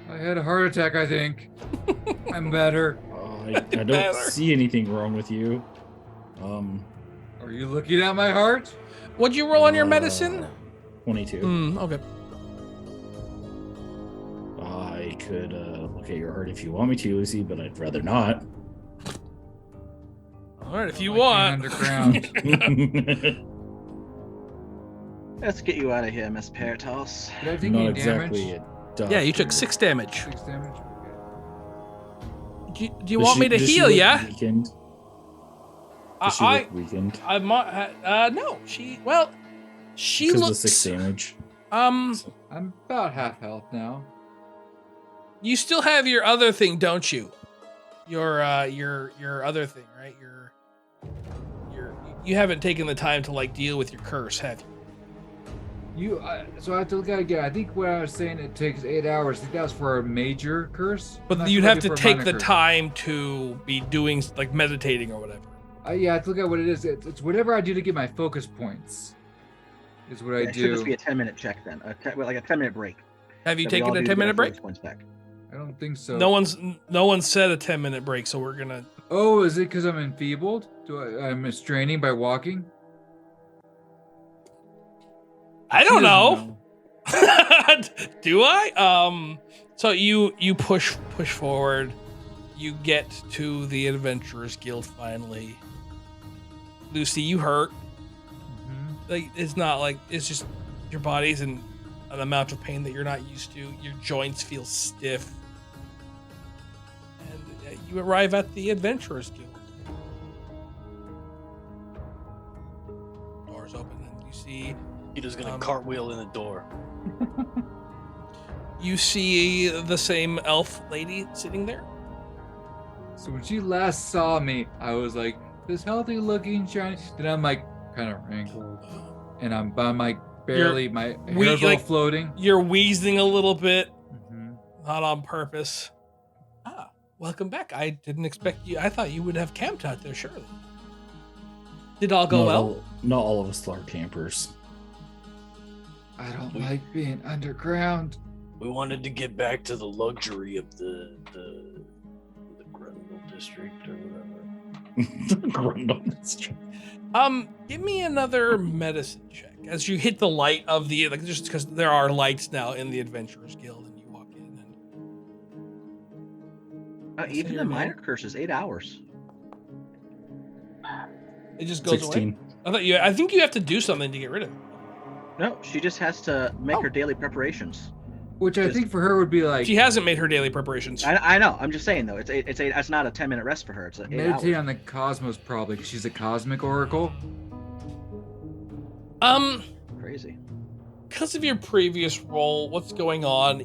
I had a heart attack. I think. I'm better. I don't Better. see anything wrong with you. Are you looking at my heart? What'd you roll on your medicine? 22. Okay. I could look at your heart if you want me to, Lucy, but I'd rather not. All right, if you Like want. Underground. Let's get you out of here, Miss Peritos. Did I take Not any exactly damage? a doctor. Yeah, you took 6 damage. 6 damage. Okay. Do you want me to heal ya? Weakened? Does she I look weakened? no. She looks. Because of the 6 damage. I'm about half health now. You still have your other thing, don't you? Your other thing, right? You haven't taken the time to like deal with your curse, have you? So I have to look at it again. I think what I was saying, it takes 8 hours. I think that was for a major curse. But Not you'd what I have did to for a take minor the curse. time to be doing like meditating or whatever. Yeah, I have to look at what it is. It's whatever I do to get my focus points. Is what I It should just do. be a 10-minute check then, like a 10-minute break. Have you that we all taken a do to get 10-minute our break? focus points back. I don't think so. No one said a 10-minute break, so we're gonna. Oh, is it because I'm enfeebled? I'm straining by walking? I don't He doesn't know. Do I? So you push forward. You get to the Adventurers Guild finally. Lucy, you hurt. Mhm. Like it's not like it's just your body's in an amount of pain that you're not used to. Your joints feel stiff, and you arrive at the Adventurers Guild. Doors open, and you see. Peter's gonna Um, cartwheel in the door. You see the same elf lady sitting there. So when she last saw me, I was like, this healthy looking, shiny. Then I'm like, kind of wrinkled. And I'm like, barely, my hair's all like- floating. You're wheezing a little bit, Mhm. not on purpose. Welcome back. I didn't expect you. I thought you would have camped out there, surely. Did all go well? Not all of us are campers. I don't like being underground. We wanted to get back to the luxury of the Grundle district or whatever. Grundle district. Give me another medicine check as you hit the light of the just because there are lights now in the Adventurers Guild, and you walk in. And Even your the name? minor curse is 8 hours. it just goes 16. away. I think you have to do something to get rid of it. No, she just has to make Oh. her daily preparations. Which I think for her would be like, She hasn't made her daily preparations. I know. I'm just saying though. It's not a 10-minute rest for her. It's 8 meditate hours. on the cosmos probably, because she's a cosmic oracle. Um, Crazy. because of your previous role, what's going on,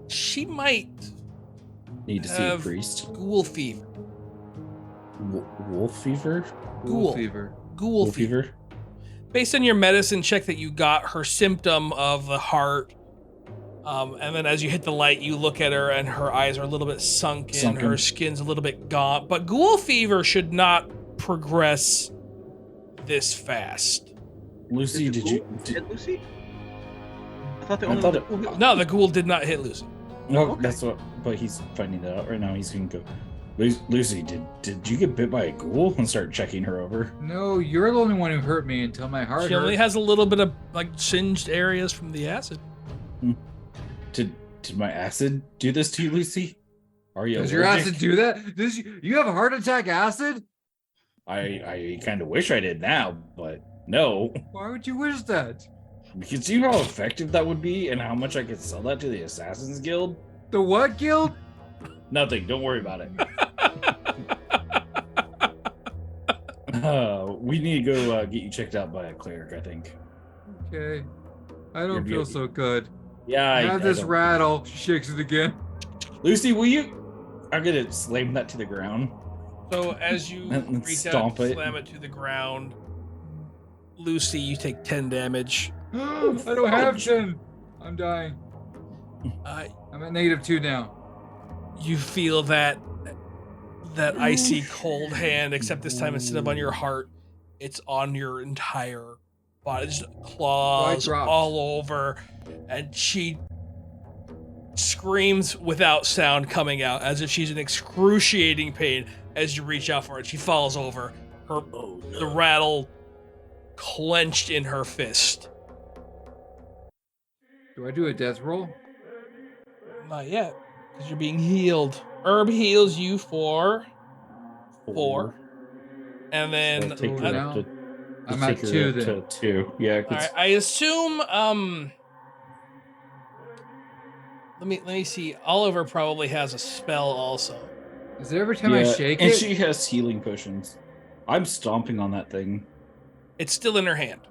she might Need to see a have priest. ghoul fever. Wolf fever? Ghoul. fever. Ghoul Wolf fever. fever? Based on your medicine check that you got, her symptom of the heart, and then as you hit the light, you look at her and her eyes are a little bit sunken. Her skin's a little bit gaunt. But ghoul fever should not progress this fast. Lucy, Did Lucy? I thought the I only thought one it- No, the ghoul did not hit Lucy. No, Okay. that's what. But he's finding that out right now. He's gonna go. Lucy, did you get bit by a ghoul? And start checking her over. No, you're the only one who hurt me until my heart She only hurt. has a little bit of like singed areas from the acid. Did my acid do this to you, Lucy? Are you Does your allergic? acid do that? You have a heart attack acid? I kind of wish I did now, but no. Why would you wish that? Because you know how effective that would be and how much I could sell that to the Assassin's Guild? The what guild? Nothing. Don't worry about it. We need to go get you checked out by a cleric, I think. Okay. I don't You're feel so good. Yeah, I have this don't- rattle. She shakes it again. Lucy, will you? I'm gonna slam that to the ground. So as you And reach out stomp and it. slam it to the ground, Lucy, you take 10 damage. I don't have 10. I'm dying. Uh, I'm at -2 now. you feel that icy cold hand, except this time instead of on your heart, it's on your entire body. Just claws drops. all over, and she screams without sound coming out, as if she's in excruciating pain. As you reach out for it, she falls over, her Oh the no. rattle clenched in her fist. Do I do a death roll? Not yet, because you're being healed. Herb heals you for 4, and then So take Oh, her now up to- I'm take at her 2 up then. to 2. Yeah, all right, I assume let me see. Oliver probably has a spell also. Is it every time I shake it? and she has healing potions. I'm stomping on that thing. It's still in her hand.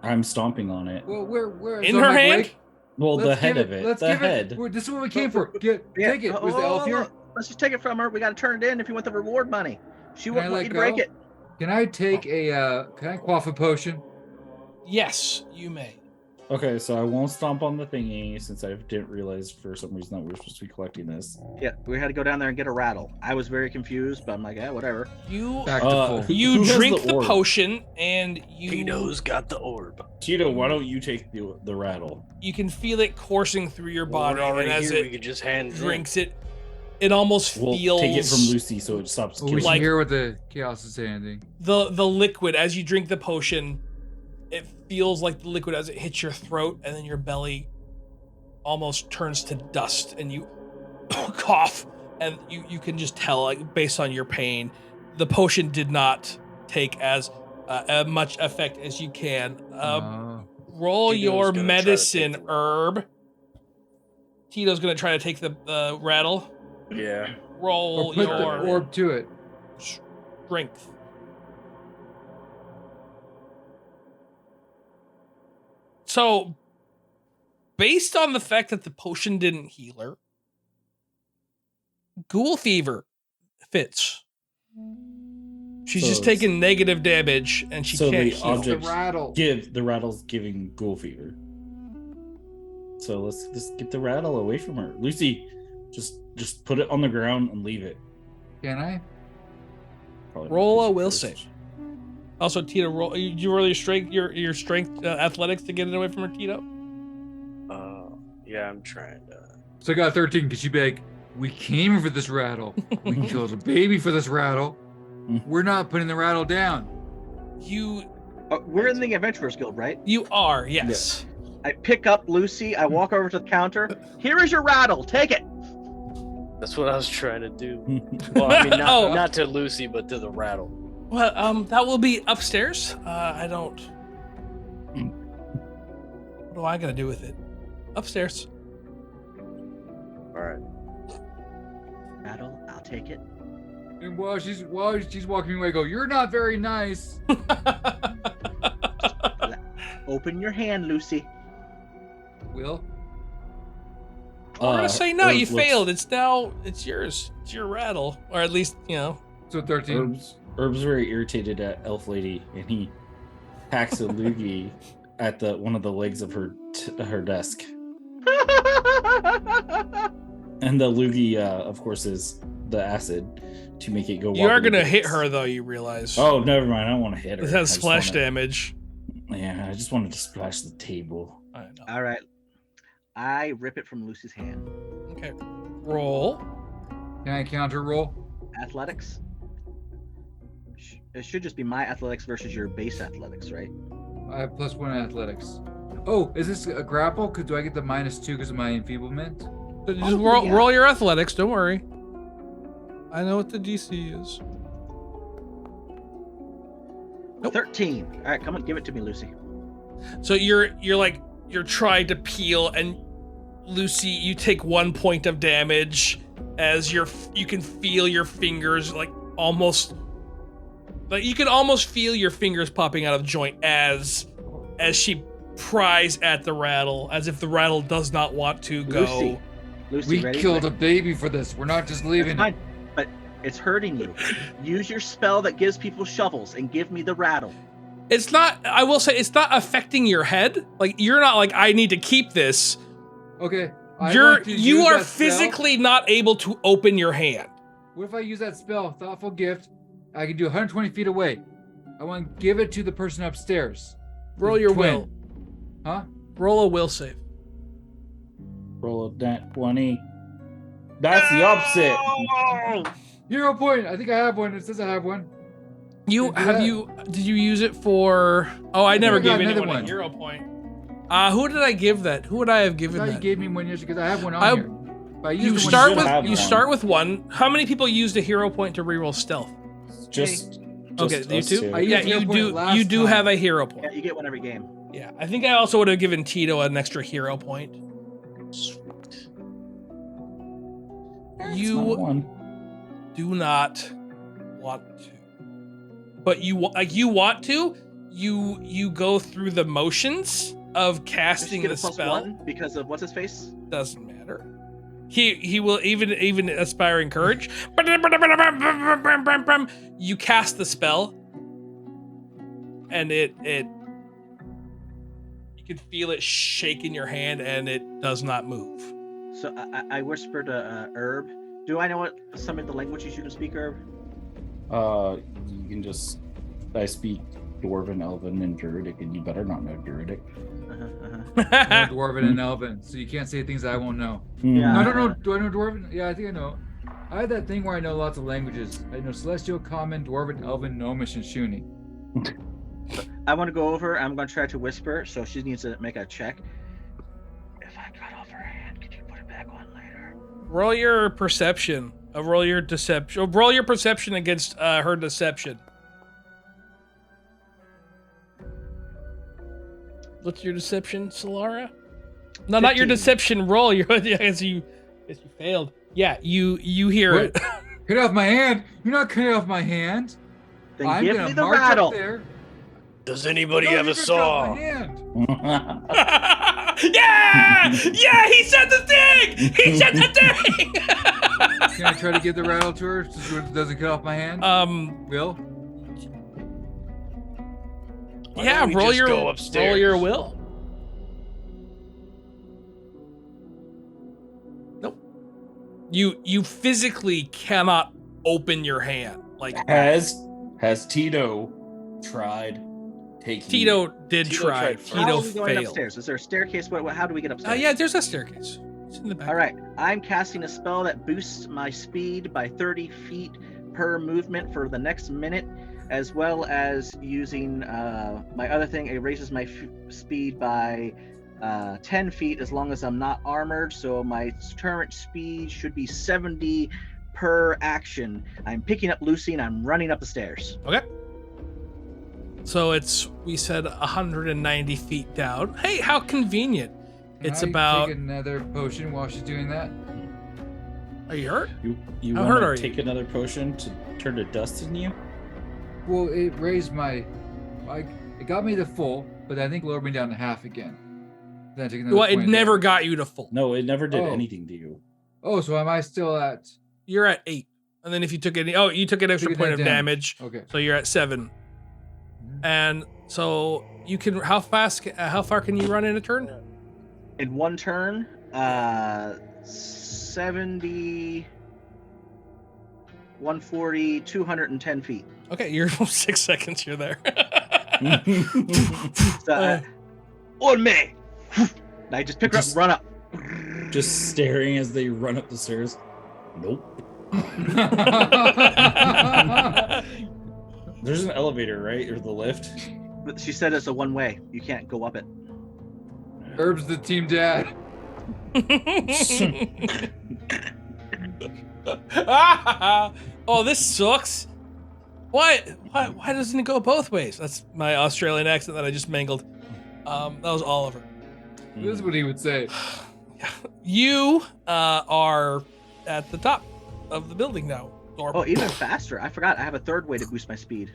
I'm stomping on it. Well, where? In it's on her my hand? break? Well, the Let's head give of it. Let's The give head. it. This is what we came for. Take it. Was the elf here? Let's just take it from her. We gotta turn it in if you want the reward money. She Can I won't let want you to break go? it. Can I take a? Can I quaff a potion? Yes, you may. Okay, so I won't stomp on the thingy since I didn't realize for some reason that we were supposed to be collecting this. Yeah, we had to go down there and get a rattle. I was very confused, but I'm like, yeah, whatever. You Back to full. who you has drink the the orb? potion and you Tito's got the orb. Tito, why don't you take the rattle? you can feel it coursing through your Well, body, we're and already as here. We it could just hand drinks it, it almost We'll feels take it from Lucy so it stops Well, we killing. should Like- hear what the chaos is saying. the liquid as you drink the potion. It feels like the liquid as it hits your throat, and then your belly almost turns to dust, and you cough, and you can just tell, like based on your pain, the potion did not take as much effect as you can. Roll Tito's your gonna try to take medicine, the- herb. Tito's gonna try to take the rattle. Yeah. Roll Or put the your orb to it. strength. So, based on the fact that the potion didn't heal her, ghoul fever fits. She's So just it's- taking negative damage, and she So can't the heal. object- The rattle. The rattle's giving ghoul fever. So let's just get the rattle away from her. Lucy, just put it on the ground and leave it. Can I? Probably Roll not a first. will save. Also, Tito, roll. You roll your strength, your strength, athletics to get it away from her, Tito. Yeah, I'm trying to. So I got 13 because she'd be like, we came for this rattle. We killed a baby for this rattle. We're not putting the rattle down. You We're in the Adventurers Guild, right? you are, yes. I pick up Lucy. I walk over to the counter. Here is your rattle. Take it. That's what I was trying to do. Well, I mean, not, Oh. not to Lucy, but to the rattle. Well, that will be upstairs. I don't. What am I gonna do with it? Upstairs. All right. Rattle. I'll take it. And while she's walking away, I go, "You're not very nice." Open your hand, Lucy. Will? We're gonna say no. Herb You looks- failed. It's yours. It's your rattle, or at least So 13. Herb's very irritated at Elf Lady, and he packs a loogie at one of the legs of her desk. And the loogie, of course, is the acid to make it go. You are wobbly gonna hit bits. her though. You realize? Oh, never mind. I don't want to hit her. It I has just splash wanna- damage. Yeah, I just wanted to splash the table. I know. All right. I rip it from Lucy's hand. Okay. Roll. Can I counter roll? Athletics. It should just be my athletics versus your base athletics, right? I have +1 athletics. Oh, is this a grapple? Cause do I get the -2 because of my enfeeblement? Just Oh, roll, yeah. roll your athletics. Don't worry. I know what the DC is. Nope. 13. All right, come on, give it to me, Lucy. So you're trying to peel, and Lucy, you take 1 point of damage as you can feel your fingers you can almost feel your fingers popping out of joint as she pries at the rattle, as if the rattle does not want to go. Lucy, We ready? killed a baby for this. We're not just It's leaving fine, it. but it's hurting you. Use your spell that gives people shovels and give me the rattle. It's not. I will say it's not affecting your head. Like you're not like I need to keep this. Okay. I You want to use are that spell. physically not able to open your hand. What if I use that spell, Thoughtful Gift? I can do 120 feet away. I want to give it to the person upstairs. Roll The your twin. will. Huh? Roll a will save. Roll a nat 20. That's the opposite. Oh! 0 point. I think I have one. It says I have one. You Did did you use it for? Oh, I never I got gave another anyone a one. hero point. Who did I give that? Who would I have I given thought you that? gave me one yesterday because I have one on I- here. But I used You the one start should with have you one. start with one. How many people used a hero point to reroll stealth? Just Okay, you us two? two. I used Yeah, hero you point do. last You do time. have a hero point. Yeah, you get one every game. Yeah, I think I also would have given Tito an extra hero point. It's You not one. do not want to, but you want to. You go through the motions of Just casting get the a plus spell. 1 because of what's his face. Doesn't matter. He will even aspiring courage. You cast the spell, and it you can feel it shake in your hand, and it does not move. So I whispered to Herb. Do I know what some of the languages you can speak, Herb? You can just. I speak Dwarven, Elven, and Druidic, and you better not know Druidic. I know Dwarven and Elven, so you can't say things I won't know. Yeah. No, I don't know. Do I know Dwarven? Yeah, I think I know. I have that thing where I know lots of languages. I know Celestial, Common, Dwarven, Elven, Gnomish, and Shuni. I want to go over. I'm going to try to whisper, so she needs to make a check. If I cut off her hand, could you put it back on later? Roll your perception. Roll your deception. Roll your perception against her deception. What's your deception, Solara? No, not your 15. deception. Roll your. Yes, you failed. Yeah, you hear What? it. Cut off my hand! You're not cutting off my hand! Then I'm give gonna me the march rattle. up there. Does anybody No, have you're a gonna cut off saw? my hand. Yeah! Yeah, he said the thing! He said the thing! Can I try to give the rattle to her so it doesn't cut off my hand? Will? Why Yeah, don't we roll just your go upstairs? roll your will. Nope. You physically cannot open your hand. Like Has Tito tried taking? Tito did Tito try. tried first. How Tito are we going failed. upstairs? Is there a staircase? How do we get upstairs? Yeah, there's a staircase. It's in the back. All right. I'm casting a spell that boosts my speed by 30 feet per movement for the next minute, as well as using my other thing. It raises my speed by 10 feet as long as I'm not armored. So my current speed should be 70 per action. I'm picking up Lucy and I'm running up the stairs. Okay. So we said 190 feet down. Hey, how convenient. Can It's I about take another potion while she's doing that? Are you hurt? You How hurt are want you? to take another potion to turn to dust in you? Well, it raised my, it got me to full, but I think lowered me down to half again. Then I took another Well, it 20 never damage. got you to full. No, it never did Oh. anything to you. Oh, so am I still at? You're at 8. And then if you took any, you took an extra Took point that of damage. Okay. So you're at 7. Mhm. And so you can, how far can you run in a turn? In one turn, 70, 140, 210 feet. Okay, you're 6 seconds, you're there. So, on me. Now you just pick her up and run up. Just staring as they run up the stairs. Nope. There's an elevator, right? Or the lift? But she said it's a one way. You can't go up it. Herb's the team dad. Oh, this sucks. Why doesn't it go both ways? That's my Australian accent that I just mangled. That was Oliver. This is what he would say. You are at the top of the building now. Door, Oh, even faster. I forgot. I have a third way to boost my speed.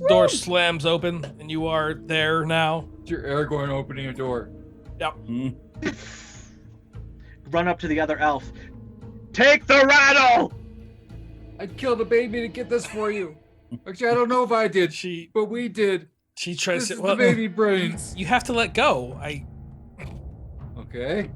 door slams open, and you are there now. It's your Aragorn opening a door. Run up to the other elf. Take the rattle! I killed a baby to get this for you. Actually, I don't know if I did, She but we did. tries This to. is the baby brains. You have to let go. Okay.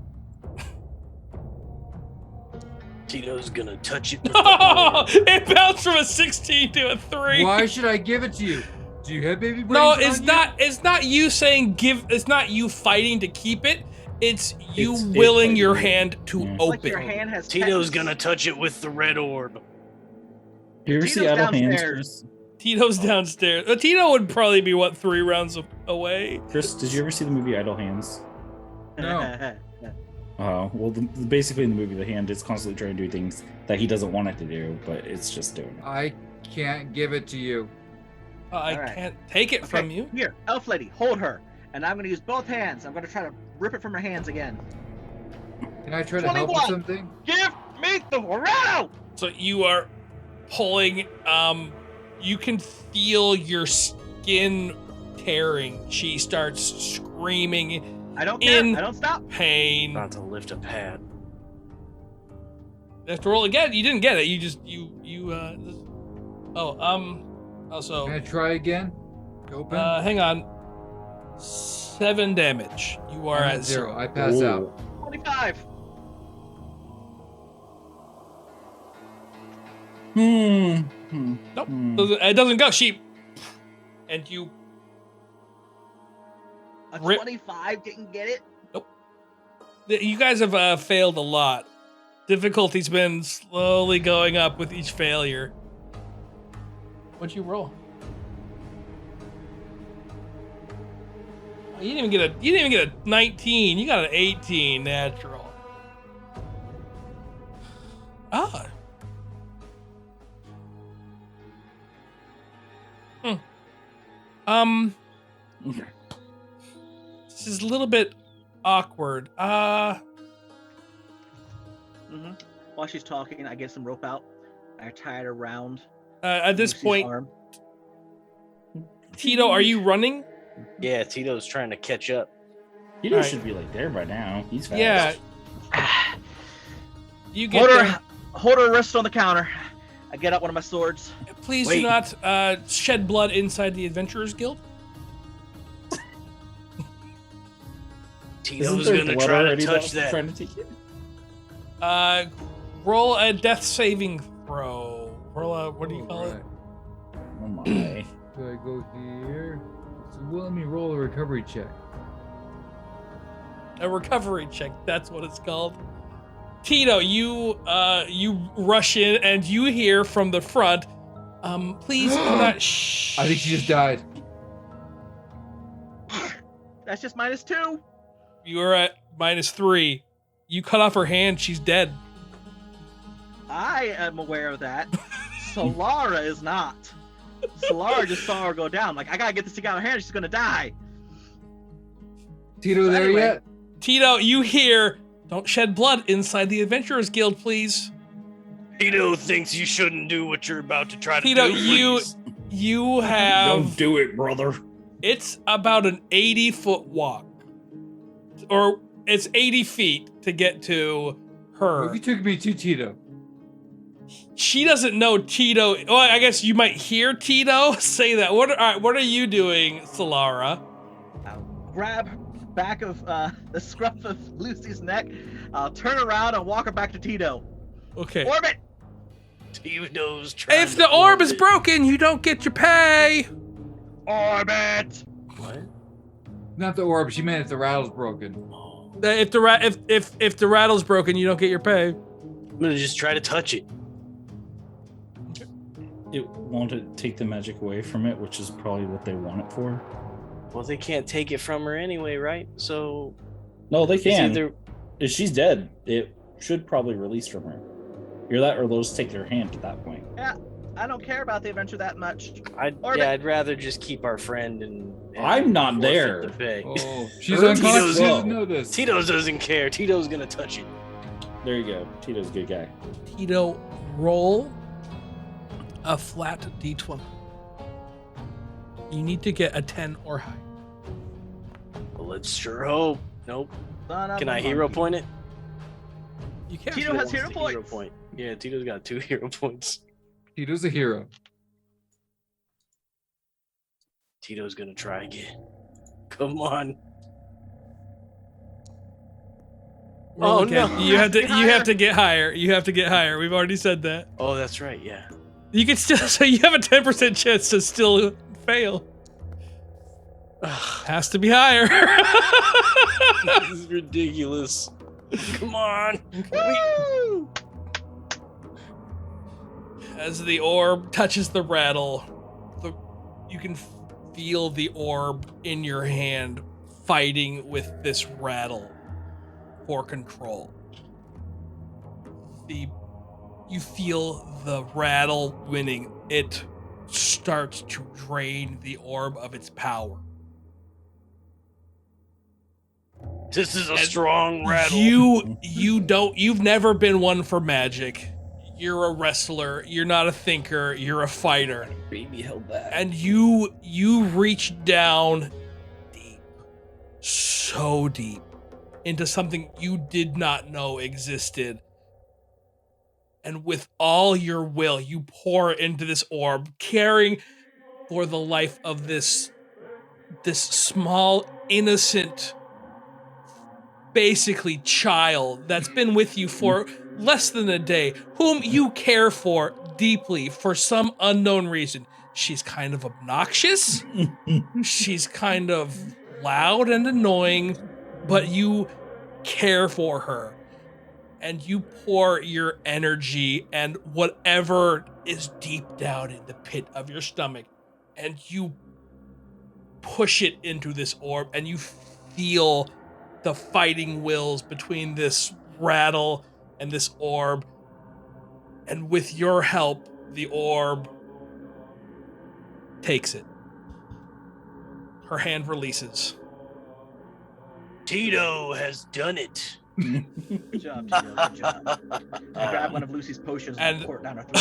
Tito's gonna touch it with the horn. It bounced from a 16 to a 3. Why should I give it to you? Do you have baby brains? No, on it's you? not. It's not you saying give. It's not you fighting to keep it. It's you It's willing your fighting. hand to Yeah. open. Like your hand has Tito's tetanus. gonna touch it with the red orb. Do you ever see Tito's Idle Hands, downstairs. Chris? Tito's downstairs. Tito would probably be 3 rounds away. Chris, did you ever see the movie Idle Hands? No. Oh, well, basically in the movie, the hand is constantly trying to do things that he doesn't want it to do, but it's just doing it. I can't give it to you. I All right. can't take it from you. Here, elf lady, hold her. And I'm going to use both hands. I'm going to try to rip it from her hands again. Can I try to help with 21. something? Give me the rattle! So you are pulling. You can feel your skin tearing. She starts screaming I don't care. In- I don't stop. pain. Not to lift a pad. You have to roll again. You didn't get it. You just Also, Can I try again? Open. hang on. 7 damage. You are I'm at 0. I pass out. 25. Nope. It doesn't go. And you. A Rip. 25 didn't get it. You guys have failed a lot. Difficulty's been slowly going up with each failure. What'd you roll? Oh, you didn't even get a 19. You got an 18 natural. Ah. This is a little bit awkward. While she's talking, I get some rope out. I tie it around At this Lucy's point, arm. Tito, are you running? Yeah, Tito's trying to catch up. Tito Alright. should be like there by now. He's fast. Yeah. You get Hold there. her, hold her wrist on the counter. I get out one of my swords. Please Wait. do not shed blood inside the Adventurers Guild. Isn't Tito's there gonna blood try to already touch that's that. Trying to take it? Roll a death saving throw. Roll a, what do you call it? Oh my. So I go here. So let me roll a recovery check. A recovery check. That's what it's called. Tito, you rush in and you hear from the front. Please do not. Shh. I think she just died. That's just -2. You are at -3. You cut off her hand. She's dead. I am aware of that. Solara is not. Solara just saw her go down. Like, I gotta get this thing out of her hand. She's gonna die. Tito So there anyway- yet? Tito, you hear Don't shed blood inside the Adventurers Guild, please. Tito thinks you shouldn't do what you're about to try to Tito, do. Please. you have... Don't do it, brother. It's about an 80-foot walk. Or it's 80 feet to get to her. What if you took me to Tito? She doesn't know Tito. Well, I guess you might hear Tito say that. All right, what are you doing, Solara? I'll grab back of the scruff of Lucy's neck. I'll turn around and walk her back to Tito. Okay. Orbit! Tito's trying If to the orb is orbit. broken, you don't get your pay. Orbit! What? Not the orb. She meant if the rattle's broken. If the rattle's broken, you don't get your pay. I'm gonna just try to touch it. It won't take the magic away from it, which is probably what they want it for. Well, they can't take it from her anyway, right? So No, they it's can. either- If she's dead, it should probably release from her. Either that, or they'll just take their hand at that point. Yeah, I don't care about the adventure that much. Yeah, I'd rather just keep our friend and I'm not forfeit there. the pay. Oh, she's Tito's- unconscious. She Whoa. doesn't know this. Tito doesn't care. Tito's gonna touch it. There you go. Tito's a good guy. Tito, roll a flat d20. You need to get a 10 or higher. Well, let's sure hope. Nope. Son of Can a I hero monkey. point it? You can't. Tito has wants hero the points. point. Yeah, Tito's got 2 hero points. Tito's a hero. Tito's gonna try again. Come on. Roll Oh, again. no. You have to. Higher. You have to get higher. You have to get higher. We've already said that. Oh, that's right. Yeah. You can still. So you have a 10% chance to still fail. Has to be higher. This is ridiculous. Come on. Woo! As the orb touches the rattle, you can feel the orb in your hand fighting with this rattle for control. You feel the rattle winning. It starts to drain the orb of its power. This is a And strong rattle. You've never been one for magic. You're a wrestler, you're not a thinker, you're a fighter. Baby held that. And you reach down deep, so deep, into something you did not know existed. And with all your will, you pour into this orb, caring for the life of this small, innocent, basically child that's been with you for less than a day, whom you care for deeply for some unknown reason. She's kind of obnoxious. She's kind of loud and annoying, but you care for her. And you pour your energy and whatever is deep down in the pit of your stomach, and you push it into this orb, and you feel the fighting wills between this rattle and this orb. And with your help, the orb takes it. Her hand releases. Tito has done it. Good job, Tito. Good job. I grab one of Lucy's potions and And- pour it down her throat.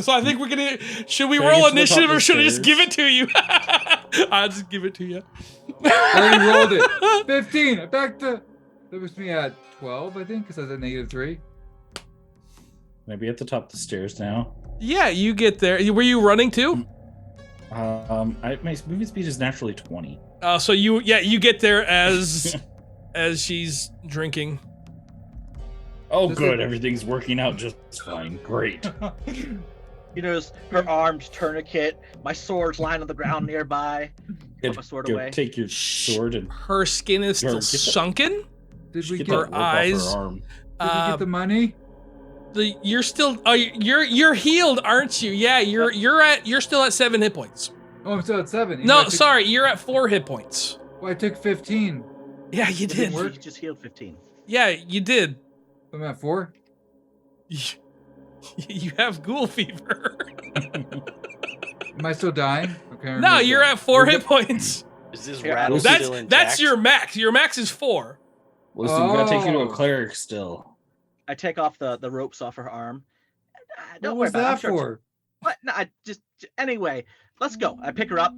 So I think we're gonna. Should we Should I roll get to the top initiative of the or should I just stairs? give it to you? I'll just give it to you. I already rolled it. 15. Back to. That was me at 12, I think, because I was at -3. Maybe at the top of the stairs now. Yeah, you get there. Were you running too? My movement speed is naturally 20. So you get there as she's drinking. Oh, This good. is- Everything's working out just fine. Great. You notice her armed tourniquet, my sword's lying on the ground nearby. Put my sword Go away. take your sword and Her skin is still Yo, get the- sunken. Did we get get, her that rope off eyes. her arm. did we get the money? You're still you're healed, aren't you? Yeah, you're still at 7 hit points. Oh, I'm still at 7. No, I took, sorry, you're at 4 hit points. Well, I took 15. Yeah, you did. You just healed 15. Yeah, you did. I'm at 4. You have ghoul fever. Am I still dying? Okay. I No, remember you're that. at 4 hit points. Is this Yeah, rattle That's still intact? that's your max. Your max is 4. Lucy, we gotta take you to a Oh. cleric still. I take off the ropes off her arm. Don't What worry was about it. I'm that sure it's- for? What? No, anyway. Let's go. I pick her up.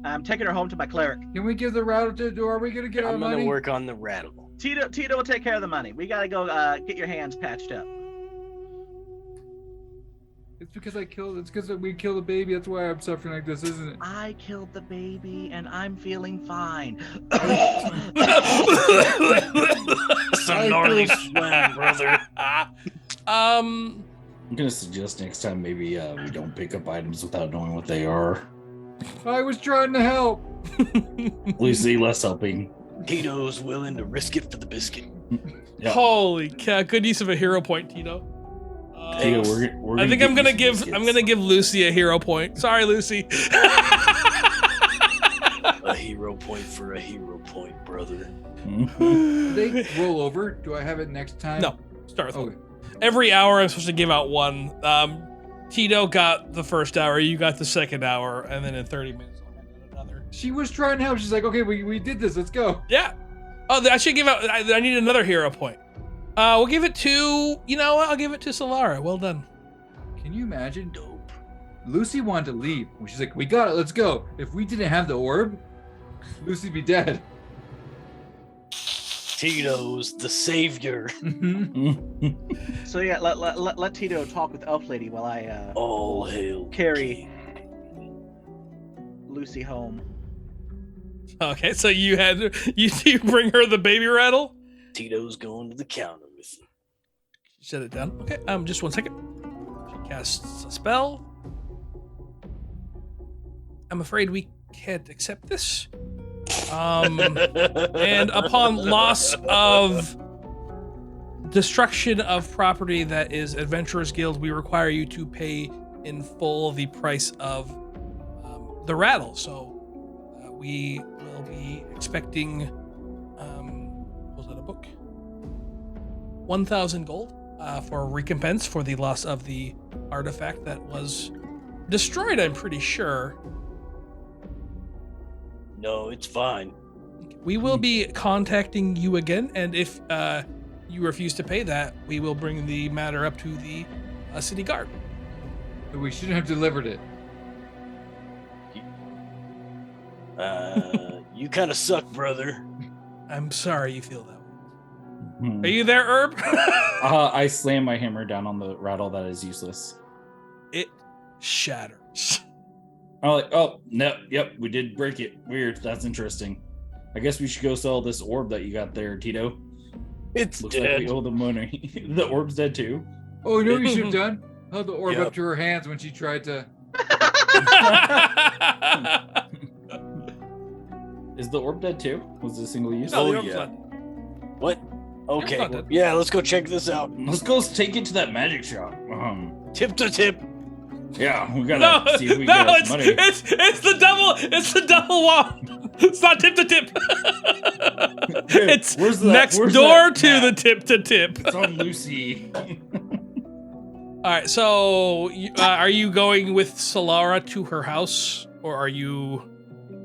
I'm taking her home to my cleric. Can we give the rattle to? Are we gonna get our I'm gonna money? work on the rattle. Tito will take care of the money. We gotta go get your hands patched up. It's because It's because we killed a baby. That's why I'm suffering like this, isn't it? I killed the baby and I'm feeling fine. It's a gnarly swing, brother. I'm gonna suggest next time maybe we don't pick up items without knowing what they are. I was trying to help. Lucy, less helping. Tito's willing to risk it for the biscuit. Yeah. Holy cow! Good use of a hero point, Tito. Tito, we're I think get I'm gonna you some give biscuits. Lucy a hero point. Sorry, Lucy. A hero point for a hero point, brother. Do they roll over? Do I have it next time? No. Start with Okay. one. Every hour I'm supposed to give out one. Tito got the first hour, you got the second hour, and then in 30 minutes I'll hand out another. She was trying to help. She's like, okay, we did this. Let's go. Yeah. Oh, I should give out. I need another hero point. We'll give it to. You know what? I'll give it to Solara. Well done. Can you imagine? Dope. Lucy wanted to leave. She's like, we got it. Let's go. If we didn't have the orb, Lucy'd be dead. Tito's the savior. So yeah, let Tito talk with Elf Lady while I All hail. carry Lucy home. Okay, so you bring her the baby rattle. Tito's going to the counter with it. Set it down. Okay, just 1 second. She casts a spell. I'm afraid we can't accept this. And upon loss of destruction of property that is Adventurers Guild, we require you to pay in full the price of the rattle. So we will be expecting, was that a book? 1,000 gold for recompense for the loss of the artifact that was destroyed, I'm pretty sure. No, it's fine. We will be contacting you again, and if you refuse to pay that, we will bring the matter up to the city guard. But we shouldn't have delivered it. You kind of suck, brother. I'm sorry you feel that way. Are you there, Herb? I slam my hammer down on the rattle that is useless. It shatters. I'm like, oh, no, yep, we did break it. Weird, that's interesting. I guess we should go sell this orb that you got there, Tito. It's Looks dead. like we owe the money. The orb's dead too. Oh, you know what you should have done? Held the orb Yep. up to her hands when she tried to. Is the orb dead too? Was it a single use? No, Oh, the orb's yeah. not. What? Okay. not dead. Yeah, let's go check this out. Let's go take it to that magic shop. Tip to tip. Yeah, we gotta No, see if we no, can get it's, money. it's the double wand. It's not tip to tip. Dude, It's where's that- next where's door that to the map? tip to tip. It's on Lucy. All right, so are you going with Solara to her house, or are you?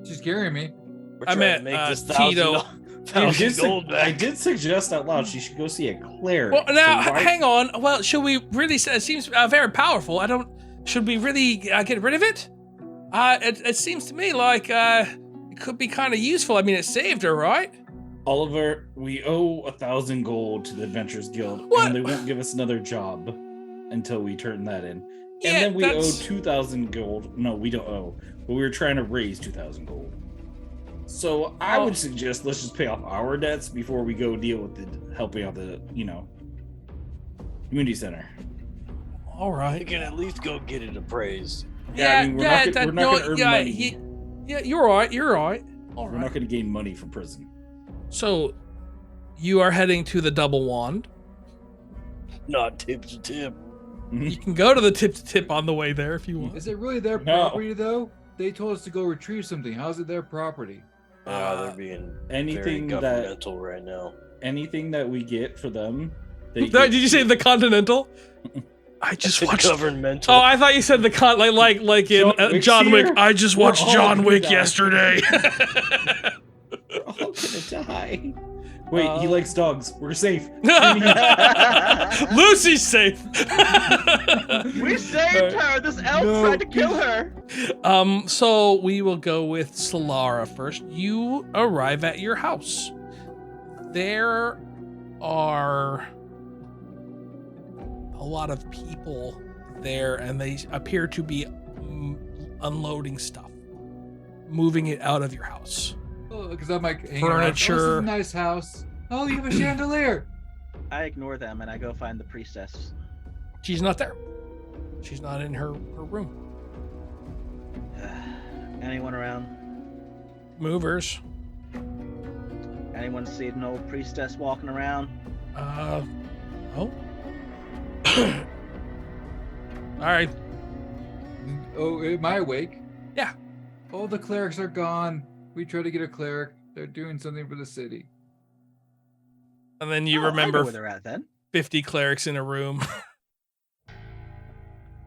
She's carrying me. We're I trying meant, to make this Tito. thousand gold I back. did suggest out loud she should go see a cleric. Well, now So why- hang on. Well, should we really? It seems very powerful. I don't. Should we really get rid of it? It seems to me like it could be kind of useful. I mean, it saved her, right? Oliver, we owe 1,000 gold to the Adventurers Guild, What? and they won't give us another job until we turn that in. Yeah, And then we owe that's- 2,000 gold. No, we don't owe, but we were trying to raise 2,000 gold. So I Oh. would suggest let's just pay off our debts before we go deal with the helping out the community center. All We right. can at least go get it appraised. Yeah, I mean, we're not gonna- we're not gonna earn money. Yeah, you're all right. You're all right. All We're right. not going to gain money from prison. So, you are heading to the double wand. Not tip to tip. You can go to the tip to tip on the way there if you want. Is it really their No. property though? They told us to go retrieve something. How's it their property? They're being anything very that- governmental right now. Anything that we get for them, they Did you say the Continental? I just The watched. governmental. Oh, I thought you said the con like in John Wick's John Wick. here? I just We're watched all John gonna Wick die. yesterday. We're all gonna die. Wait, he likes dogs. We're safe. Lucy's safe. We saved her. This elf No. tried to kill her. So we will go with Solara first. You arrive at your house. There are a lot of people there, and they appear to be unloading stuff, moving it out of your house. Because I'm like, hanging around, Furniture. "Oh, this is a nice house. Oh, you have a chandelier. I ignore them and I go find the priestess. She's not there. She's not in her room. Anyone around? Movers. Anyone see an old priestess walking around? Oh. All right. Oh, am I awake? Yeah. All the clerics are gone. We tried to get a cleric. They're doing something for the city. And then you Oh, I know remember where they're at then. 50 clerics in a room.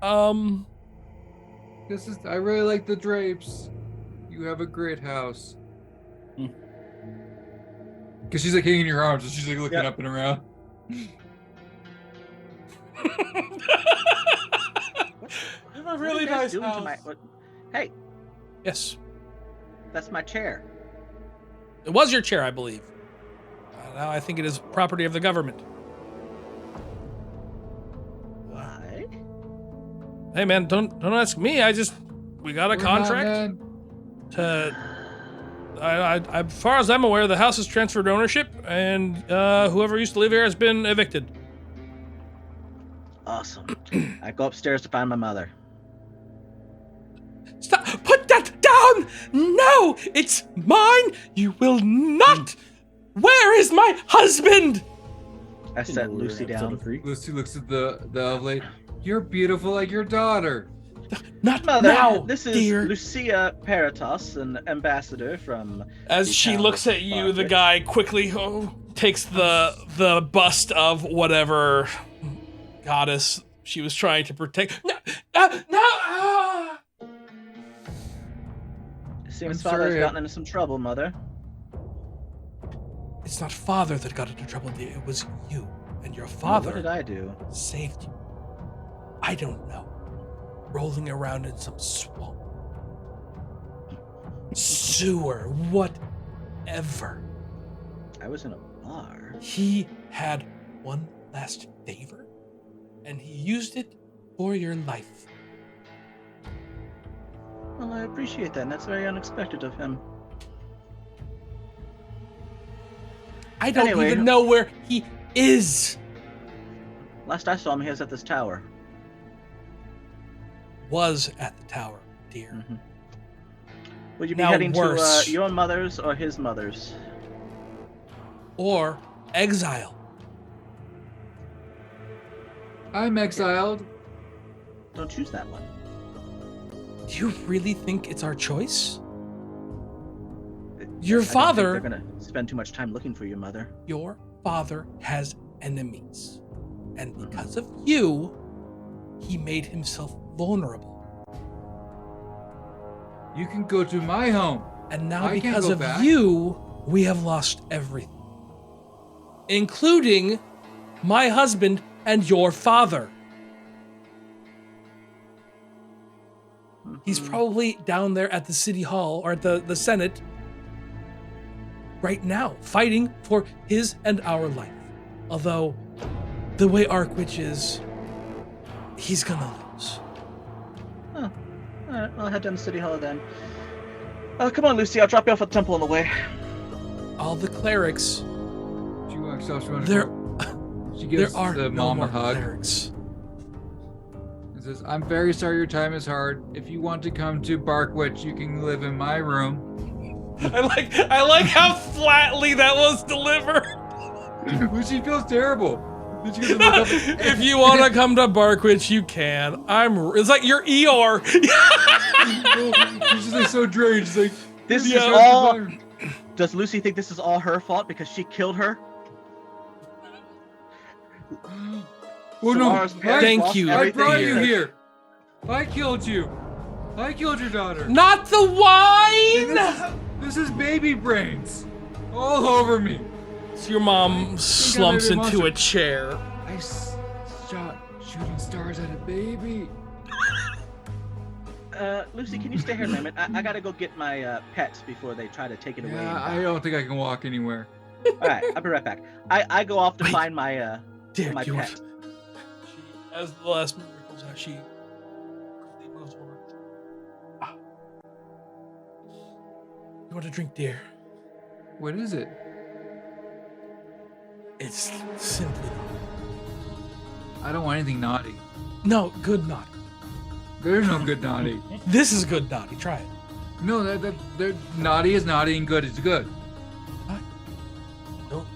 I really like the drapes. You have a great house. Because she's like hanging in your arms, and she's like looking Yep. up and around. have a What are you guys doing to my- what- Hey, Yes. that's my chair. It was your chair, I believe. Now I think it is property of the government. Why? Hey man, don't ask me. We got a We're not contract men. to. As far as I'm aware, the house is transferred ownership, and whoever used to live here has been evicted. Awesome. I go upstairs to find my mother. Stop! Put that down! No, it's mine. You will not. Where is my husband? I set Lucy down. Lucy looks at the elf lady. You're beautiful like your daughter. Not Mother, now, this is dear. Lucia Peritos, an ambassador from. As the she town looks of at you, the Arkwich. guy quickly takes the bust of whatever goddess she was trying to protect. No! Seems I'm father's sorry. gotten into some trouble, Mother. It's not father that got into trouble, dear. It was you. And your What father did I do? saved you. I don't know. Rolling around in some swamp. Sewer. Whatever. I was in a bar. He had one last favor, and he used it for your life. Well, I appreciate that, and that's very unexpected of him. I don't Anyway. even know where he is. Last I saw him, he was at this tower. Was at the tower, dear. Mhm. Would you be Now heading worse. to your mother's or his mother's? Or exile. I'm exiled. Don't choose that one. Do you really think it's our choice? Your I don't think father, they're gonna spend too much time looking for your mother. your father has enemies. And because of you, he made himself vulnerable. You can go to my home. And now I can't because go of back. you, we have lost everything. Including my husband and your father. He's probably down there at the city hall or at the Senate right now, fighting for his and our life. Although, the way Arkwich is, he's gonna lose. Huh. Alright, I'll head down to City Hall then. Come on, Lucy, I'll drop you off at the temple on the way. All the clerics, She walks off. She wants there, She there gives are the no mom more a hug. clerics. And says, "I'm very sorry your time is hard. If you want to come to Barkwich, you can live in my room." I like how flatly that was delivered. Well, she feels terrible. Then she goes to look up and- If you want to come to Barkwich, you can. It's like your ER. She's just like so drained. She's like, This Yeah. is all. Does Lucy think this is all her fault because she killed her? Well, no, Solara's parents Thank lost you. I everything brought you here. here. I killed you. I killed your daughter. Not the wine! This is baby brains all over me. So your mom slumps maybe into monster. a chair. I shot shooting stars at a baby. Lucy, can you stay here a minute? I gotta go get my pets before they try to take it away. Yeah, I don't think I can walk anywhere. All right, I'll be right back. I go off to Wait. find my Dear, my you pet. want- As the last member comes out, she quickly moves forward. Ah. You want a drink, dear? What is it? It's simply I don't want anything naughty. no good naughty. There's no good naughty. This is good naughty. Try it. No, that naughty is naughty and good is good. Don't.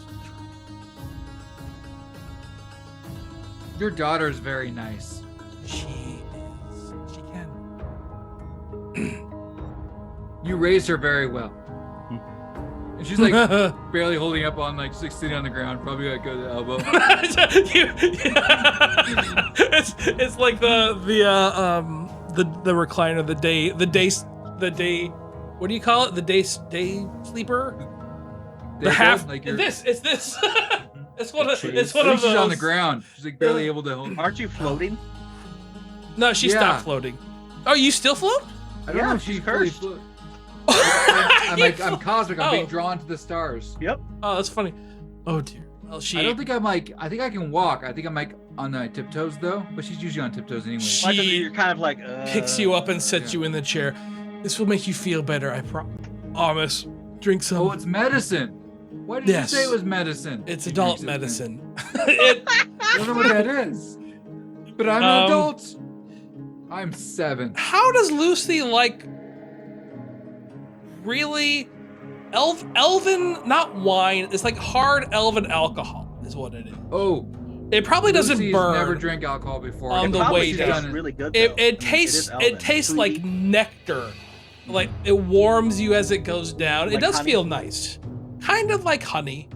Your daughter is very nice. She is. She can. You raised her very well. And she's like barely holding up on like she's like sitting on the ground, probably like go to the elbow. It's like the recliner, the day. What do you call it? The day sleeper. The half. Like It's this. It's one of. Chase. It's I one think of she's those. on the ground. She's like barely able to hold. Aren't you floating? No, she Yeah. stopped floating. Oh, you still float? I don't know if she's she fully cursed. flew. I'm cosmic. I'm Oh. being drawn to the stars. Yep. Oh, that's funny. Oh dear. Well, I she. don't think I'm like. I think I can walk. I think I'm like on the tiptoes though. But she's usually on tiptoes anyway. She- Why don't you- You're kind of like picks you up and sets yeah. you in the chair. This will make you feel better. I promise. Drink some. Oh, it's medicine. Why did Yes. you say it was medicine? It's She adult drinks it. medicine. It, I don't know what that is. But I'm an adult. I'm 7. how does Lucy like really elven, not wine, it's like hard elven alcohol is what it is. Oh, It probably doesn't Lucy's burn. never drank alcohol before. On It the probably way tastes down. really good. It, though. it tastes is elven. it tastes Sweet. like nectar. Like it warms you as it goes down. It Like does honey? feel nice. Kind of like honey.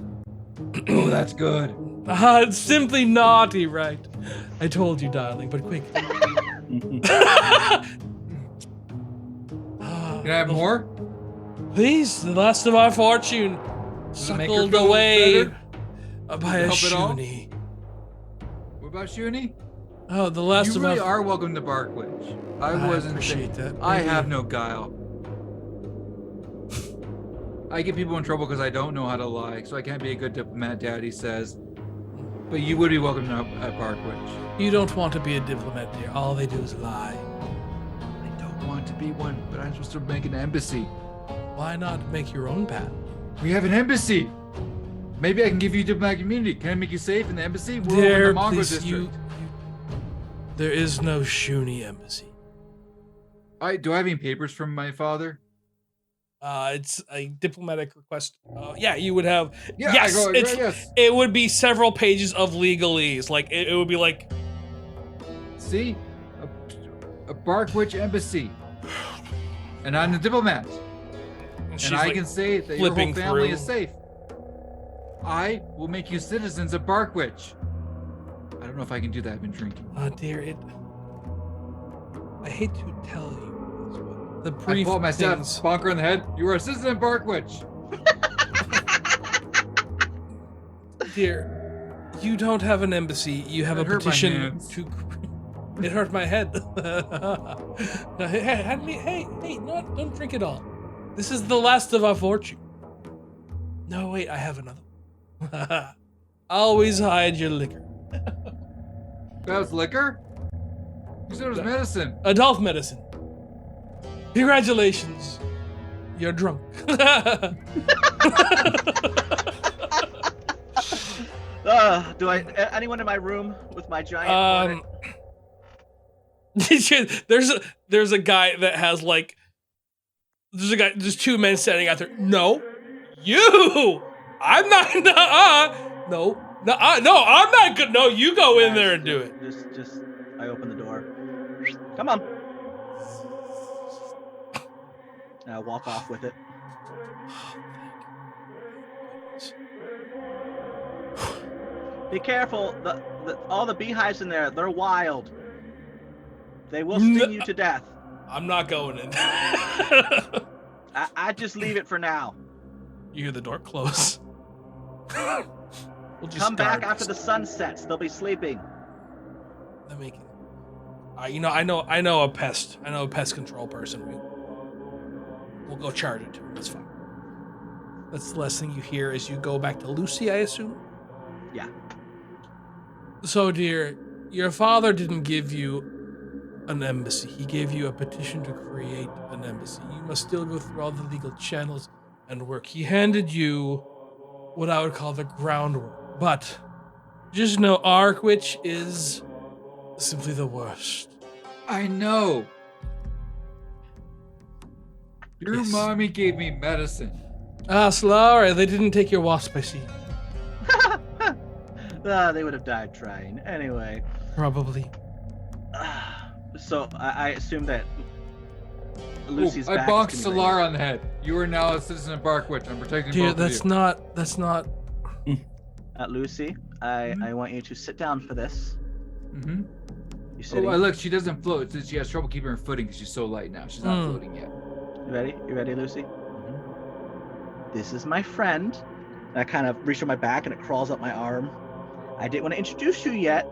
Oh, that's good. It's simply naughty, right? I told you, darling, but quick. Can I have more? Please, the last of our fortune, Does it make her suckled feel away better? by a Help at all? shoonie. What about Shuni? Oh, the last You of really our. are welcome to Barkwich. I wasn't. appreciate that. I Maybe- have no guile. I get people in trouble because I don't know how to lie, so I can't be a good diplomat, Daddy says. But you would be welcome to Barkwich. You don't want to be a diplomat, dear. All they do is lie. I don't want to be one, but I'm supposed to make an embassy. Why not make your own path? We have an embassy. Maybe I can give you diplomatic immunity. Can I make you safe in the embassy? We're over Dear, in the Mongo please, district. There is no Shuni embassy. Do I have any papers from my father? It's a diplomatic request. Yeah, you would have. Yeah, yes, it's, yes. it would be several pages of legalese. Like it would be like, See? A Barkwich embassy. And I'm the diplomat. she's And I like, can say that your whole flipping family through. is safe. I will make you citizens of Barkwich. I don't know if I can do that. I've been drinking. Dear, I hate to tell you this, but the I brief pull out my staff, things. bonker in the head. You are a citizen of Barkwich. Dear, you don't have an embassy. You have That a hurt my petition hands. to. It hurt my head. Hey, no, don't drink it all. This is the last of our fortune. No, wait, I have another one. Always hide your liquor. That was liquor? You said it was medicine. Adult medicine. Congratulations. You're drunk. Do anyone in my room with my giant hornet? there's a guy that has like there's 2 men standing out there. No, you. I'm not. No, I'm not good. No, you go in there and do it. Just I open the door. Come on. And I walk off with it. Be careful. All the beehives in there, they're wild. They will sting you to death. I'm not going in. I just leave it for now. You hear the door close. We'll just Come back guard after the this. sun sets. They'll be sleeping. Let me. I know a pest. I know a pest control person. We'll go charge it to him. That's fine. That's the last thing you hear as you go back to Lucy, I assume. Yeah. So, dear, your father didn't give you an embassy. He gave you a petition to create an embassy. You must still go through all the legal channels and work. He handed you what I would call the groundwork. But just know Arkwich is simply the worst. I know. Your Yes. mommy gave me medicine. Ah, Solara, they didn't take your wasp, I see. They would have died trying. Anyway. Probably. So I assume that Lucy's I back. bonked is gonna be Solar on the head. You are now a citizen of Arkwich. I'm protecting Dear, both of you. that's not. Lucy, I want you to sit down for this. Mm-hmm. You sitting? Oh, look, she doesn't float. She has trouble keeping her footing because she's so light now. She's not floating yet. You ready, Lucy? This is my friend. And I kind of reach on my back and it crawls up my arm. I didn't want to introduce you yet,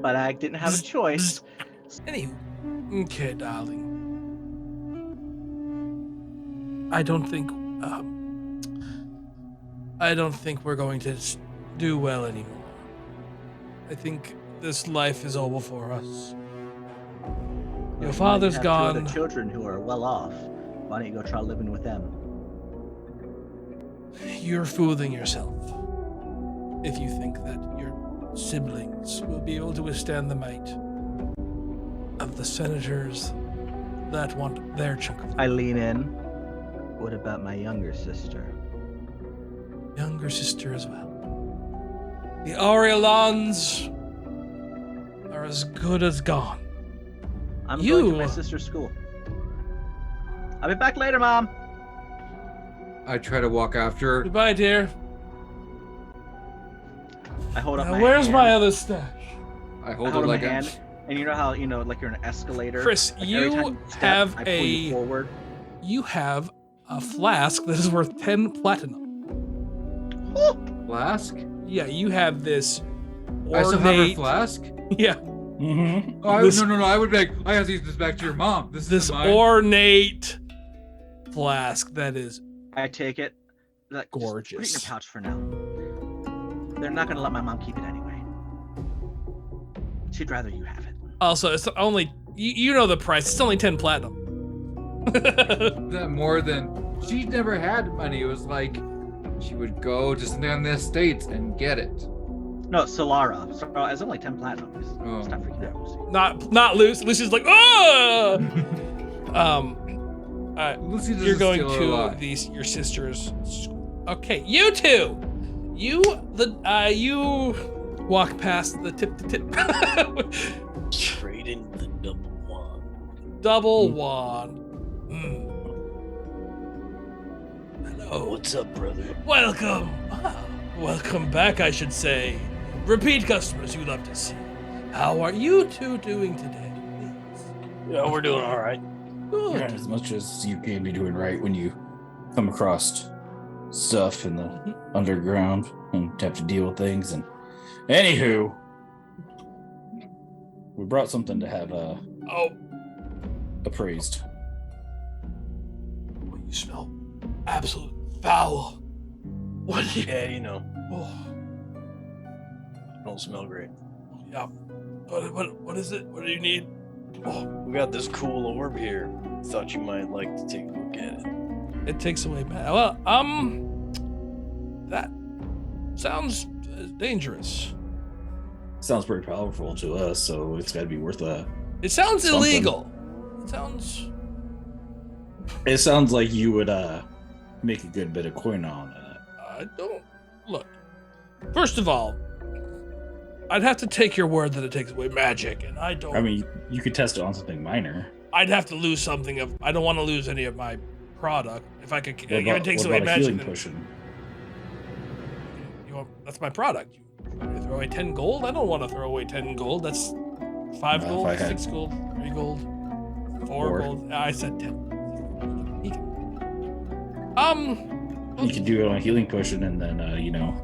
but I didn't have a choice. Anywho. Okay, darling. I don't think we're going to do well anymore. I think this life is over for us. Your father's You have gone. two other children who are well off. Why don't you go try living with them? You're fooling yourself if you think that your siblings will be able to withstand the might of the senators that want their chunk of I lean in. What about my younger sister? younger sister as well. The Aureolons are as good as gone. I'm You- going to my sister's school. I'll be back later, Mom. I try to walk after her. Goodbye, dear. I hold up Now, my where's hand. my other stash? I I hold her hold up like my a... hand, and you know how like you're in an escalator. Chris, Like, every you time you step, have I pull you a forward. you have a flask that is worth 10 platinum. Flask? Yeah, you have this I still have her ornate. flask? Yeah, Mm-hmm. Oh, This- no, I would like, I have to use this back to your mom. This this is mine. ornate flask that is I take it. Like, just put it in Gorgeous. your pouch for now. They're not gonna let my mom keep it anyway. She'd rather you have it. also it's only you know the price. It's only 10 platinum. That more than... She never had money. It was like, she would go to something on the estates and get it. No, Solara. Solara is only 10 platinum. Oh. Stop freaking out, Lucy. Not Lucy. Lucy's like, oh. Lucy doesn't You're going steal a to lot. your sister's school. Okay, you two. You walk past the tip to tip. Straight into the double one. Double wand. Hello. What's up, brother? Welcome. Welcome back, I should say. Repeat customers you love to see. How are you two doing today? Please. Yeah, we're doing all right. Good. As much as you can be doing right when you come across stuff in the underground and have to deal with things. And anywho, we brought something to have Oh, appraised. you smell absolute foul. What do you? Yeah, you know, Oh, don't smell great. yeah. What is it? What do you need? Oh, We got this cool orb here. Thought you might like to take a look at it. it takes away bad. Well, that sounds dangerous. Sounds pretty powerful to us, so it's got to be worth that. It sounds Something. illegal. It sounds. It sounds like you would make a good bit of coin on it. I don't look. First of all, I'd have to take your word that it takes away magic, and I don't. I mean, you could test it on something minor. I'd have to lose something of. I don't want to lose any of my product. If I could, What if about, it takes what away about a magic, healing then potion? that's my product. throw away 10 gold? I don't want to throw away 10 gold. That's 5 Well, gold, if I had 6 gold, 3 gold, 4 4. gold. I said 10. You could do it on a healing potion and then,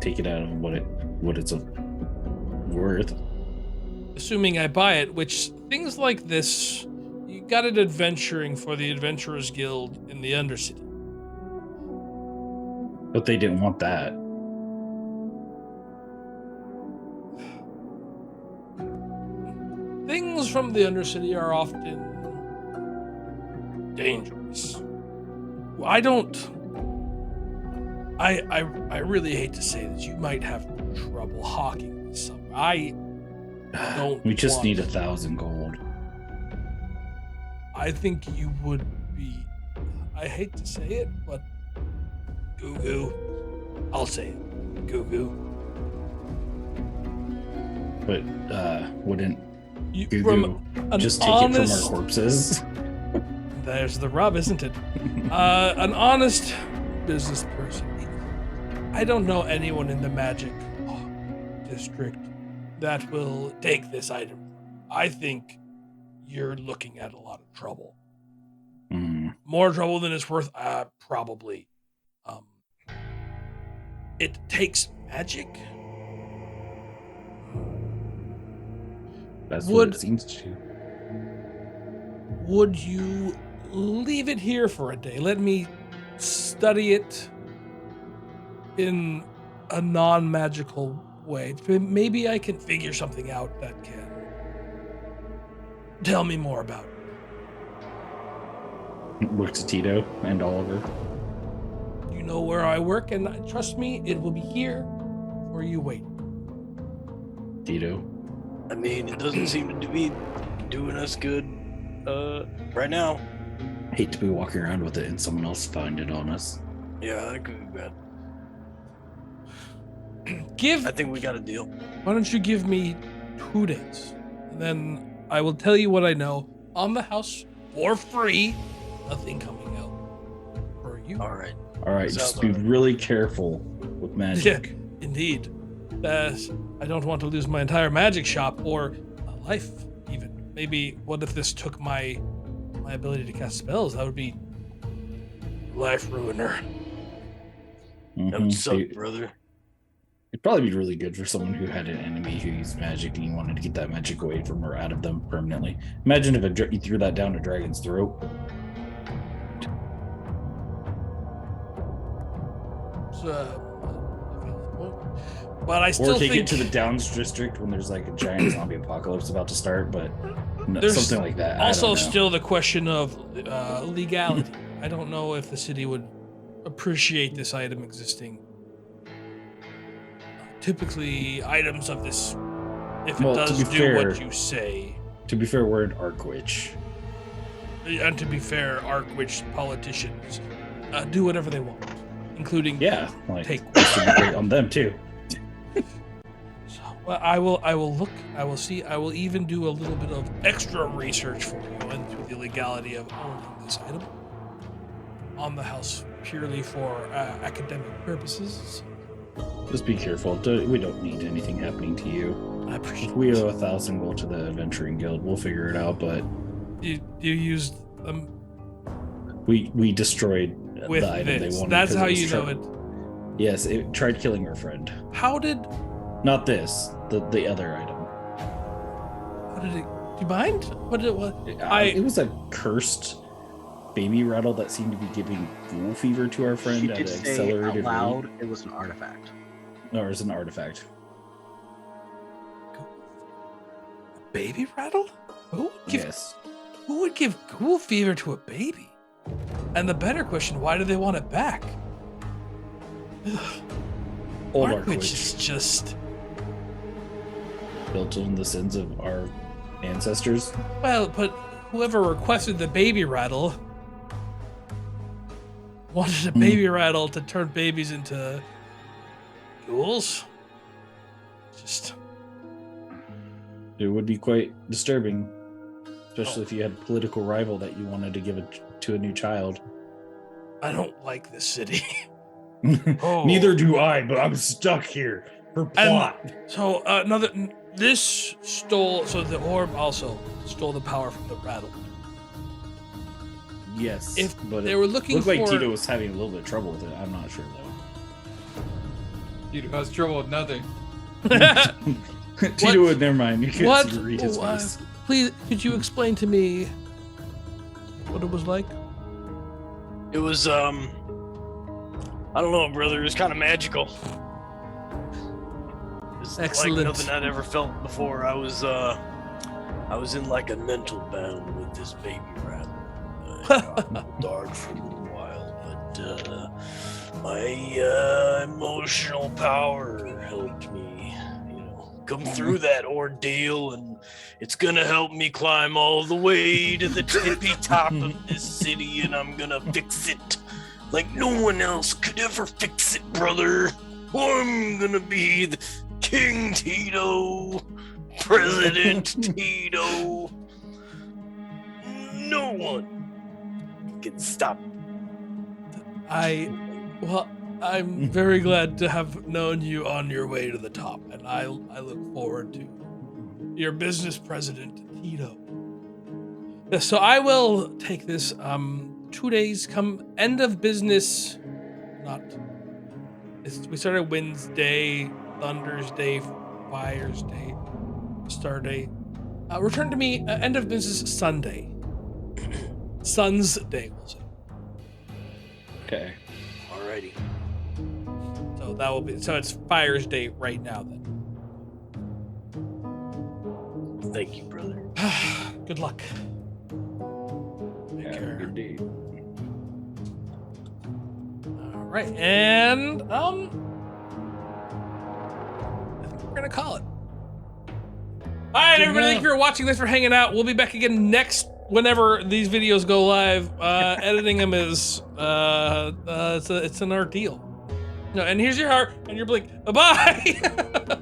take it out of what it's worth. Assuming I buy it, which things like this, you got it adventuring for the Adventurers Guild in the Undercity. But they didn't want that. Things from the Undercity are often dangerous. I really hate to say this. You might have trouble hawking this somewhere. I don't. We just want- need 1,000 gold. I think you would be. I hate to say it, but goo goo. I'll say it. Goo goo. But wouldn't You, Goo from an just take honest, it from our corpses? There's the rub, isn't it? An honest business person. I don't know anyone in the magic district that will take this item. I think you're looking at a lot of trouble. More trouble than it's worth, probably. It takes magic. That's what it seems to. Would you leave it here for a day? Let me study it in a non-magical way. Maybe I can figure something out that can tell me more about it. Looks at Tito and Oliver. You know where I work, and trust me, it will be here where you wait. Tito. I mean, it doesn't seem to be doing us good right now. Hate to be walking around with it and someone else find it on us. Yeah, that could be bad. I think we got a deal. Why don't you give me 2 days, and then I will tell you what I know on the house for free. Nothing coming out for you. All right. All right, Sounds just be alright. really careful with magic. Yeah, indeed. I don't want to lose my entire magic shop or life, even. Maybe, what if this took my ability to cast spells? That would be life ruiner. That would suck, It- brother. It'd probably be really good for someone who had an enemy who used magic and you wanted to get that magic away from or out of them permanently. Imagine if you threw that down a dragon's throat. But I still Or take think it to the Downs district when there's like a giant zombie apocalypse about to start, but There's something like that. I also don't know. still the question of legality. I don't know if the city would appreciate this item existing. Typically, items of this, if it Well, to does be do fair- what you say, To be fair, we're in Arkwich. and to be fair, Arkwich politicians do whatever they want, including Yeah, like take. it should be great on them too. So, well, I will look. I will see. I will even do a little bit of extra research for you into the legality of owning this item on the house purely for academic purposes. Just be careful. We don't need anything happening to you. I appreciate. If we owe 1,000 gold to the Adventuring Guild, we'll figure it out. But You used them we destroyed with the item this. they wanted. That's 'cause how was you know it. Yes, it tried killing our friend. How did Not this, the other item. it? Do you mind? What it was? It was a cursed baby rattle that seemed to be giving ghoul fever to our friend She at did an say out accelerated loud rate. it was an artifact. No, it's an artifact. Baby rattle? Yes. Who would give ghoul fever to a baby? And the better question: why do they want it back? Old Arkwich Arkwich is just built on the sins of our ancestors. well, but whoever requested the baby rattle wanted a baby rattle to turn babies into ghouls. Just It would be quite disturbing, especially if you had a political rival that you wanted to give it to a new child. I don't like this city. Oh. Neither do I, but I'm stuck here. For plot. So this stole. So the orb also stole the power from the rattle. Yes. If but they it were looking looked like for- Tito was having a little bit of trouble with it. I'm not sure Dude, has trouble with nothing. though. Tito would, never mind. You can't What? see read his What? face. Please, could you explain to me what it was like? It was I don't know, brother. It was kind of magical. It's Excellent. like nothing I'd ever felt before. I was in like a mental battle with this baby rat. Dark for a little while, but my emotional power helped me, come through that ordeal, and it's gonna help me climb all the way to the tippy top of this city, and I'm gonna fix it like no one else could ever fix it, brother. I'm gonna be the King Tito, President Tito. No one can stop. I'm very glad to have known you on your way to the top, and I look forward to your business president, Tito. So I will take this 2 days come end of business. We started Wednesday, Thunder's Day, Fire's Day, Star Day. Return to me end of business Sunday. Sun's Day, we'll say. Okay. Alrighty. So that will be. So it's Fire's Day right now. Then. Thank you, brother. Good luck. Take Have a care. good day. All right, and I think we're gonna call it. All right, everybody. Thank you for watching. Thanks for hanging out. We'll be back again whenever these videos go live. Editing them is it's an ordeal. No, and here's your heart and your blink. Bye bye.